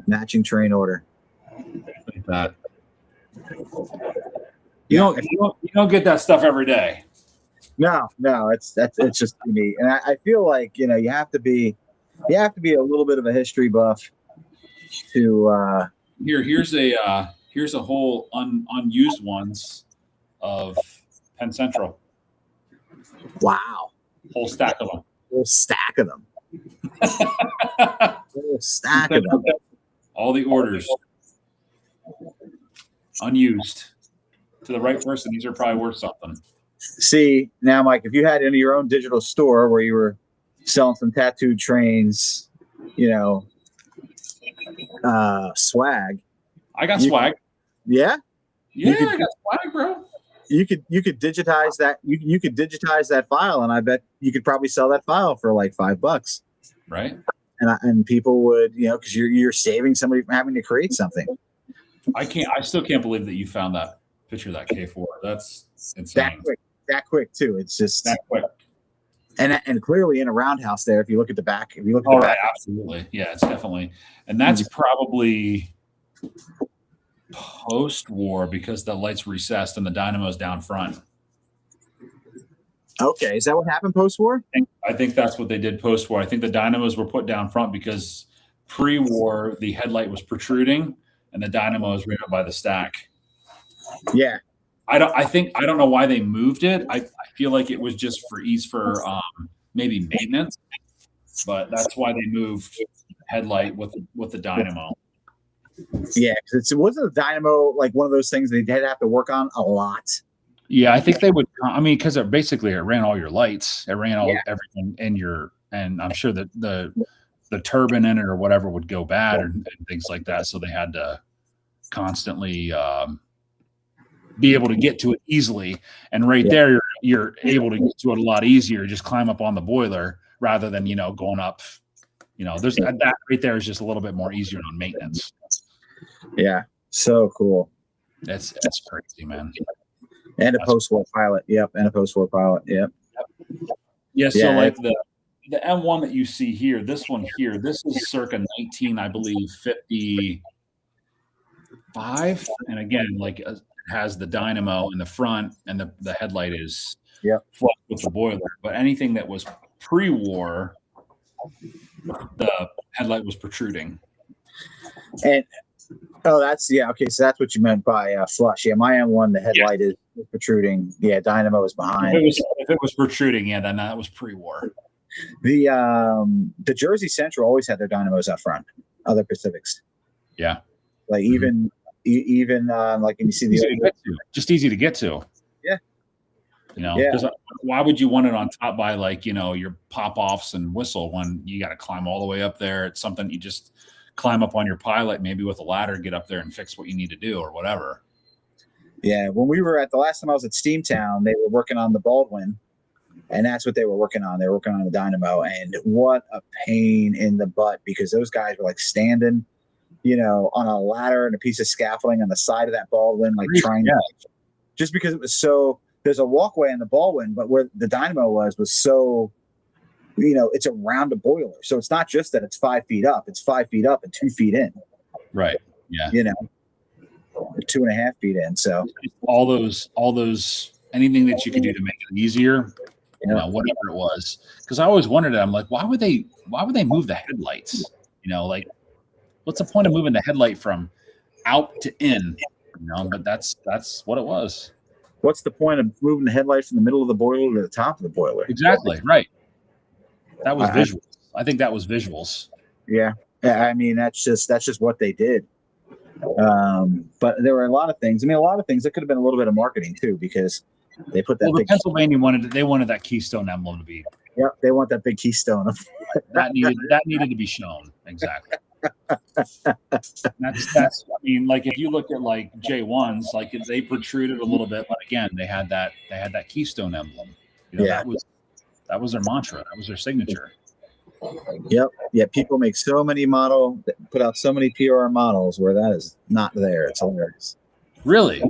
Speaker 2: Matching train order.
Speaker 1: Like that. You don't get that stuff every day.
Speaker 2: No, it's just neat. And I feel like, you have to be a little bit of a history buff to
Speaker 1: Here's a whole unused ones of Penn Central.
Speaker 2: wow.
Speaker 1: Whole stack of them.
Speaker 2: Whole stack of them. Whole stack of them.
Speaker 1: All the orders. Unused. To the right person, these are probably worth something.
Speaker 2: See, now, Mike, if you had in your own digital store where you were selling some tattooed trains, swag.
Speaker 1: I got swag.
Speaker 2: Yeah?
Speaker 1: Yeah, I got swag, bro.
Speaker 2: You could digitize that. You could digitize that file, and I bet you could probably sell that file for like $5.
Speaker 1: Right.
Speaker 2: And people would, because you're saving somebody from having to create something.
Speaker 1: I still can't believe that you found that picture of that K4. That's insane.
Speaker 2: That quick too. It's just
Speaker 1: that quick.
Speaker 2: And clearly in a roundhouse there. If you look at the back,
Speaker 1: right, absolutely, yeah, it's definitely, and that's probably post-war because the lights recessed and the dynamo's down front.
Speaker 2: Okay, is that what happened post-war?
Speaker 1: I think that's what they did post-war. I think the dynamos were put down front because pre-war the headlight was protruding and the dynamo was right up by the stack.
Speaker 2: Yeah.
Speaker 1: I don't know why they moved it. I feel like it was just for ease for maybe maintenance, but that's why they moved headlight with the dynamo.
Speaker 2: Yeah, because it wasn't the dynamo like one of those things they did have to work on a lot.
Speaker 1: Yeah, I think they would. I mean, because it ran all your lights, it ran everything in and I'm sure that the turbine in it or whatever would go bad and things like that. So they had to constantly be able to get to it easily. And there, you're able to get to it a lot easier. Just climb up on the boiler rather than going up. There's that right there is just a little bit more easier on maintenance.
Speaker 2: Yeah, so cool.
Speaker 1: That's crazy, man.
Speaker 2: And a post-war pilot. Yep. And a post-war pilot. Yep.
Speaker 1: Yeah. So like the M1 that you see here, this one here, this is circa 19, I believe, 55. And again, like it has the dynamo in the front and the headlight is flush with the boiler. But anything that was pre-war, the headlight was protruding.
Speaker 2: And okay. So that's what you meant by flush. Yeah, my M1, the headlight is protruding. Yeah, dynamo is behind.
Speaker 1: If it was protruding, then that was pre-war.
Speaker 2: The Jersey Central always had their dynamos out front. Other Pacifics.
Speaker 1: Yeah.
Speaker 2: Like even like when you see
Speaker 1: just easy to get to.
Speaker 2: Yeah.
Speaker 1: Because why would you want it on top by like your pop-offs and whistle when you got to climb all the way up there? It's something you just climb up on your pilot, maybe with a ladder, get up there and fix what you need to do or whatever.
Speaker 2: Yeah, when we were the last time I was at Steamtown, they were working on the Baldwin, and that's what they were working on. They were working on the dynamo, and what a pain in the butt because those guys were like standing, on a ladder and a piece of scaffolding on the side of that Baldwin, like trying to, just because it was so. There's a walkway in the Baldwin, but where the dynamo was so. It's around a boiler. So it's not just that it's 5 feet up, it's 5 feet up and 2 feet in.
Speaker 1: Right. Yeah.
Speaker 2: 2.5 feet in. So
Speaker 1: all those, anything that you could do to make it easier, whatever it was. Cause I always wondered, I'm like, why would they move the headlights? Like what's the point of moving the headlight from out to in? But that's what it was.
Speaker 2: What's the point of moving the headlight from the middle of the boiler to the top of the boiler?
Speaker 1: Exactly. Right. That was visuals. I think that was visuals.
Speaker 2: Yeah. I mean, that's just what they did. But there were a lot of things. I mean, a lot of things that could have been a little bit of marketing too, because they put that.
Speaker 1: Pennsylvania wanted that Keystone emblem to be
Speaker 2: Yep, they want that big keystone.
Speaker 1: That needed to be shown. Exactly. That's I mean, like if you look at like J1s, like they protruded a little bit, but again, they had that keystone emblem. You know,
Speaker 2: Yeah.
Speaker 1: that was their mantra. That was their signature.
Speaker 2: Yep. Yeah. People make put out so many PR models where that is not there. It's hilarious.
Speaker 1: Really?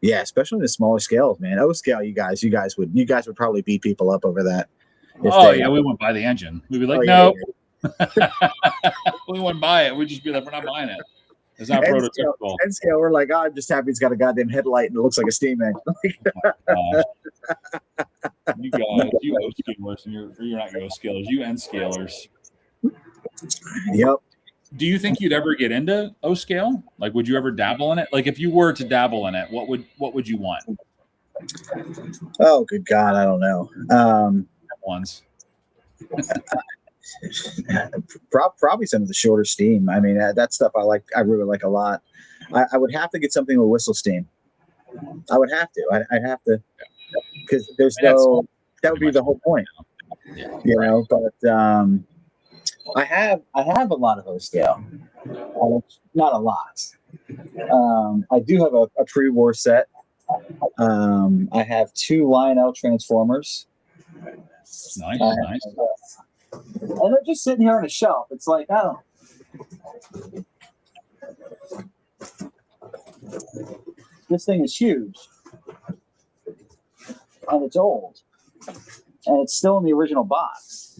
Speaker 2: Yeah, especially in the smaller scales, man. O scale, you guys would probably beat people up over that.
Speaker 1: Oh yeah, we wouldn't buy the engine. We'd be like, no, we wouldn't buy it. We'd just be like, we're not buying it. It's not prototypical.
Speaker 2: N scale, we're like, I'm just happy it's got a goddamn headlight and it looks like a steam engine.
Speaker 1: You guys, you O scalers, and you're not O scalers, you N scalers.
Speaker 2: Yep.
Speaker 1: Do you think you'd ever get into O scale? Like, would you ever dabble in it? Like, if you were to dabble in it, what would you want?
Speaker 2: Oh, good God, I don't know.
Speaker 1: Ones.
Speaker 2: Probably some of the shorter steam. I mean, that stuff I really like a lot. I would have to get something with whistle steam. I would have to. I'd have to, because that would be the whole point.
Speaker 1: Yeah,
Speaker 2: you know. But I have a lot of O scale. Not a lot. I do have a pre-war set. I have 2 Lionel transformers.
Speaker 1: Nice.
Speaker 2: And they're just sitting here on a shelf. It's like, I don't know. This thing is huge. And it's old. And it's still in the original box.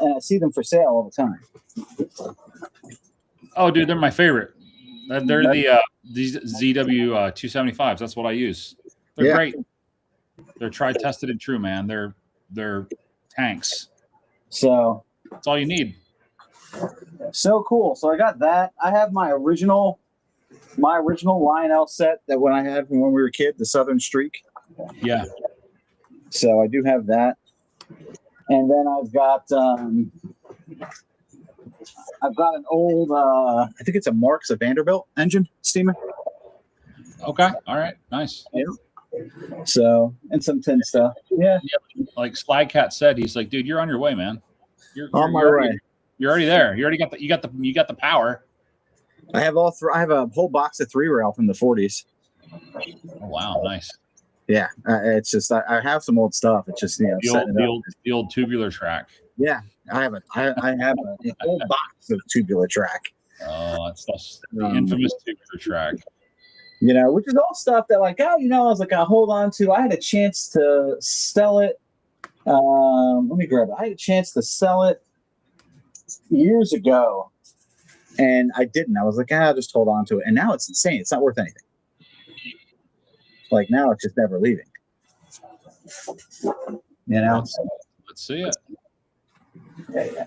Speaker 2: And I see them for sale all the time.
Speaker 1: Oh, dude, they're my favorite. They're these ZW 275s. That's what I use. They're great. They're tried, tested, and true, man. They're tanks. So that's all you need.
Speaker 2: So cool. So I got that. I have my original Lionel set that when I had from when we were a kid, the Southern Streak.
Speaker 1: Yeah.
Speaker 2: So I do have that. And then I've got an old I think it's a Vanderbilt engine steamer.
Speaker 1: Okay. All right. Nice.
Speaker 2: Yeah. So, and some tin stuff. Yeah.
Speaker 1: Like Slagcat said, he's like, dude, you're on your way, man. You're
Speaker 2: on my way.
Speaker 1: You're already there. You already got the power.
Speaker 2: I have I have a whole box of 3-rail from the 40s.
Speaker 1: Oh, wow, nice.
Speaker 2: Yeah, it's just I have some old stuff. It's just
Speaker 1: the old tubular track.
Speaker 2: Yeah, I have a whole box of tubular track.
Speaker 1: Oh, that's the infamous tubular track.
Speaker 2: You know, which is all stuff that I was like, I'll hold on to. I had a chance to sell it. Let me grab it. I had a chance to sell it years ago, and I didn't. I was like, I'll just hold on to it. And now it's insane. It's not worth anything. Like now, it's just never leaving. You know.
Speaker 1: Let's see it.
Speaker 2: Yeah.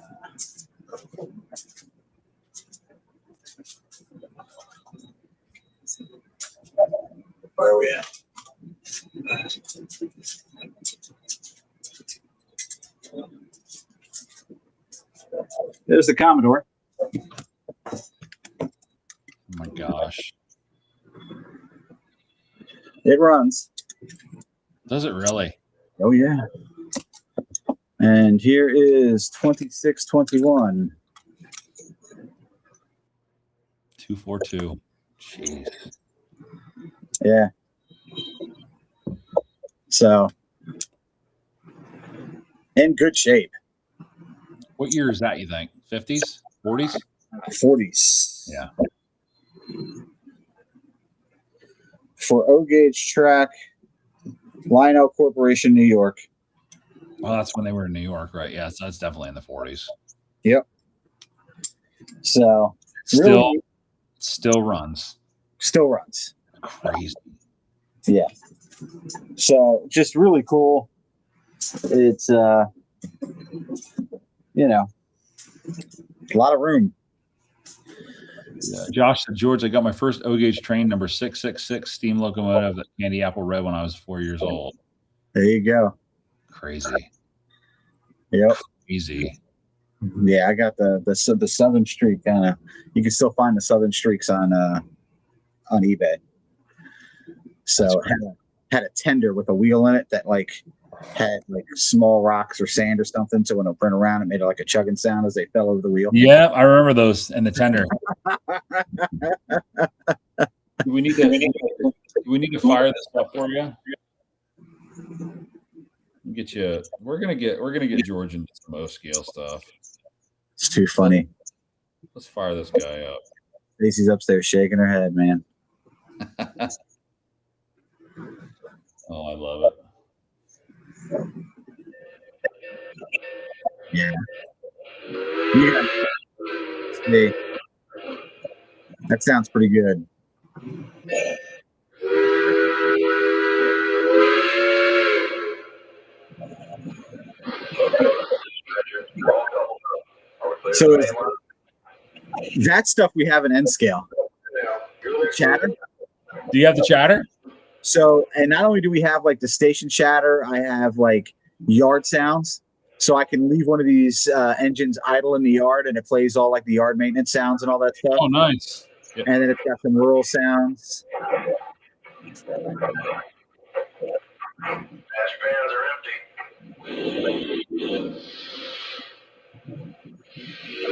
Speaker 2: Where are we at? There's the Commodore.
Speaker 1: Oh my gosh.
Speaker 2: It runs.
Speaker 1: Does it really?
Speaker 2: Oh, yeah. And here is 2621.
Speaker 1: 242. Jeez.
Speaker 2: Yeah. So, in good shape.
Speaker 1: What year is that, you think? 50s? 40s?
Speaker 2: 40s.
Speaker 1: Yeah.
Speaker 2: For O-Gauge track, Lionel Corporation, New York.
Speaker 1: Well, that's when they were in New York, right? Yeah, so that's definitely in the 40s.
Speaker 2: Yep. So,
Speaker 1: still runs.
Speaker 2: Still runs.
Speaker 1: Crazy.
Speaker 2: Yeah. So, just really cool. It's, a lot of room.
Speaker 1: Yeah. Josh said, George, I got my first O-Gauge train, number 666 steam locomotive at Candy Apple Red when I was 4 years old.
Speaker 2: There you go.
Speaker 1: Crazy.
Speaker 2: Yep.
Speaker 1: Crazy.
Speaker 2: Yeah, I got the Southern Streak. You can still find the Southern Streaks on eBay. So had a tender with a wheel in it that like had like small rocks or sand or something. So when it went around, it made like a chugging sound as they fell over the wheel.
Speaker 1: Yeah, I remember those and the tender. Do we need to fire this up for you? Get you. We're gonna get George into some O scale stuff.
Speaker 2: It's too funny.
Speaker 1: Let's fire this guy up.
Speaker 2: Stacy's upstairs shaking her head, man.
Speaker 1: Oh, I love it.
Speaker 2: Yeah. Hey, that sounds pretty good. So is that stuff we have an N scale chatter?
Speaker 1: Do you have the chatter?
Speaker 2: So, and not only do we have like the station chatter, I have like yard sounds. So I can leave one of these engines idle in the yard, and it plays all like the yard maintenance sounds and all that stuff.
Speaker 1: Oh, nice. Yep.
Speaker 2: And then it's got some rural sounds.
Speaker 3: Fans are empty.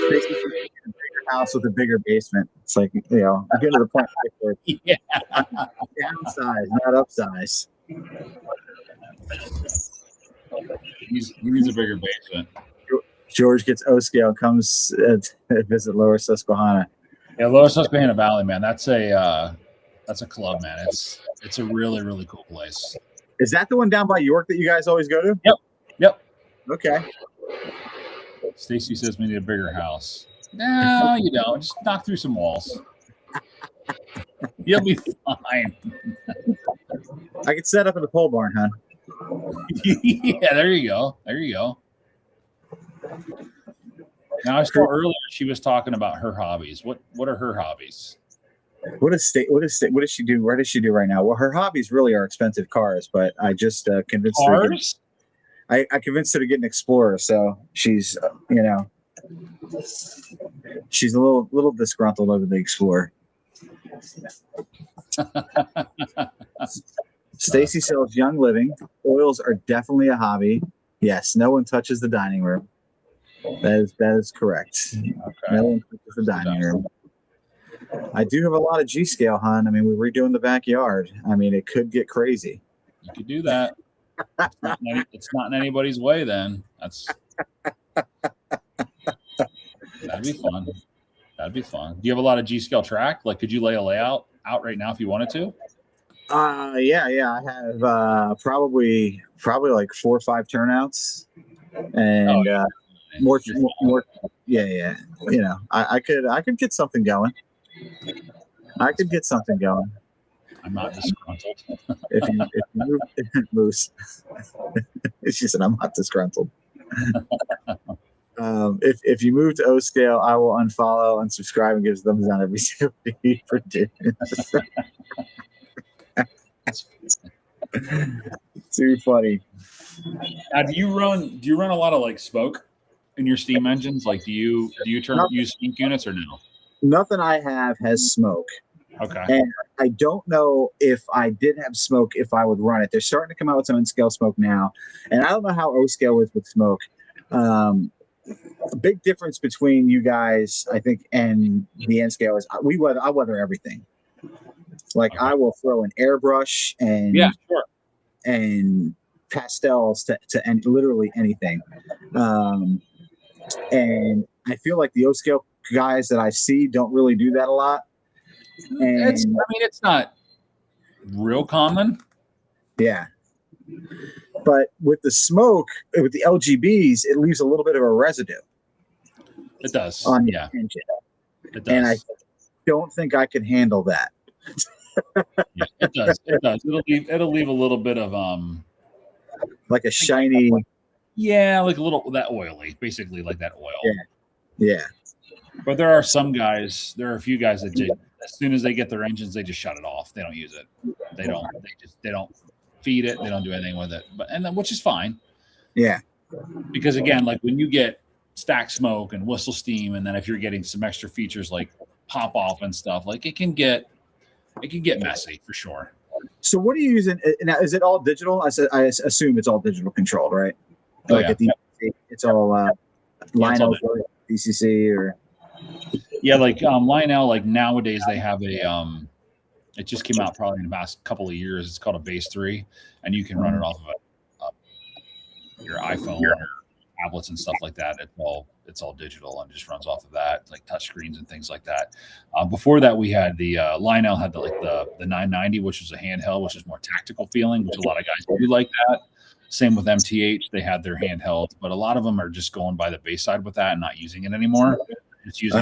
Speaker 2: Basically, a bigger house with a bigger basement. It's like, you know, I'm getting to the point where
Speaker 1: Yeah.
Speaker 2: downsize, not upsize.
Speaker 1: He needs a bigger basement.
Speaker 2: George gets O scale, comes to visit Lower Susquehanna.
Speaker 1: Yeah, Lower Susquehanna Valley, man. That's a club, man. It's a really, really cool place.
Speaker 2: Is that the one down by York that you guys always go to?
Speaker 1: Yep.
Speaker 2: Okay.
Speaker 1: Stacy says we need a bigger house. No, you don't. Just knock through some walls. You'll be fine.
Speaker 2: I could set up in the pole barn, huh?
Speaker 1: Yeah, there you go. Now, I saw earlier she was talking about her hobbies. What are her hobbies?
Speaker 2: What does she do? What does she do right now? Well, her hobbies really are expensive cars, but I just convinced her. I convinced her to get an Explorer, so she's she's a little disgruntled over the Explorer. Stacy sells Young Living. Oils are definitely a hobby. Yes, no one touches the dining room. That is correct.
Speaker 1: Okay.
Speaker 2: No one touches the dining room. I do have a lot of G scale, hon. I mean, we're redoing the backyard. I mean, it could get crazy.
Speaker 1: You could do that. It's not in anybody's way. Then that'd be fun. Do you have a lot of G scale track? Like, could you lay a layout out right now if you wanted to?
Speaker 2: Yeah. I have probably like 4 or 5 turnouts, and more. Yeah. You know, I could get something going.
Speaker 1: I'm not disgruntled.
Speaker 2: if you move, Moose. She said, "I'm not disgruntled." If you move to O scale, I will unfollow, unsubscribe, and give thumbs down every single he produces. Too funny.
Speaker 1: Now, do you run a lot of like smoke in your steam engines? Like, do you use smoke units or no?
Speaker 2: Nothing I have has smoke.
Speaker 1: Okay.
Speaker 2: And I don't know if I did have smoke, if I would run it. They're starting to come out with some N-scale smoke now. And I don't know how O-scale is with smoke. A big difference between you guys, I think, and the N-scale is I weather everything. Like, okay. I will throw an airbrush and pastels to literally anything. And I feel like the O-scale guys that I see don't really do that a lot. And
Speaker 1: it's not real common.
Speaker 2: Yeah. But with the smoke, with the LGBs, it leaves a little bit of a residue.
Speaker 1: It does.
Speaker 2: On the engine.
Speaker 1: It does.
Speaker 2: And I don't think I can handle that.
Speaker 1: Yeah, it does. It'll leave a little bit of
Speaker 2: like a shiny.
Speaker 1: Yeah, like a little that oily, basically like that oil.
Speaker 2: Yeah.
Speaker 1: But there are a few guys that just, as soon as they get their engines, they just shut it off. They don't use it. They don't feed it. They don't do anything with it. Which is fine.
Speaker 2: Yeah.
Speaker 1: Because again, like when you get stack smoke and whistle steam, and then if you're getting some extra features like pop off and stuff, like it can get messy for sure.
Speaker 2: So what are you using now? Is it all digital? I assume it's all digital controlled, right?
Speaker 1: Oh,
Speaker 2: Like
Speaker 1: yeah.
Speaker 2: at the it's all Lionel
Speaker 1: digital.
Speaker 2: DCC or
Speaker 1: Yeah, like Lionel, like nowadays they have it just came out probably in the past couple of years. It's called a Base 3, and you can run it off of your iPhone or tablets and stuff like that. It's all digital and just runs off of that, like touch screens and things like that. Before that, we had the Lionel had the 990, which was a handheld, which is more tactical feeling, which a lot of guys do like that. Same with MTH, they had their handheld, but a lot of them are just going by the base side with that and not using it anymore. It's using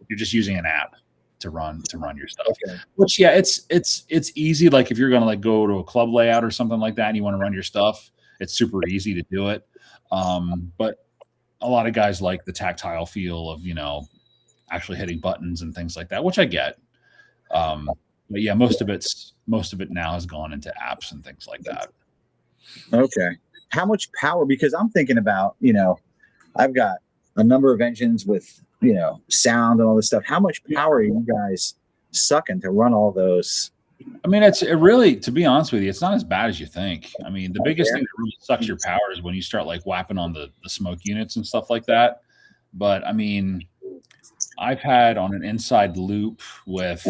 Speaker 1: you're just using an app to run your stuff.
Speaker 2: Okay.
Speaker 1: Which it's easy. Like if you're gonna like go to a club layout or something like that and you want to run your stuff, it's super easy to do it. But a lot of guys like the tactile feel of, actually hitting buttons and things like that, which I get. But yeah, most of it now has gone into apps and things like that.
Speaker 2: Okay. How much power? Because I'm thinking about, I've got a number of engines with, sound and all this stuff. How much power are you guys sucking to run all those?
Speaker 1: I mean, it really, to be honest with you, it's not as bad as you think. I mean, the biggest thing that really sucks your power is when you start like whapping on the smoke units and stuff like that. But I mean, I've had on an inside loop with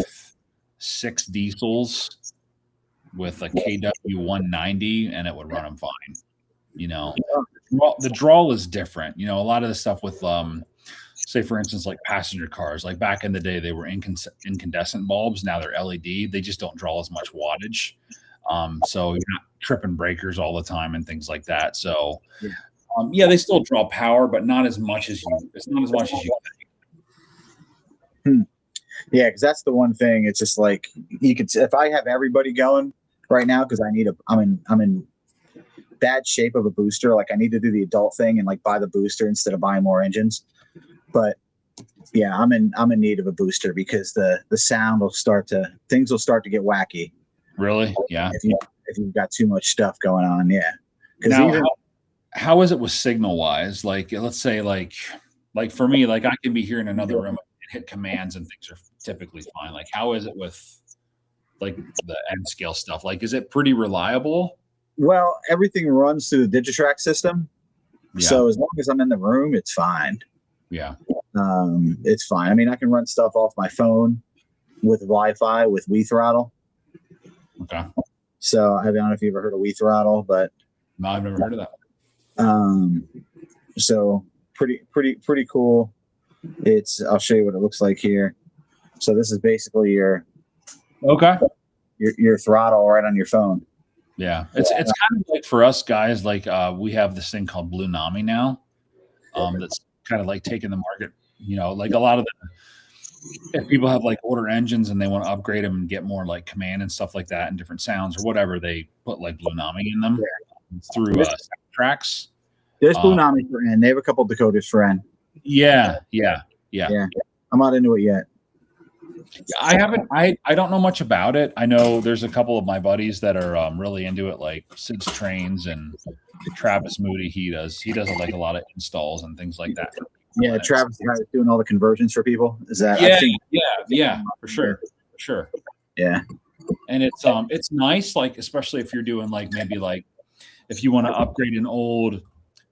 Speaker 1: 6 diesels with a KW 190, and it would run them fine. The draw is different. A lot of the stuff with say for instance, like passenger cars, like back in the day, they were incandescent bulbs. Now they're LED. They just don't draw as much wattage. So you're not tripping breakers all the time and things like that. So they still draw power, but not as much as you think.
Speaker 2: Yeah, because that's the one thing. It's just like you could, if I have everybody going right now, because I'm in bad shape of a booster. Like I need to do the adult thing and like buy the booster instead of buying more engines. But yeah, I'm in need of a booster because the sound things will start to get wacky.
Speaker 1: Really? Yeah.
Speaker 2: If you've got too much stuff going on, yeah.
Speaker 1: Now, how is it with signal wise? Like, let's say like for me, like I can be here in another room and hit commands and things are typically fine. Like, how is it with like the N scale stuff? Like, is it pretty reliable?
Speaker 2: Well, everything runs through the Digitrax system. Yeah. So as long as I'm in the room, it's fine.
Speaker 1: Yeah.
Speaker 2: It's fine. I mean, I can run stuff off my phone with Wi-Fi with WeThrottle.
Speaker 1: Okay.
Speaker 2: So I don't know if you've ever heard of WeThrottle, but
Speaker 1: no, I've never heard of that.
Speaker 2: So pretty cool. I'll show you what it looks like here. So this is basically your throttle right on your phone.
Speaker 1: Yeah. It's kind of like for us guys, like we have this thing called Blue Nami now. That's kind of like taking the market, like a lot of if people have like older engines and they want to upgrade them and get more like command and stuff like that and different sounds or whatever, they put like Blue Nami in them through tracks.
Speaker 2: There's Blue Nami for N. They have a couple decoders for N.
Speaker 1: Yeah.
Speaker 2: I'm not into it yet.
Speaker 1: I haven't. I don't know much about it. I know there's a couple of my buddies that are really into it, like Sid's Trains and Travis Moody. He does like a lot of installs and things like that.
Speaker 2: Yeah, Travis is doing all the conversions for people. Is that?
Speaker 1: Yeah, for sure. Yeah, and it's nice, like especially if you're doing like maybe like if you want to upgrade an old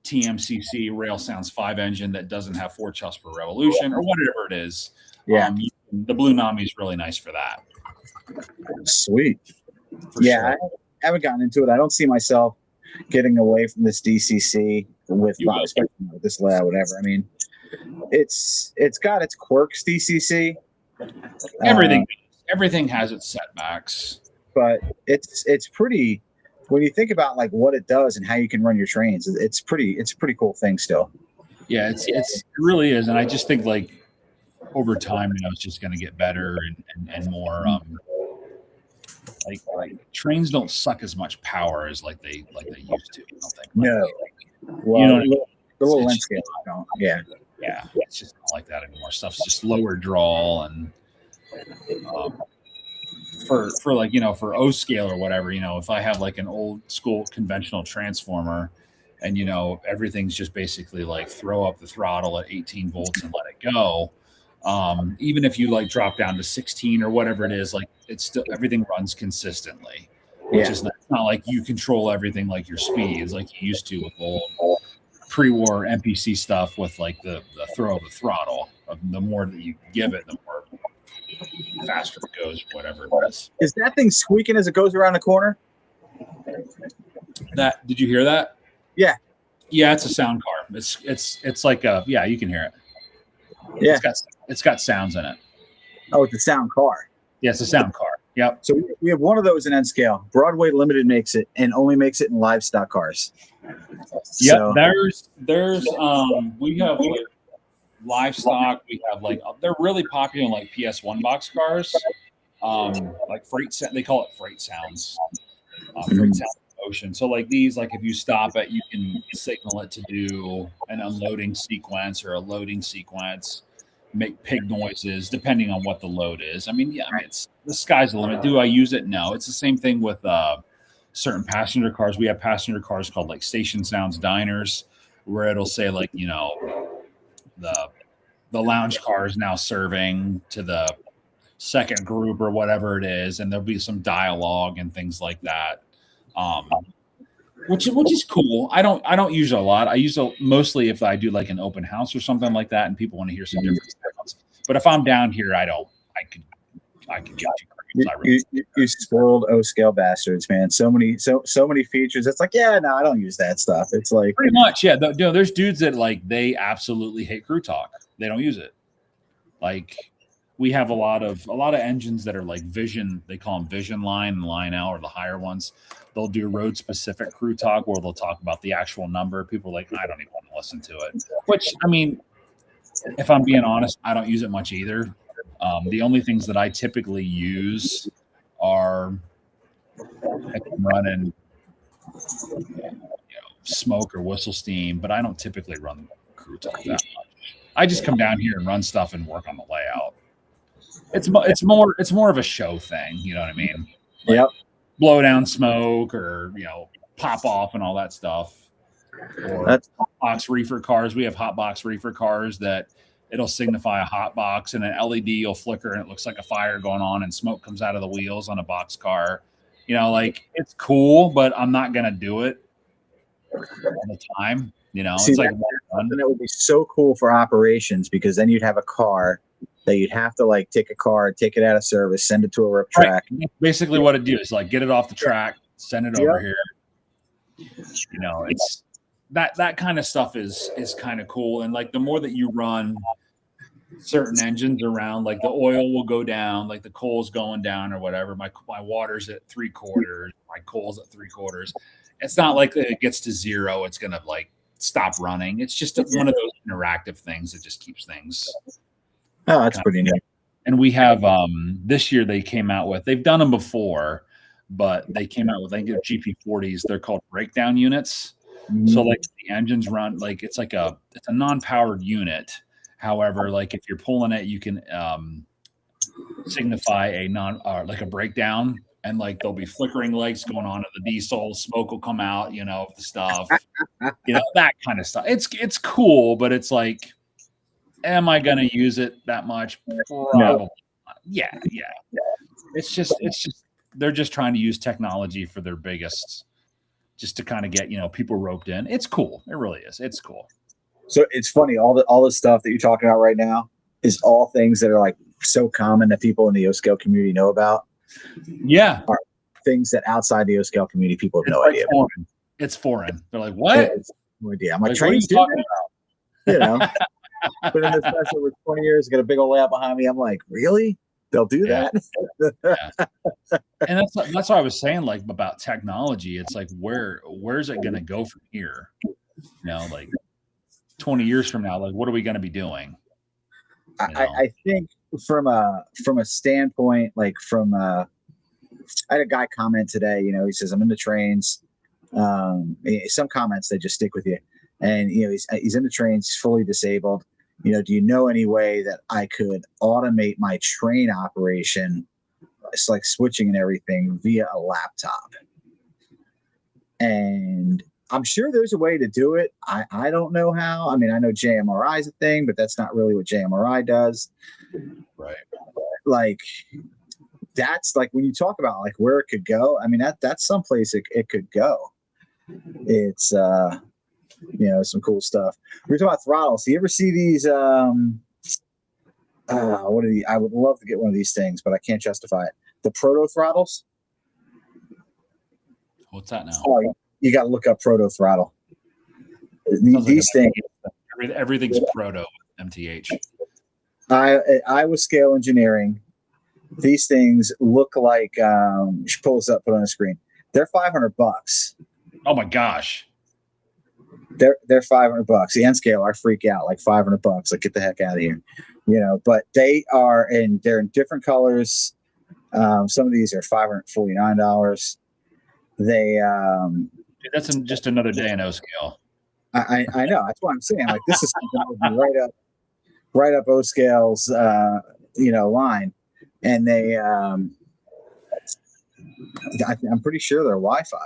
Speaker 1: TMCC Rail Sounds 5 engine that doesn't have 4 chuffs per revolution or whatever it is.
Speaker 2: Yeah.
Speaker 1: The Blue Nami is really nice for that.
Speaker 2: Sweet. Sure. I haven't gotten into it. I don't see myself getting away from this DCC with this layout, whatever. I mean, it's got its quirks, DCC.
Speaker 1: Everything has its setbacks.
Speaker 2: But it's pretty, when you think about like what it does and how you can run your trains, it's a pretty cool thing still.
Speaker 1: Yeah, it really is. And I just think like over time, it's just going to get better and more. Like trains don't suck as much power as like they used to. I don't think.
Speaker 2: No. The little lens scale don't. Yeah.
Speaker 1: Yeah. It's just not like that anymore. Stuff's just lower draw and for like for O scale or whatever. If I have like an old school conventional transformer. And everything's just basically like throw up the throttle at 18 volts and let it go. Even if you like drop down to 16 or whatever it is, like it's still everything runs consistently, which
Speaker 2: Yeah.
Speaker 1: is not, it's not like you control everything like your speeds like you used to with old pre-war NPC stuff with like the throw of the throttle. The more that you give it, the more faster it goes, whatever it is.
Speaker 2: Is that thing squeaking as it goes around the corner?
Speaker 1: That did you hear that?
Speaker 2: Yeah.
Speaker 1: Yeah, it's a sound car. It's like a yeah, you can hear it.
Speaker 2: Yeah.
Speaker 1: It's got sounds in it.
Speaker 2: Oh, it's a sound car.
Speaker 1: Yeah, it's a sound car. Yep.
Speaker 2: So we have one of those in N scale. Broadway Limited makes it and only makes it in livestock cars.
Speaker 1: Yep.
Speaker 2: So,
Speaker 1: There's we have like livestock. We have like they're really popular in like PS1 box cars. Like they call it freight sounds. Freight sound motion. So like these, like if you stop it, you can signal it to do an unloading sequence or a loading sequence, make pig noises depending on what the load is. I mean, it's the sky's the limit. Do I use it? No. It's the same thing with certain passenger cars. We have passenger cars called like Station Sounds Diners, where it'll say like, you know, the lounge car is now serving to the second group or whatever it is, and there'll be some dialogue and things like that. Which is cool. I don't use it a lot. I use it mostly if I do like an open house or something like that, and people want to hear some different sounds. But if I'm down here, I could get
Speaker 2: you spoiled O scale bastards, man. So many features. It's like, yeah, no, I don't use that stuff. It's like
Speaker 1: pretty much, yeah. There's dudes that like they absolutely hate crew talk. They don't use it. Like we have a lot of engines that are like vision. They call them vision line and line out, or the higher ones. They'll do road specific crew talk where they'll talk about the actual number. People are like, I don't even want to listen to it. Which, I mean, if I'm being honest, I don't use it much either. The only things that I typically use are if I'm running smoke or whistle steam, but I don't typically run crew talk that much. I just come down here and run stuff and work on the layout. It's more of a show thing, you know what I mean? Like,
Speaker 2: yep.
Speaker 1: Blow down smoke or pop off and all that stuff. Or hotbox reefer cars. We have hotbox reefer cars that it'll signify a hot box, and an LED will flicker and it looks like a fire going on and smoke comes out of the wheels on a box car. Like it's cool, but I'm not gonna do it all the time.
Speaker 2: See,
Speaker 1: it's like
Speaker 2: something that would be so cool for operations, because then you'd have a car that you'd have to like take a car, take it out of service, send it to a rip track.
Speaker 1: Right. Basically what it do is like get it off the track, send it over here. It's that kind of stuff is kind of cool. And like the more that you run certain engines around, like the oil will go down, like the coal's going down or whatever. My water's at 3/4, my coal's at 3/4. It's not like it gets to zero, it's gonna like stop running. It's just one of those interactive things that just keeps things.
Speaker 2: Oh, that's pretty neat.
Speaker 1: And we have this year they've done them before, but they came out with, I think, GP40s. They're called breakdown units. Mm-hmm. So like the engines run like it's a non-powered unit. However, like if you're pulling it, you can signify a breakdown, and like there'll be flickering lights going on at the diesel. Smoke will come out, of the stuff, that kind of stuff. It's cool, but it's like, am I going to use it that much? Probably not. Yeah. It's just they're just trying to use technology for their biggest, just to kind of get people roped in. It's cool. It really is. It's cool.
Speaker 2: So it's funny, all the stuff that you're talking about right now is all things that are like so common that people in the O-Scale community know about.
Speaker 1: Yeah.
Speaker 2: Are things that outside the O-Scale community people have no idea.
Speaker 1: Foreign. It's foreign. They're like, what?
Speaker 2: Yeah, no idea. I'm like, trains do that? But in this special with 20 years, got a big old layout behind me. I'm like, really? They'll do that?
Speaker 1: Yeah. And that's why I was saying, like, about technology. It's like, where's it going to go from here? Like 20 years from now, like, what are we going to be doing?
Speaker 2: I think from a standpoint, like I had a guy comment today, he says, I'm into trains. Some comments, they just stick with you. And, he's in the trains, he's fully disabled. Do you know any way that I could automate my train operation? It's like switching and everything via a laptop. And I'm sure there's a way to do it. I don't know how. I mean, I know JMRI is a thing, but that's not really what JMRI does.
Speaker 1: Right.
Speaker 2: Like, that's like when you talk about like where it could go. I mean, that's someplace it could go. It's some cool stuff. We're talking about throttles. Do you ever see these? What are the? I would love to get one of these things, but I can't justify it. The proto throttles.
Speaker 1: What's that now?
Speaker 2: Oh, you got to look up proto throttle. These things.
Speaker 1: Everything's proto MTH.
Speaker 2: Iowa Scale Engineering. These things look like. She pulls up, put on the screen. They're $500.
Speaker 1: Oh my gosh.
Speaker 2: They're $500. The N scale, I freak out like $500. Like, get the heck out of here, But they're in different colors. Some of these are $549. They
Speaker 1: that's just another day in O scale.
Speaker 2: I know, that's what I'm saying. Like, this is something that would be right up O scale's line, and they I'm pretty sure they're Wi-Fi.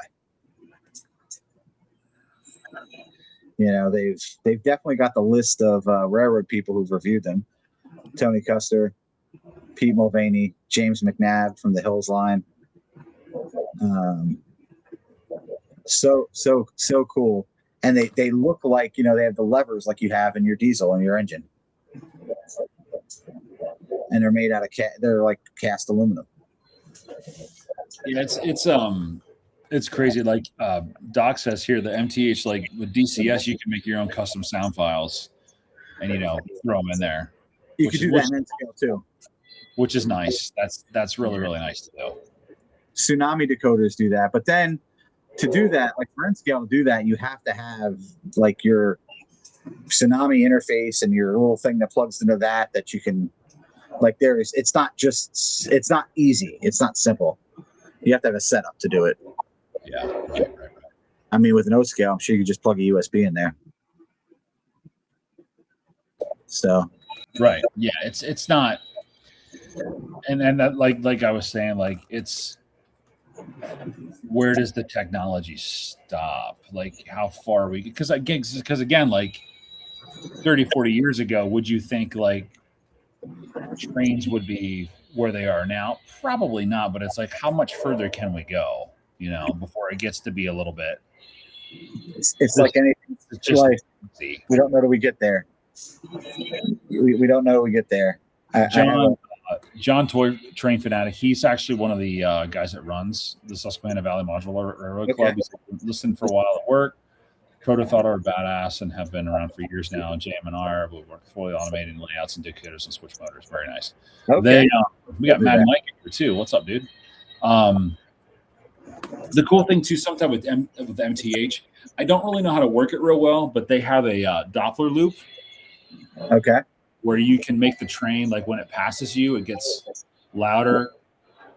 Speaker 2: They've definitely got the list of railroad people who've reviewed them. Tony Custer, Pete Mulvaney, James McNabb from the Hills line. So cool. And they look like, they have the levers like you have in your diesel in your engine. And they're made out of they're like cast aluminum.
Speaker 1: Yeah, it's crazy. Like Doc says here, the MTH, like with DCS, you can make your own custom sound files and throw them in there.
Speaker 2: You could do that in N-Scale too,
Speaker 1: which is nice. That's really, really nice to do.
Speaker 2: Tsunami decoders do that, but then to do that, like for N-Scale to do that, you have to have like your Tsunami interface and your little thing that plugs into that you can, like, it's not easy. It's not simple. You have to have a setup to do it.
Speaker 1: Yeah. Right.
Speaker 2: I mean, with an O scale, I'm sure you could just plug a USB in there. So.
Speaker 1: Right. Yeah. It's not. And that, like I was saying, like, it's, where does the technology stop? Like, how far because again, like 30, 40 years ago, would you think like trains would be where they are now? Probably not, but it's like, how much further can we go, before it gets to be a little bit.
Speaker 2: It's like anything. It's just life. We don't know till we get there. We don't know till we get there.
Speaker 1: John Toy Train Fanatic, he's actually one of the guys that runs the Susquehanna Valley Modular Railroad Club. He's listened for a while at work. Proto thought are badass and have been around for years now. JM&R, we work fully automated layouts and decoders and switch motors. Very nice. Okay. We got Mad Mike here too. What's up, dude? The cool thing too, sometimes with MTH, I don't really know how to work it real well, but they have a Doppler loop.
Speaker 2: Okay.
Speaker 1: Where you can make the train, like when it passes you, it gets louder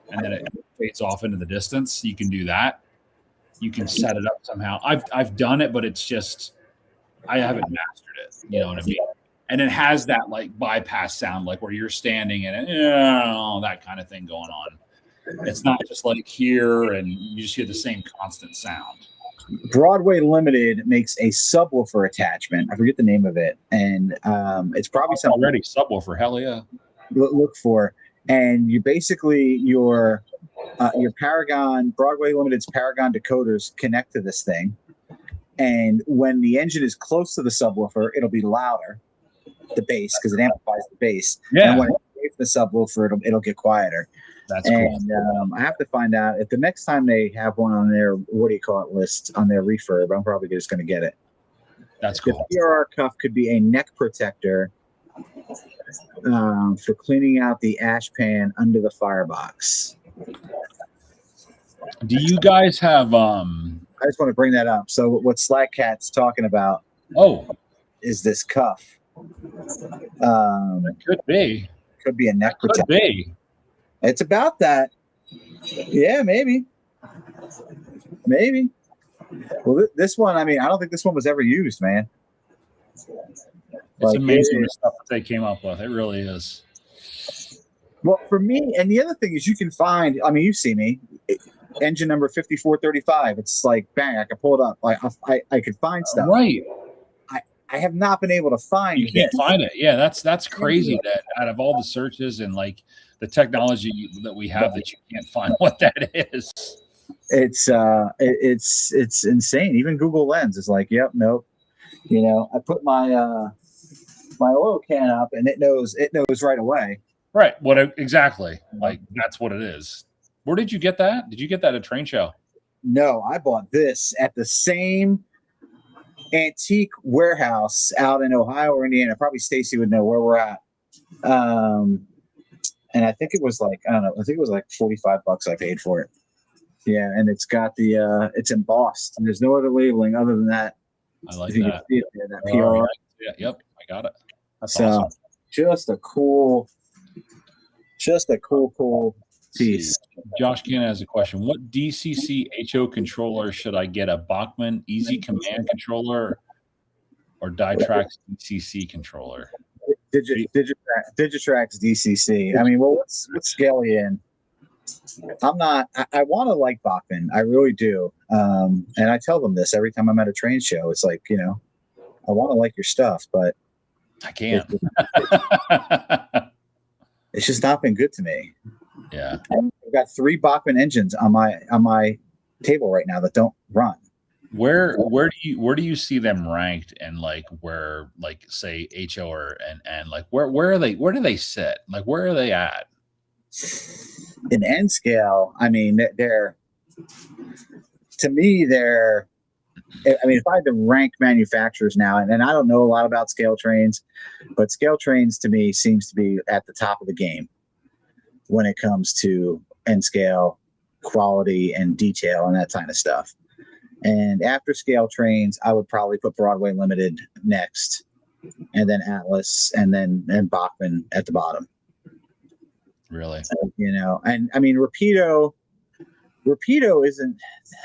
Speaker 1: and then it fades off into the distance. You can do that. You can set it up somehow. I've done it, but it's just, I haven't mastered it. You know what I mean? And it has that like bypass sound, like where you're standing and that kind of thing going on. It's not just like here and you just hear the same constant sound.
Speaker 2: Broadway Limited makes a subwoofer attachment. I forget the name of it, and it's probably something
Speaker 1: already subwoofer. Hell yeah!
Speaker 2: Look for, and you basically your Paragon Broadway Limited's Paragon decoders connect to this thing, and when the engine is close to the subwoofer, it'll be louder, the bass, because it amplifies the bass.
Speaker 1: Yeah.
Speaker 2: And when it's away from the subwoofer, it'll get quieter.
Speaker 1: That's cool.
Speaker 2: And I have to find out if the next time they have one on their list on their refurb, I'm probably just going to get it.
Speaker 1: That's cool.
Speaker 2: The PRR cuff could be a neck protector for cleaning out the ash pan under the firebox.
Speaker 1: Do you guys have?
Speaker 2: I just want to bring that up. So what Slack Cat's talking about? Is this cuff?
Speaker 1: It could be.
Speaker 2: Could be a neck protector.
Speaker 1: Could be.
Speaker 2: It's about that. Yeah, maybe. Well, this one, I mean, I don't think this one was ever used, man.
Speaker 1: It's amazing the stuff that they came up with. It really is.
Speaker 2: Well, for me, and the other thing is you can find, I mean, you see me, engine number 5435. It's like bang, I can pull it up. I could find stuff.
Speaker 1: Right.
Speaker 2: I have not been able to find.
Speaker 1: You can't find it. Yeah, that's crazy. That out of all the searches and like the technology that we have, that you can't find what that is.
Speaker 2: It's insane. Even Google Lens is like, yep, nope. You know, I put my my oil can up, and it knows right away.
Speaker 1: Right. What exactly? Like that's what it is. Where did you get that? Did you get that at a train show?
Speaker 2: No, I bought this at the same antique warehouse out in Ohio or Indiana. Probably Stacy would know where we're at. And I think it was like, I don't know, I think it was like $45 I paid for it. Yeah, and it's got the it's embossed, and there's no other labeling other than that.
Speaker 1: I like
Speaker 2: If you
Speaker 1: that.
Speaker 2: can see it there, that
Speaker 1: Oh,
Speaker 2: PR.
Speaker 1: yeah. Yep, I got it. That's
Speaker 2: So
Speaker 1: awesome.
Speaker 2: just a cool piece.
Speaker 1: Josh Cannon has a question. What DCC HO controller should I get? A Bachmann Easy Command controller or Dytrax DCC controller?
Speaker 2: Digitrax DCC. I mean, well, what scale are you in? I'm not. I want to like Bachmann. I really do. And I tell them this every time I'm at a train show. It's like, you know, I want to like your stuff, but
Speaker 1: I can't.
Speaker 2: it's just not been good to me.
Speaker 1: Yeah.
Speaker 2: I've got 3 Bachmann engines on my table right now that don't run.
Speaker 1: Where do you see them ranked, and like where, like say HO or and like where do they sit? Like where are they at?
Speaker 2: In N scale, I mean, they're to me, they're. I mean, if I had to rank manufacturers now, and I don't know a lot about scale trains, but scale trains to me seems to be at the top of the game when it comes to N scale quality and detail and that kind of stuff. And after scale trains, I would probably put Broadway Limited next, and then Atlas, and Bachmann at the bottom.
Speaker 1: Really?
Speaker 2: You know, and I mean, Rapido isn't.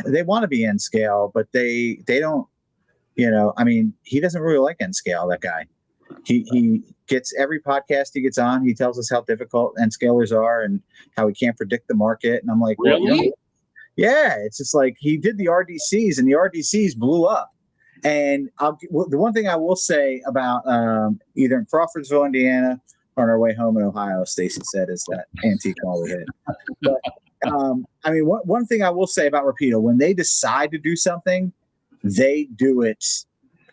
Speaker 2: They want to be N scale, but they don't. You know, I mean, he doesn't really like N scale. That guy. He gets every podcast he gets on. He tells us how difficult N scalers are and how he can't predict the market. And I'm like,
Speaker 1: really?
Speaker 2: Well, you know, yeah, it's just like he did the RDCs, and the RDCs blew up. And the one thing I will say about either in Crawfordsville, Indiana, or on our way home in Ohio, Stacy said, is that antique all we hit. But I mean, one thing I will say about Rapido, when they decide to do something, they do it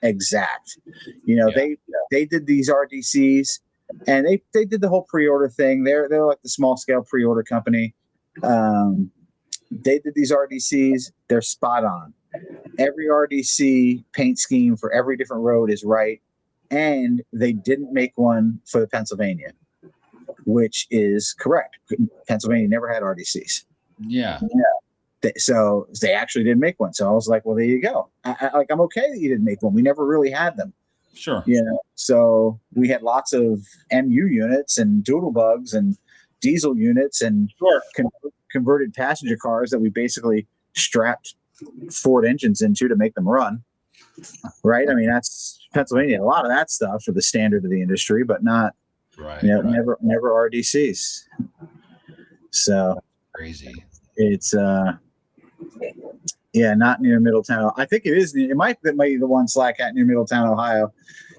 Speaker 2: exact. You know,
Speaker 1: Yeah.
Speaker 2: they did these RDCs, and they did the whole pre-order thing. They're like the small scale pre-order company. They did these RDCs. They're spot on. Every RDC paint scheme for every different road is right. And they didn't make one for the Pennsylvania, which is correct. Pennsylvania never had RDCs.
Speaker 1: Yeah.
Speaker 2: So they actually didn't make one. So I was like, well, there you go. I'm okay that you didn't make one. We never really had them.
Speaker 1: Sure.
Speaker 2: You know, so we had lots of MU units and doodlebugs and diesel units and
Speaker 1: Sure.
Speaker 2: converted passenger cars that we basically strapped Ford engines into to make them run. Right? I mean, that's Pennsylvania. A lot of that stuff for the standard of the industry, but not,
Speaker 1: Right.
Speaker 2: you know,
Speaker 1: Right.
Speaker 2: never RDCs. So
Speaker 1: Crazy.
Speaker 2: it's yeah, not near Middletown. I think it is. It might be the one Slack at near Middletown, Ohio,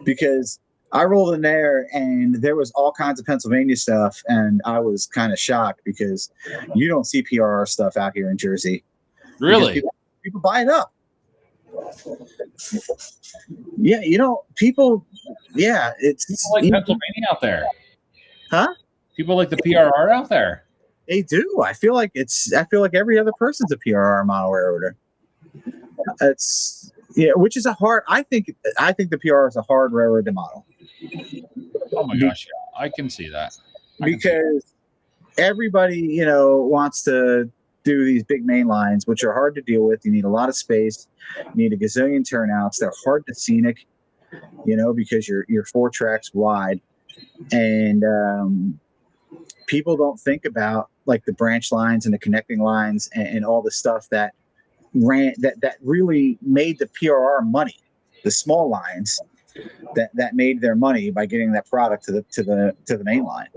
Speaker 2: because I rolled in there and there was all kinds of Pennsylvania stuff, and I was kind of shocked because you don't see PRR stuff out here in Jersey.
Speaker 1: Really?
Speaker 2: People buy it up. Yeah, you know, people. Yeah, it's
Speaker 1: People like Pennsylvania out there.
Speaker 2: Huh?
Speaker 1: People like the PRR out there.
Speaker 2: They do. I feel like every other person's a PRR model railroader. It's which is a hard. I think the PRR is a hard railroad to model.
Speaker 1: Oh my gosh, yeah, I can see that.
Speaker 2: Because everybody, you know, wants to do these big main lines, which are hard to deal with. You need a lot of space. You need a gazillion turnouts. They're hard to scenic, you know, because you're 4 tracks wide, and people don't think about like the branch lines and the connecting lines and all the stuff that really made the PRR money. The small lines that made their money by getting that product to the main line.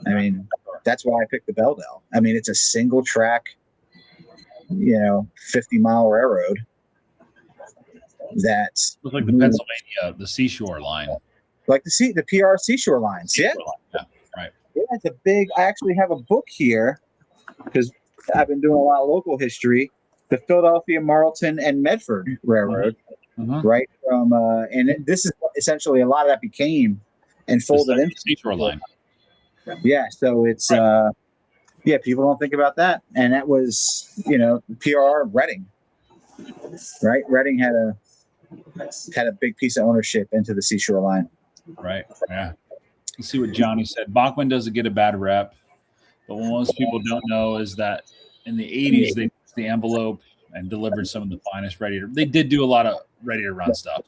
Speaker 2: I mean, that's why I picked the Beldell. I mean, it's a single track 50-mile railroad that
Speaker 1: Looks like the Pennsylvania, the seashore line.
Speaker 2: like the PR seashore lines. Yeah.
Speaker 1: Yeah, right.
Speaker 2: Yeah, it's a big. I actually have a book here because I've been doing a lot of local history. The Philadelphia, Marlton, and Medford Railroad, right from, this is essentially a lot of that became and folded into
Speaker 1: the seashore line.
Speaker 2: Yeah, so it's people don't think about that, and that was PR Reading, right? Reading had a big piece of ownership into the seashore line.
Speaker 1: Right. Yeah. Let's see what Johnny said. Bachmann doesn't get a bad rep, but what most people don't know is that in the 80s they pushed the envelope and delivered some of the finest they did do a lot of ready to run stuff.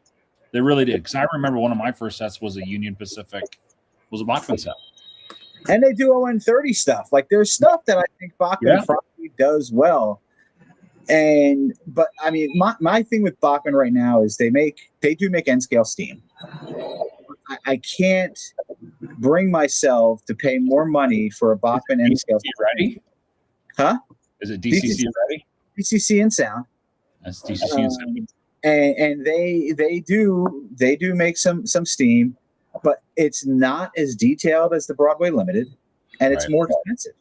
Speaker 1: They really did. Because I remember one of my first sets was a Union Pacific, was a Bachmann set.
Speaker 2: And they do ON30 stuff. Like there's stuff that I think Bachmann probably does well. But I mean, my thing with Bachmann right now is they do make N scale steam. I can't bring myself to pay more money for a Bachmann N scale steam.
Speaker 1: Ready?
Speaker 2: Huh?
Speaker 1: Is it DCC ready?
Speaker 2: DCC and sound.
Speaker 1: That's DCC and sound.
Speaker 2: And they do make some steam, but it's not as detailed as the Broadway Limited, and it's more expensive.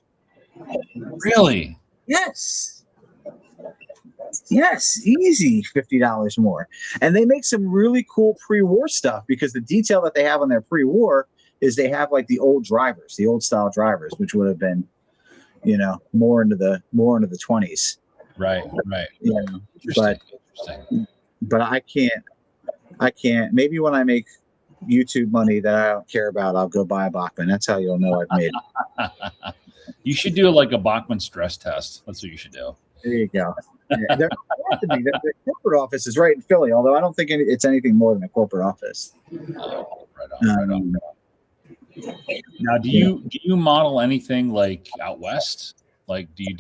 Speaker 1: Really?
Speaker 2: Yes, easy $50 more. And they make some really cool pre-war stuff because the detail that they have on their pre-war is they have like the old style drivers, which would have been, more into the 20s.
Speaker 1: Right.
Speaker 2: Yeah, but I can't. Maybe when I make YouTube money that I don't care about, I'll go buy a Bachmann. That's how you'll know I've made it.
Speaker 1: You should do like a Bachmann stress test. That's what you should do.
Speaker 2: There you go. Yeah, their corporate office is right in Philly, although I don't think it's anything more than a corporate office.
Speaker 1: Oh, right on. Now, do you model anything like out west? Like, is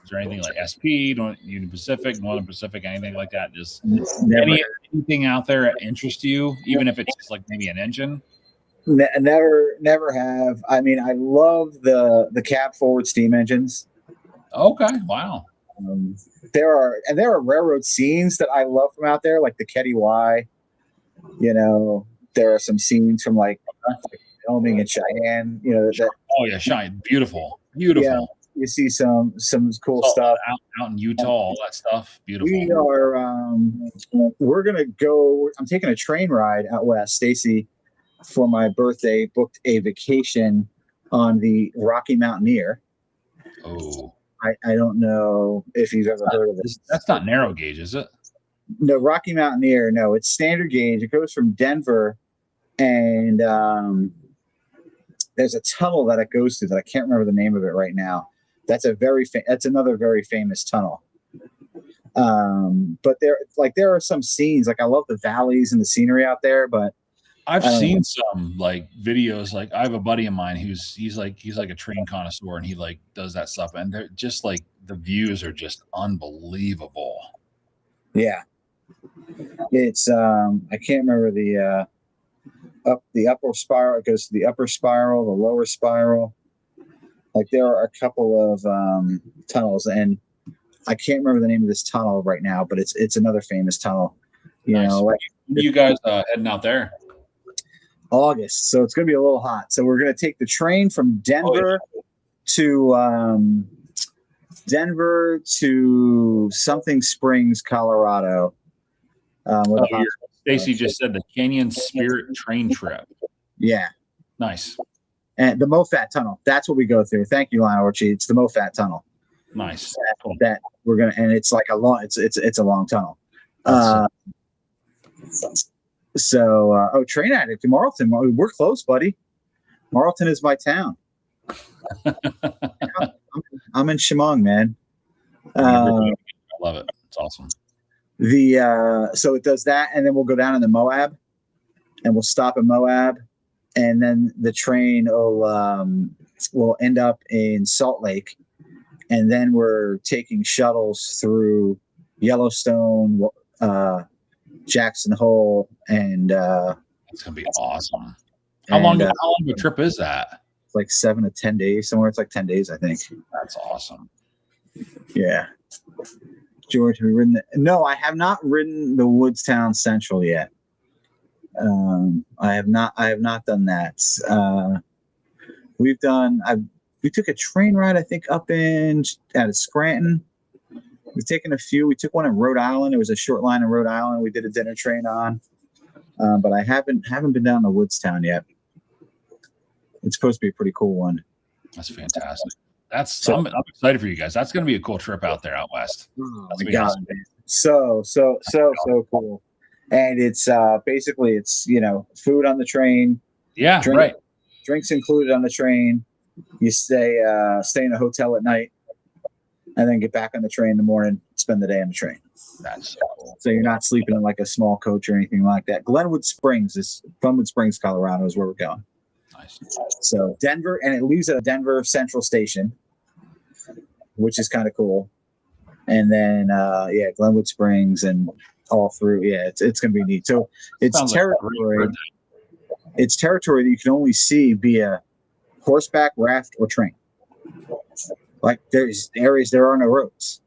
Speaker 1: there anything like SP, Union Pacific, Northern Pacific, anything like that? Just anything out there that interests you, even if it's just like maybe an engine?
Speaker 2: Never have. I mean, I love the cab forward steam engines.
Speaker 1: Okay, wow.
Speaker 2: There are railroad scenes that I love from out there, like the Ketty Y. There are some scenes from like filming in Cheyenne.
Speaker 1: Cheyenne, beautiful. Yeah,
Speaker 2: you see some cool stuff
Speaker 1: out in Utah, all that stuff. Beautiful.
Speaker 2: We are. We're gonna go. I'm taking a train ride out west. Stacy, for my birthday, booked a vacation on the Rocky Mountaineer.
Speaker 1: Oh.
Speaker 2: I don't know if you've ever heard of it.
Speaker 1: That's not narrow gauge, is it?
Speaker 2: No, Rocky Mountaineer. No, it's standard gauge. It goes from Denver, and there's a tunnel that it goes through that I can't remember the name of it right now. That's another very famous tunnel. But there are some scenes, like I love the valleys and the scenery out there, but
Speaker 1: I've seen some like videos. Like I have a buddy of mine he's like a train connoisseur, and he like does that stuff, and they're just like the views are just unbelievable.
Speaker 2: Yeah, it's I can't remember the upper spiral. It goes to the upper spiral, the lower spiral. Like there are a couple of tunnels, and I can't remember the name of this tunnel right now, but it's another famous tunnel.
Speaker 1: You guys heading out there?
Speaker 2: August, so it's going to be a little hot. So we're going to take the train from Denver to something Springs, Colorado.
Speaker 1: Stacy just said the Canyon Spirit train trip.
Speaker 2: Yeah,
Speaker 1: nice.
Speaker 2: And the Mofat Tunnel. That's what we go through. Thank you, Lionel Richie. It's the Mofat Tunnel.
Speaker 1: Nice.
Speaker 2: That we're gonna, and it's like a long. It's a long tunnel. Train Addict in Marlton. We're close, buddy. Marlton is my town. I'm in Chemung, man.
Speaker 1: I love it. It's awesome.
Speaker 2: So it does that, and then we'll go down into Moab, and we'll stop in Moab, and then the train will end up in Salt Lake, and then we're taking shuttles through Yellowstone, Jackson Hole, and
Speaker 1: it's gonna be awesome. How long of a trip is that?
Speaker 2: It's like 7 to 10 days somewhere. It's like 10 days, I think.
Speaker 1: That's awesome.
Speaker 2: Yeah. George, have you ridden No, I have not ridden the Woodstown Central yet. I have not done that. We took a train ride, I think, out of Scranton. We've taken a few. We took one in Rhode Island. It was a short line in Rhode Island. We did a dinner train on, but I haven't been down to Woodstown yet. It's supposed to be a pretty cool one.
Speaker 1: That's fantastic. I'm excited for you guys. That's going to be a cool trip out there out west.
Speaker 2: Oh my God, awesome. So cool. And it's basically it's food on the train.
Speaker 1: Yeah, right.
Speaker 2: Drinks included on the train. You stay in a hotel at night, and then get back on the train in the morning. Spend the day on the train.
Speaker 1: That's so cool.
Speaker 2: So you're not sleeping in like a small coach or anything like that. Glenwood Springs, Colorado is where we're going.
Speaker 1: Nice.
Speaker 2: So Denver, and it leaves at Denver Central Station, which is kind of cool. And then Glenwood Springs and all through. Yeah, it's going to be neat. So it's territory. It's territory that you can only see via horseback, raft, or train. Like there's areas there are no roads.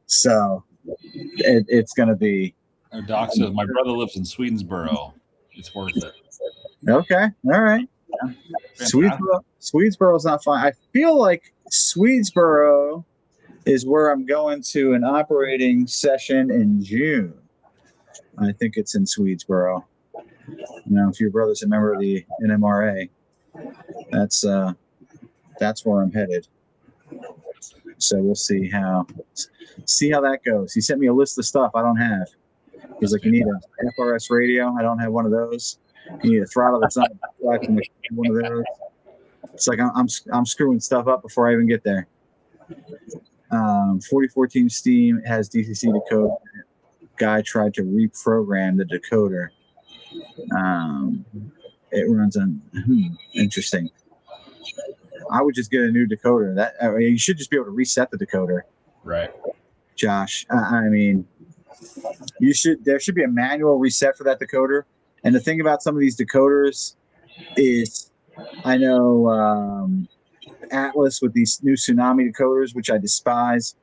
Speaker 2: So it's going to be.
Speaker 1: Our doc says my brother lives in Swedensboro. It's worth it.
Speaker 2: Okay, all right. Swedesboro is not fun. I feel like Swedesboro is where I'm going to an operating session in June. I think it's in Swedesboro. If your brother's a member of the NMRA, that's where I'm headed. So we'll see how that goes. He sent me a list of stuff I don't have. He's like, you need a FRS radio. I don't have one of those. You need a throttle that's not one of those. It's like I'm screwing stuff up before I even get there. 4014 Steam has DCC decoder. Guy tried to reprogram the decoder. It runs on interesting. I would just get a new decoder. You should just be able to reset the decoder.
Speaker 1: Right.
Speaker 2: Josh, there should be a manual reset for that decoder. And the thing about some of these decoders is, I know Atlas with these new Tsunami decoders, which I despise,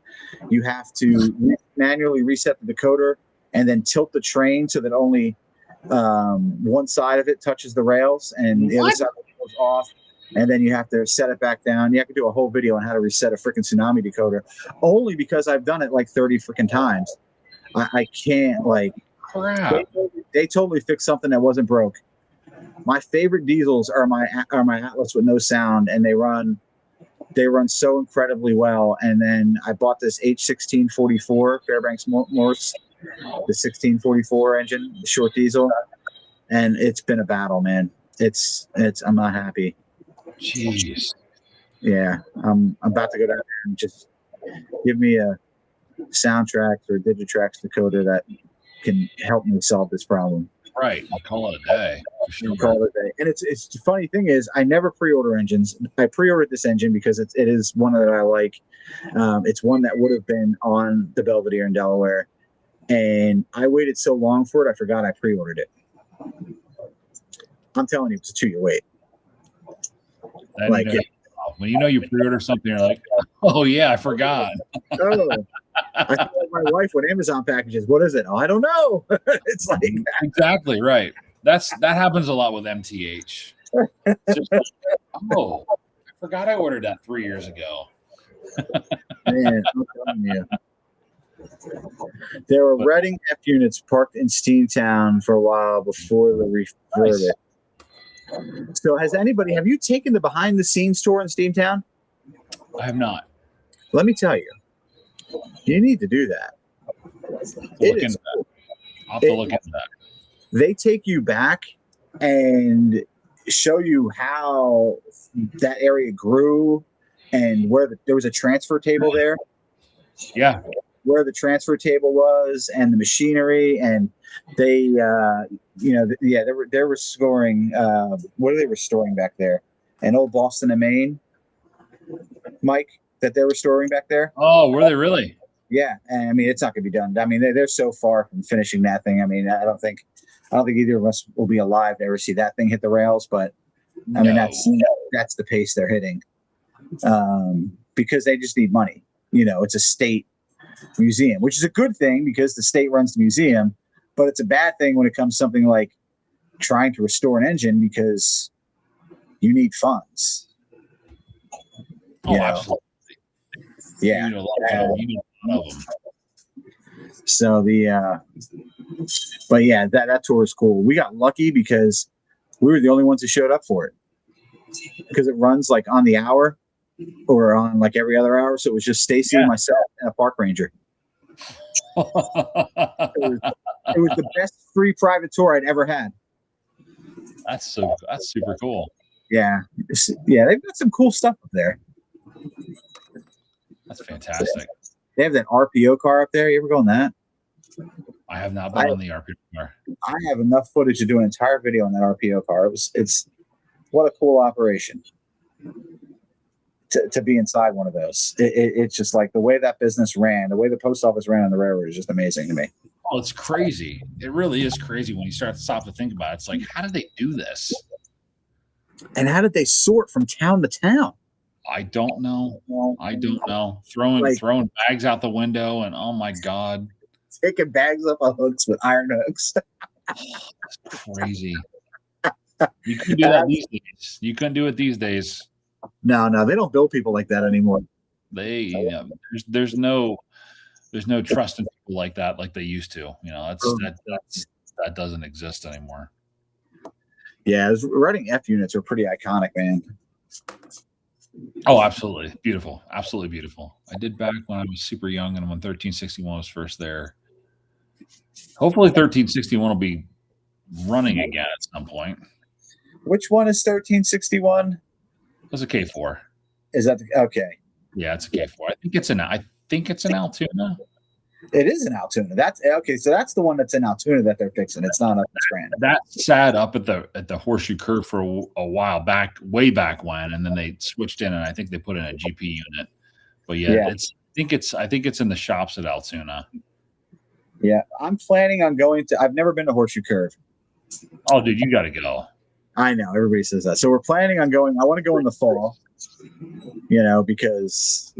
Speaker 2: you have to manually reset the decoder and then tilt the train so that only one side of it touches the rails and the other side goes off. And then you have to set it back down. You have to do a whole video on how to reset a freaking Tsunami decoder, only because I've done it like 30 freaking times. I can't
Speaker 1: crap.
Speaker 2: They totally fixed something that wasn't broke. My favorite diesels are my Atlas with no sound, and they run so incredibly well. And then I bought this H1644 Fairbanks Morse, the 1644 engine, the short diesel, and it's been a battle, man. I'm not happy.
Speaker 1: Jeez.
Speaker 2: Yeah, I'm about to go down there and just give me a Soundtrax or Digitrax decoder that can help me solve this problem.
Speaker 1: Right. I'll call it a day.
Speaker 2: Sure. Call it a day. And it's the funny thing is, I never pre-order engines. I pre-ordered this engine because it is one that I like. It's one that would have been on the Belvedere in Delaware, and I waited so long for it, I forgot I pre-ordered it. I'm telling you, it's a 2-year wait.
Speaker 1: When you pre-order something, you're like, oh yeah, I forgot.
Speaker 2: I feel like my wife with Amazon packages. What is it? Oh, I don't know. It's like
Speaker 1: exactly right. That happens a lot with MTH. Just, I forgot I ordered that 3 years ago.
Speaker 2: Man, I'm telling you. There were Reading F units parked in Steamtown for a while before the reverted. So have you taken the behind the scenes tour in Steamtown?
Speaker 1: I have not.
Speaker 2: Let me tell you, you need to do that.
Speaker 1: I'll have to look into that.
Speaker 2: They take you back and show you how that area grew and where there was a transfer table there.
Speaker 1: Yeah.
Speaker 2: Where the transfer table was and the machinery, and they're restoring. What are they restoring back there? An old Boston and Maine, Mike, that they're restoring back there.
Speaker 1: Oh, were they really?
Speaker 2: Yeah, and I mean it's not going to be done. I mean they're so far from finishing that thing. I mean I don't think either of us will be alive to ever see that thing hit the rails. But I mean that's the pace they're hitting. because they just need money. It's a state museum, which is a good thing because the state runs the museum, but it's a bad thing when it comes to something like trying to restore an engine because you need funds.
Speaker 1: Absolutely.
Speaker 2: Yeah.
Speaker 1: You need a lot of them.
Speaker 2: So but yeah, that tour is cool. We got lucky because we were the only ones who showed up for it because it runs like on the hour or on like every other hour. So it was just Stacy and myself and a park ranger. It was the best free private tour I'd ever had.
Speaker 1: That's super cool.
Speaker 2: Yeah. They've got some cool stuff up there.
Speaker 1: That's fantastic.
Speaker 2: They have that RPO car up there. You ever go on that?
Speaker 1: I have not been on the RPO car.
Speaker 2: I have enough footage to do an entire video on that RPO car. It's what a cool operation to be inside one of those. It's just like the way that business ran, the way the post office ran on the railroad is just amazing to me.
Speaker 1: Oh, it's crazy. It really is crazy when you stop to think about it. It's like, how did they do this?
Speaker 2: And how did they sort from town to town?
Speaker 1: I don't know. Throwing bags out the window and oh my God.
Speaker 2: Taking bags up on hooks with iron hooks.
Speaker 1: That's crazy. You couldn't do that these days. You couldn't do it these days.
Speaker 2: No, they don't build people like that anymore.
Speaker 1: There's no trust in people like that, like they used to. That doesn't exist anymore.
Speaker 2: Yeah, Reading F units are pretty iconic, man.
Speaker 1: Oh, absolutely beautiful, absolutely beautiful. I did back when I was super young, and when 1361 was first there. Hopefully, 1361 will be running again at some point.
Speaker 2: Which one is 1361?
Speaker 1: It's a K4.
Speaker 2: Is that okay?
Speaker 1: Yeah, it's a K4. I think it's an Altoona.
Speaker 2: It is in Altoona. That's okay. So that's the one that's in Altoona that they're fixing. It's not up in Scranton.
Speaker 1: That sat up at the Horseshoe Curve for a while back, way back when, and then they switched in, and I think they put in a GP unit. But I think it's in the shops at Altoona.
Speaker 2: Yeah, I'm planning on going to. I've never been to Horseshoe Curve.
Speaker 1: Oh, dude, you got to go.
Speaker 2: I know everybody says that. So we're planning on going. I want to go in the fall. Because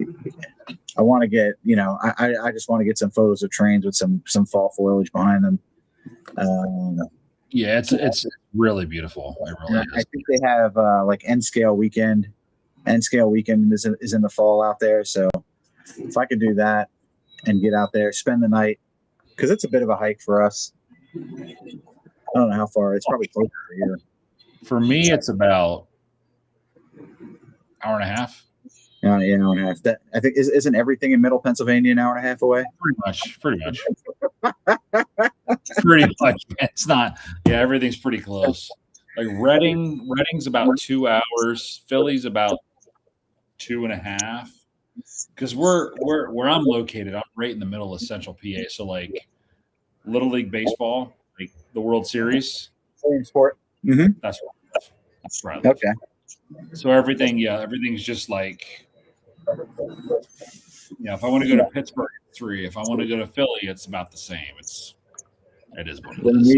Speaker 2: I want to get, I just want to get some photos of trains with some fall foliage behind them.
Speaker 1: Yeah, it's really beautiful. It really is.
Speaker 2: I think they have like N Scale Weekend. N Scale Weekend is in the fall out there. So if I could do that and get out there, spend the night, because it's a bit of a hike for us. I don't know how far. It's probably closer to here.
Speaker 1: For me, it's about hour and a half.
Speaker 2: Yeah, an hour and a half. That I think isn't everything in Middle Pennsylvania an hour and a half away?
Speaker 1: Pretty much. Pretty much. It's not. Yeah, everything's pretty close. Like Reading's about 2 hours. Philly's about 2.5. Because we're where I'm located, I'm right in the middle of Central PA. So like Little League baseball, like the World Series.
Speaker 2: Sport. Mm-hmm.
Speaker 1: That's right.
Speaker 2: Okay.
Speaker 1: So everything's just like, if I want to go to Pittsburgh, it's 3. If I want to go to Philly, it's about the same. It is what it is.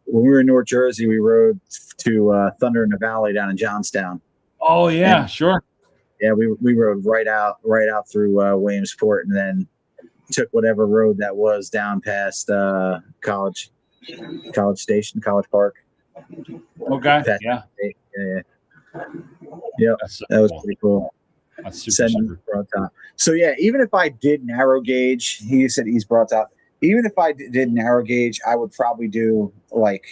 Speaker 2: When we were in North Jersey, we rode to Thunder in the Valley down in Johnstown.
Speaker 1: Oh yeah, sure.
Speaker 2: Yeah, we rode right out through Williamsport, and then took whatever road that was down past College Station, College Park.
Speaker 1: Okay. Yeah.
Speaker 2: Yeah, that was pretty cool.
Speaker 1: That's super.
Speaker 2: So yeah, even if I did narrow gauge, he said East Broad Top. Even if I did narrow gauge, I would probably do like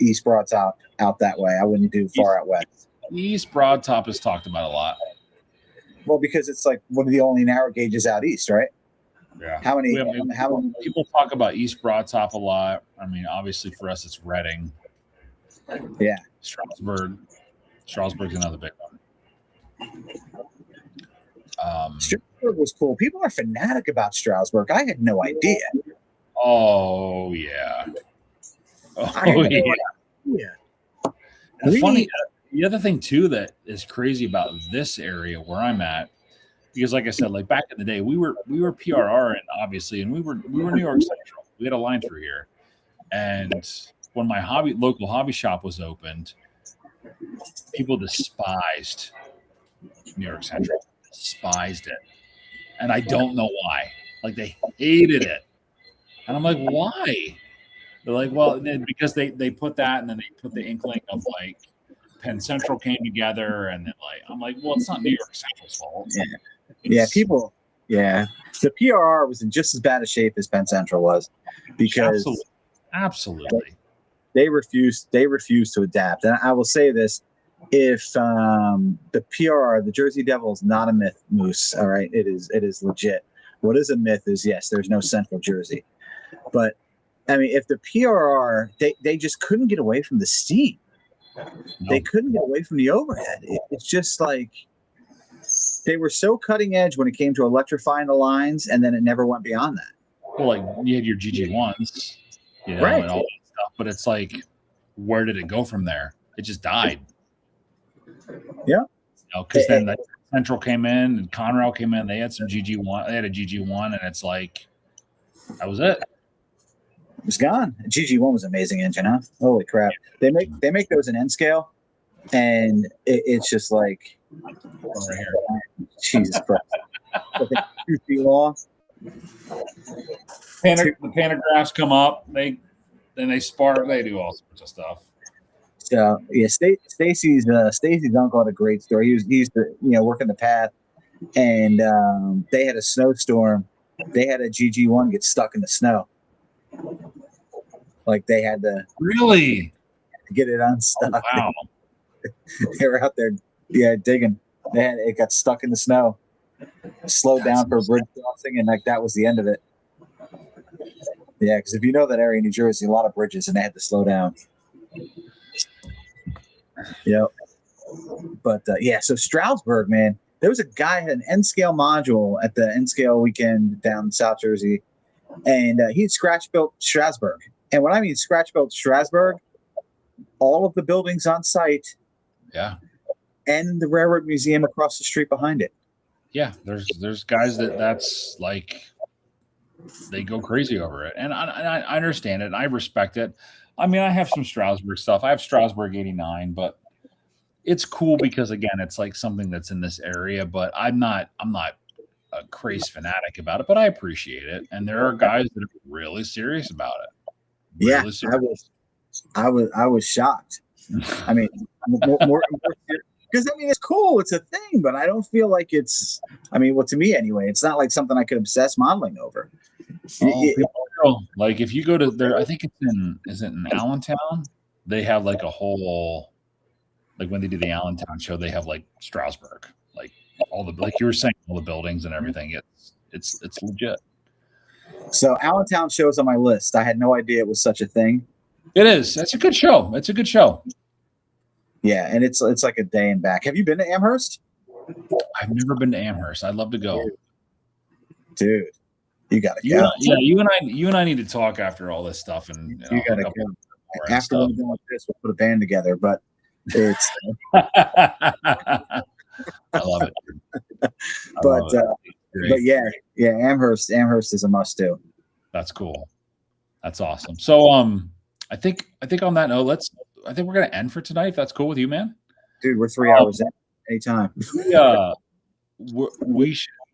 Speaker 2: East Broad Top out that way. I wouldn't do far out west.
Speaker 1: East Broad Top is talked about a lot.
Speaker 2: Well, because it's like one of the only narrow gauges out east, right?
Speaker 1: Yeah.
Speaker 2: How many
Speaker 1: people talk about East Broad Top a lot? I mean, obviously for us, it's Reading.
Speaker 2: Yeah.
Speaker 1: Strasburg's another big one.
Speaker 2: Strasburg was cool. People are fanatic about Strasburg. I had no idea.
Speaker 1: Oh yeah.
Speaker 2: Yeah.
Speaker 1: The other thing too that is crazy about this area where I'm at, because like I said, like back in the day, we were PRR and obviously, and we were New York Central. We had a line through here, and when my local hobby shop was opened, people despised New York Central. despised it. And I don't know why. Like, they hated it. And I'm like, why? They're like, well, because they put that, and then they put the inkling of like Penn Central came together, and then like I'm like, well, it's not New York Central's fault.
Speaker 2: Yeah, people. Yeah, the PRR was in just as bad a shape as Penn Central was, because
Speaker 1: absolutely
Speaker 2: they refused to adapt. And I will say this: if the PRR, the Jersey Devil, is not a myth, Moose, all right, it is legit. What is a myth is, yes, there's no Central Jersey, but I mean, if the PRR, they just couldn't get away from the steam. No. They couldn't get away from the overhead. It's just like they were so cutting edge when it came to electrifying the lines, and then it never went beyond that.
Speaker 1: Well, like you had your GG1s,
Speaker 2: right,
Speaker 1: and all that stuff, but it's like, where did it go from there? It just died.
Speaker 2: Yeah.
Speaker 1: Because then the Central came in and Conrail came in. They had some GG1. They had a GG1, and it's like, that was it.
Speaker 2: It was gone. GG1 was an amazing engine, huh? Holy crap! They make those in N scale, and it's just like,
Speaker 1: right here.
Speaker 2: Jesus Christ! 2 feet long.
Speaker 1: The pantographs come up. They spark. They do all sorts of stuff.
Speaker 2: So yeah, Stacy's uncle had a great story. He used to work in the path, and they had a snowstorm. They had a GG1 get stuck in the snow. Like they had to
Speaker 1: really
Speaker 2: get it unstuck.
Speaker 1: Oh, wow.
Speaker 2: They were out there, digging. It got stuck in the snow. Slowed down for a bridge crossing, and like that was the end of it. Yeah, because if you know that area in New Jersey, a lot of bridges, and they had to slow down. Yeah, but so Stroudsburg, man, there was a guy who had an N scale module at the N scale weekend down in South Jersey, and he'd scratch built Strasburg. And when I mean scratch built Strasburg, all of the buildings on site, and the Railroad Museum across the street behind it.
Speaker 1: Yeah, there's guys that's like, they go crazy over it, and I understand it, and I respect it. I mean, I have some Strasburg stuff. I have Strasburg 89, but it's cool because, again, it's like something that's in this area. But I'm not a crazy fanatic about it, but I appreciate it. And there are guys that are really serious about it.
Speaker 2: Really serious. I was shocked. I mean, more because I mean, it's cool, it's a thing, but I don't feel like it's. I mean, well, to me anyway, it's not like something I could obsess modeling over.
Speaker 1: Like if you go to there, I think is it in Allentown? They have like a whole, like when they do the Allentown show, they have like Strasburg, like all the, like you were saying, all the buildings and everything. It's legit.
Speaker 2: So Allentown show's on my list. I had no idea it was such a thing.
Speaker 1: It is. It's a good show. It's a good show.
Speaker 2: Yeah, and it's like a day and back. Have you been to Amherst?
Speaker 1: I've never been to Amherst. I'd love to go.
Speaker 2: Dude, you gotta go.
Speaker 1: Yeah, you and I need to talk after all this stuff, and
Speaker 2: you gotta go. After we're done with this, we'll put a band together. But it's
Speaker 1: I love it.
Speaker 2: But yeah, Amherst is a must do.
Speaker 1: That's cool. That's awesome. So I think on that note, I think we're gonna end for tonight, if that's cool with you, man.
Speaker 2: Dude, we're 3 hours in. Anytime.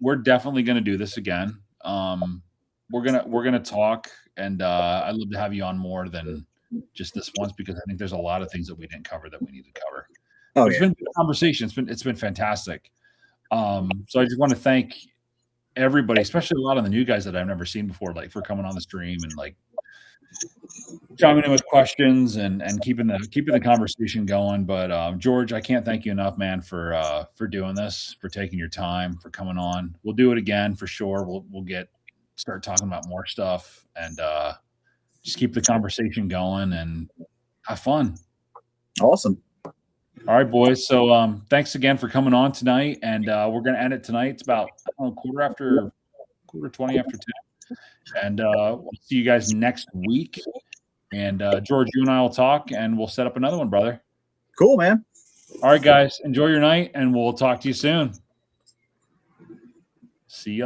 Speaker 1: We're definitely gonna do this again. We're gonna talk, and I'd love to have you on more than just this once, because I think there's a lot of things that we didn't cover that we need to cover. It's been a good conversation. It's been fantastic. So I just want to thank everybody, especially a lot of the new guys that I've never seen before, like for coming on the stream and like chiming in with questions and keeping the conversation going. But George, I can't thank you enough, man, for doing this, for taking your time, for coming on. We'll do it again for sure. We'll start talking about more stuff and just keep the conversation going and have fun.
Speaker 2: Awesome.
Speaker 1: All right, boys. So thanks again for coming on tonight, and we're going to end it tonight. It's about quarter 20 after 10, and we'll see you guys next week. And George, you and I will talk, and we'll set up another one, brother.
Speaker 2: Cool, man.
Speaker 1: All right, guys. Enjoy your night, and we'll talk to you soon. See you later.